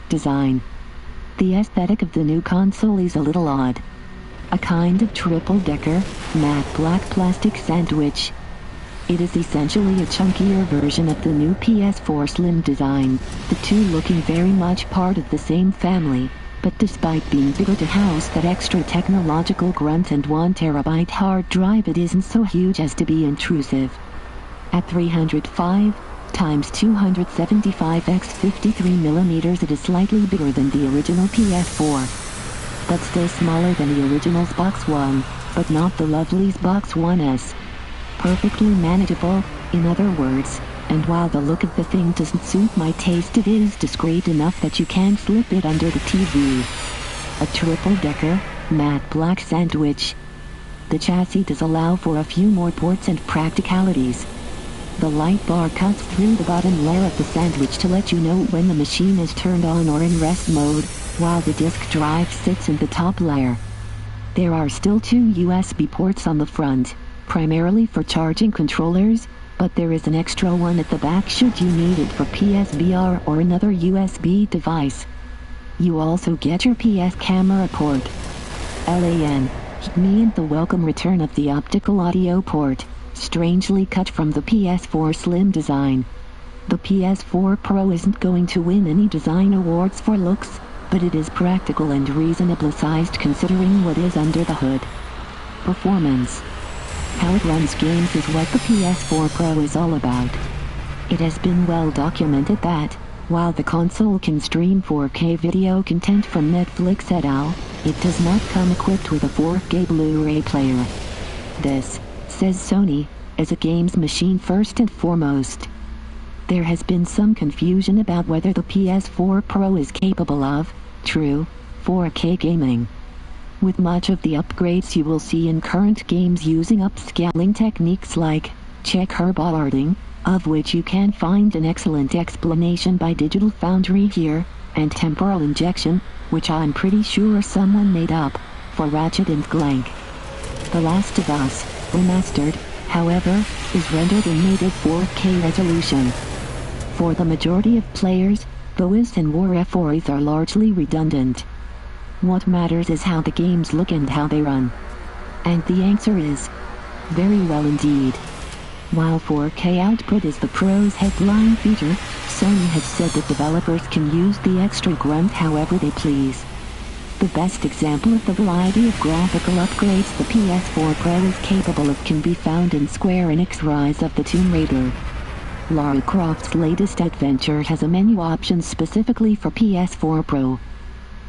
Design. The aesthetic of the new console is a little odd. A kind of triple-decker, matte black plastic sandwich. It is essentially a chunkier version of the new PS4 Slim design, the two looking very much part of the same family, but despite being bigger to house that extra technological grunt and 1TB hard drive, it isn't so huge as to be intrusive. At 305 x 275 x 53mm, it is slightly bigger than the original PS4, but still smaller than the original's Box One, but not the lovely's Box One S. Perfectly manageable, in other words, and while the look of the thing doesn't suit my taste, it is discreet enough that you can slip it under the TV. A triple-decker, matte black sandwich. The chassis does allow for a few more ports and practicalities. The light bar cuts through the bottom layer of the sandwich to let you know when the machine is turned on or in rest mode, while the disk drive sits in the top layer. There are still 2 USB ports on the front, primarily for charging controllers, but there is an extra one at the back should you need it for PSVR or another USB device. You also get your PS camera port. LAN, HDMI, and the welcome return of the optical audio port, strangely cut from the PS4 Slim design. The PS4 Pro isn't going to win any design awards for looks, but it is practical and reasonably sized considering what is under the hood. Performance. How it runs games is what the PS4 Pro is all about. It has been well documented that, while the console can stream 4K video content from Netflix et al., it does not come equipped with a 4K Blu-ray player. This, says Sony, is a games machine first and foremost. There has been some confusion about whether the PS4 Pro is capable of, true, 4K gaming. With much of the upgrades you will see in current games using upscaling techniques like checkerboarding, of which you can find an excellent explanation by Digital Foundry here, and temporal injection, which I'm pretty sure someone made up, for Ratchet and Clank. The Last of Us, remastered, however, is rendered in native 4K resolution. For the majority of players, the WIS and WarF are largely redundant. What matters is how the games look and how they run. And the answer is very well indeed. While 4K output is the Pro's headline feature, Sony has said that developers can use the extra grunt however they please. The best example of the variety of graphical upgrades the PS4 Pro is capable of can be found in Square Enix Rise of the Tomb Raider. Lara Croft's latest adventure has a menu option specifically for PS4 Pro,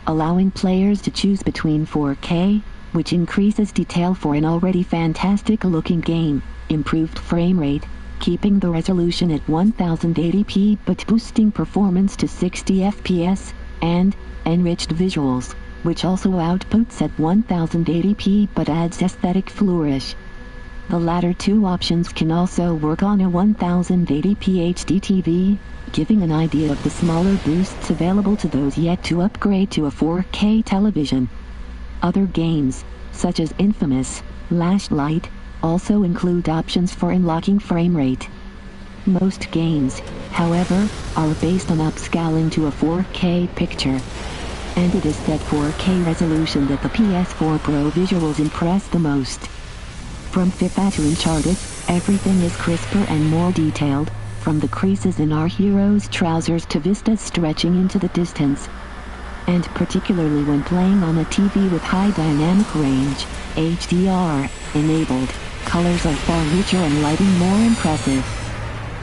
allowing players to choose between 4K, which increases detail for an already fantastic-looking game, improved frame rate, keeping the resolution at 1080p but boosting performance to 60 FPS, and enriched visuals, which also outputs at 1080p but adds aesthetic flourish. The latter two options can also work on a 1080p HD TV, giving an idea of the smaller boosts available to those yet to upgrade to a 4K television. Other games, such as Infamous, Last Light, also include options for unlocking frame rate. Most games, however, are based on upscaling to a 4K picture. And it is that 4K resolution that the PS4 Pro visuals impress the most. From FIFA to Uncharted, everything is crisper and more detailed, from the creases in our heroes' trousers to vistas stretching into the distance. And particularly when playing on a TV with high dynamic range, HDR, enabled, colors are far richer and lighting more impressive.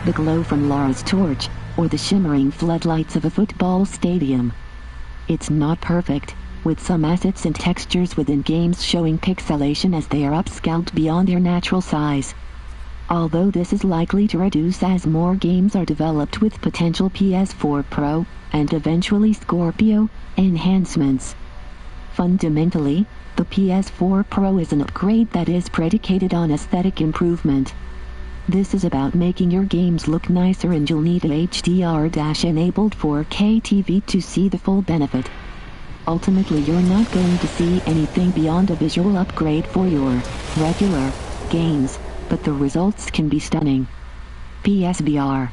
The glow from Lara's torch, or the shimmering floodlights of a football stadium. It's not perfect, with some assets and textures within games showing pixelation as they are upscaled beyond their natural size. Although this is likely to reduce as more games are developed with potential PS4 Pro, and eventually Scorpio, enhancements. Fundamentally, the PS4 Pro is an upgrade that is predicated on aesthetic improvement. This is about making your games look nicer, and you'll need a HDR-enabled 4K TV to see the full benefit. Ultimately, you're not going to see anything beyond a visual upgrade for your regular games, but the results can be stunning. PSVR.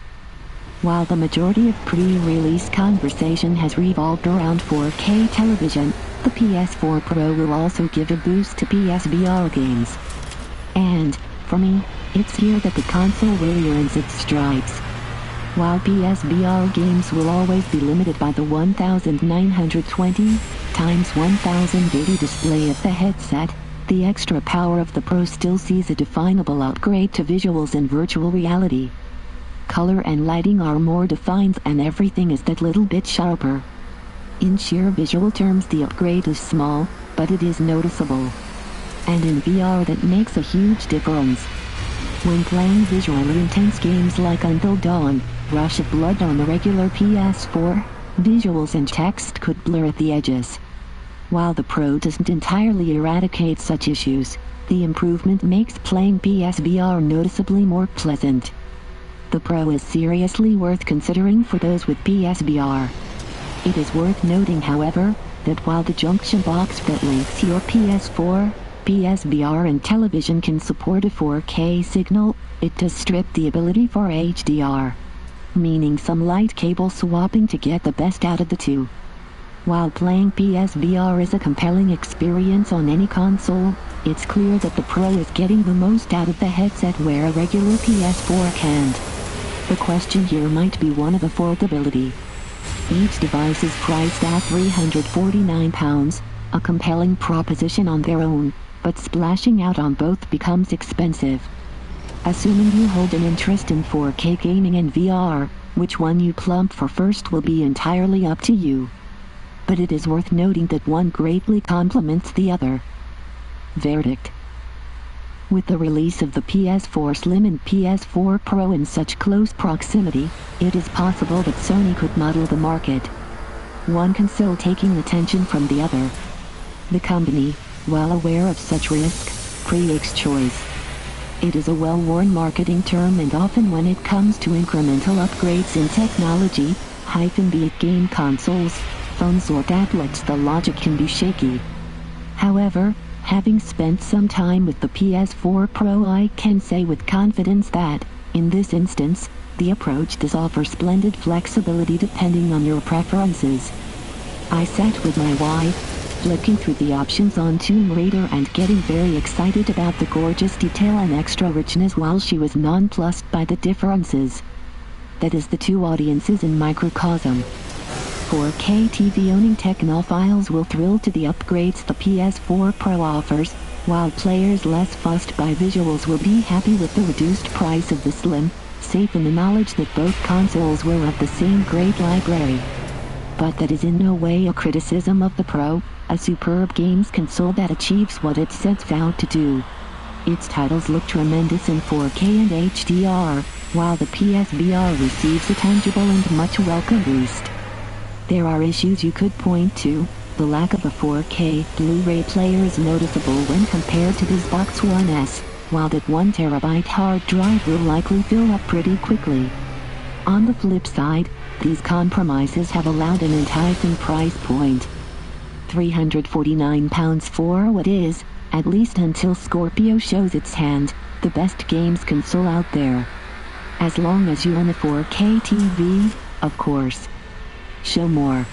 While the majority of pre-release conversation has revolved around 4K television, the PS4 Pro will also give a boost to PSVR games. And, for me, it's here that the console really earns its stripes. While PSVR games will always be limited by the 1920 x 1080 display of the headset, the extra power of the Pro still sees a definable upgrade to visuals in virtual reality. Color and lighting are more defined, and everything is that little bit sharper. In sheer visual terms, the upgrade is small, but it is noticeable. And in VR, that makes a huge difference. When playing visually intense games like Until Dawn, Rush of Blood on the regular PS4, visuals and text could blur at the edges. While the Pro doesn't entirely eradicate such issues, the improvement makes playing PSVR noticeably more pleasant. The Pro is seriously worth considering for those with PSVR. It is worth noting, however, that while the junction box that links your PS4, PSVR and television can support a 4K signal, it does strip the ability for HDR, meaning some light cable swapping to get the best out of the two. While playing PSVR is a compelling experience on any console, it's clear that the Pro is getting the most out of the headset where a regular PS4 can't. The question here might be one of affordability. Each device is priced at £349, a compelling proposition on their own, but splashing out on both becomes expensive. Assuming you hold an interest in 4K gaming and VR, which one you plump for first will be entirely up to you. But it is worth noting that one greatly complements the other. Verdict. With the release of the PS4 Slim and PS4 Pro in such close proximity, it is possible that Sony could muddle the market. One console taking attention from the other. The company, well aware of such risk, pre-X choice. It is a well-worn marketing term, and often when it comes to incremental upgrades in technology, be it game consoles, phones or tablets, the logic can be shaky. However, having spent some time with the PS4 Pro, I can say with confidence that, in this instance, the approach does offer splendid flexibility depending on your preferences. I sat with my wife, flicking through the options on Tomb Raider and getting very excited about the gorgeous detail and extra richness, while she was nonplussed by the differences. That is the two audiences in microcosm. 4K TV owning technophiles will thrill to the upgrades the PS4 Pro offers, while players less fussed by visuals will be happy with the reduced price of the Slim, safe in the knowledge that both consoles will have the same great library. But that is in no way a criticism of the Pro, a superb games console that achieves what it sets out to do. Its titles look tremendous in 4K and HDR, while the PSVR receives a tangible and much welcome boost. There are issues you could point to. The lack of a 4K Blu-ray player is noticeable when compared to this Xbox One S, while that 1TB hard drive will likely fill up pretty quickly. On the flip side, these compromises have allowed an enticing price point. £349 for what is, at least until Scorpio shows its hand, the best games console out there. As long as you own a 4K TV, of course. Show more.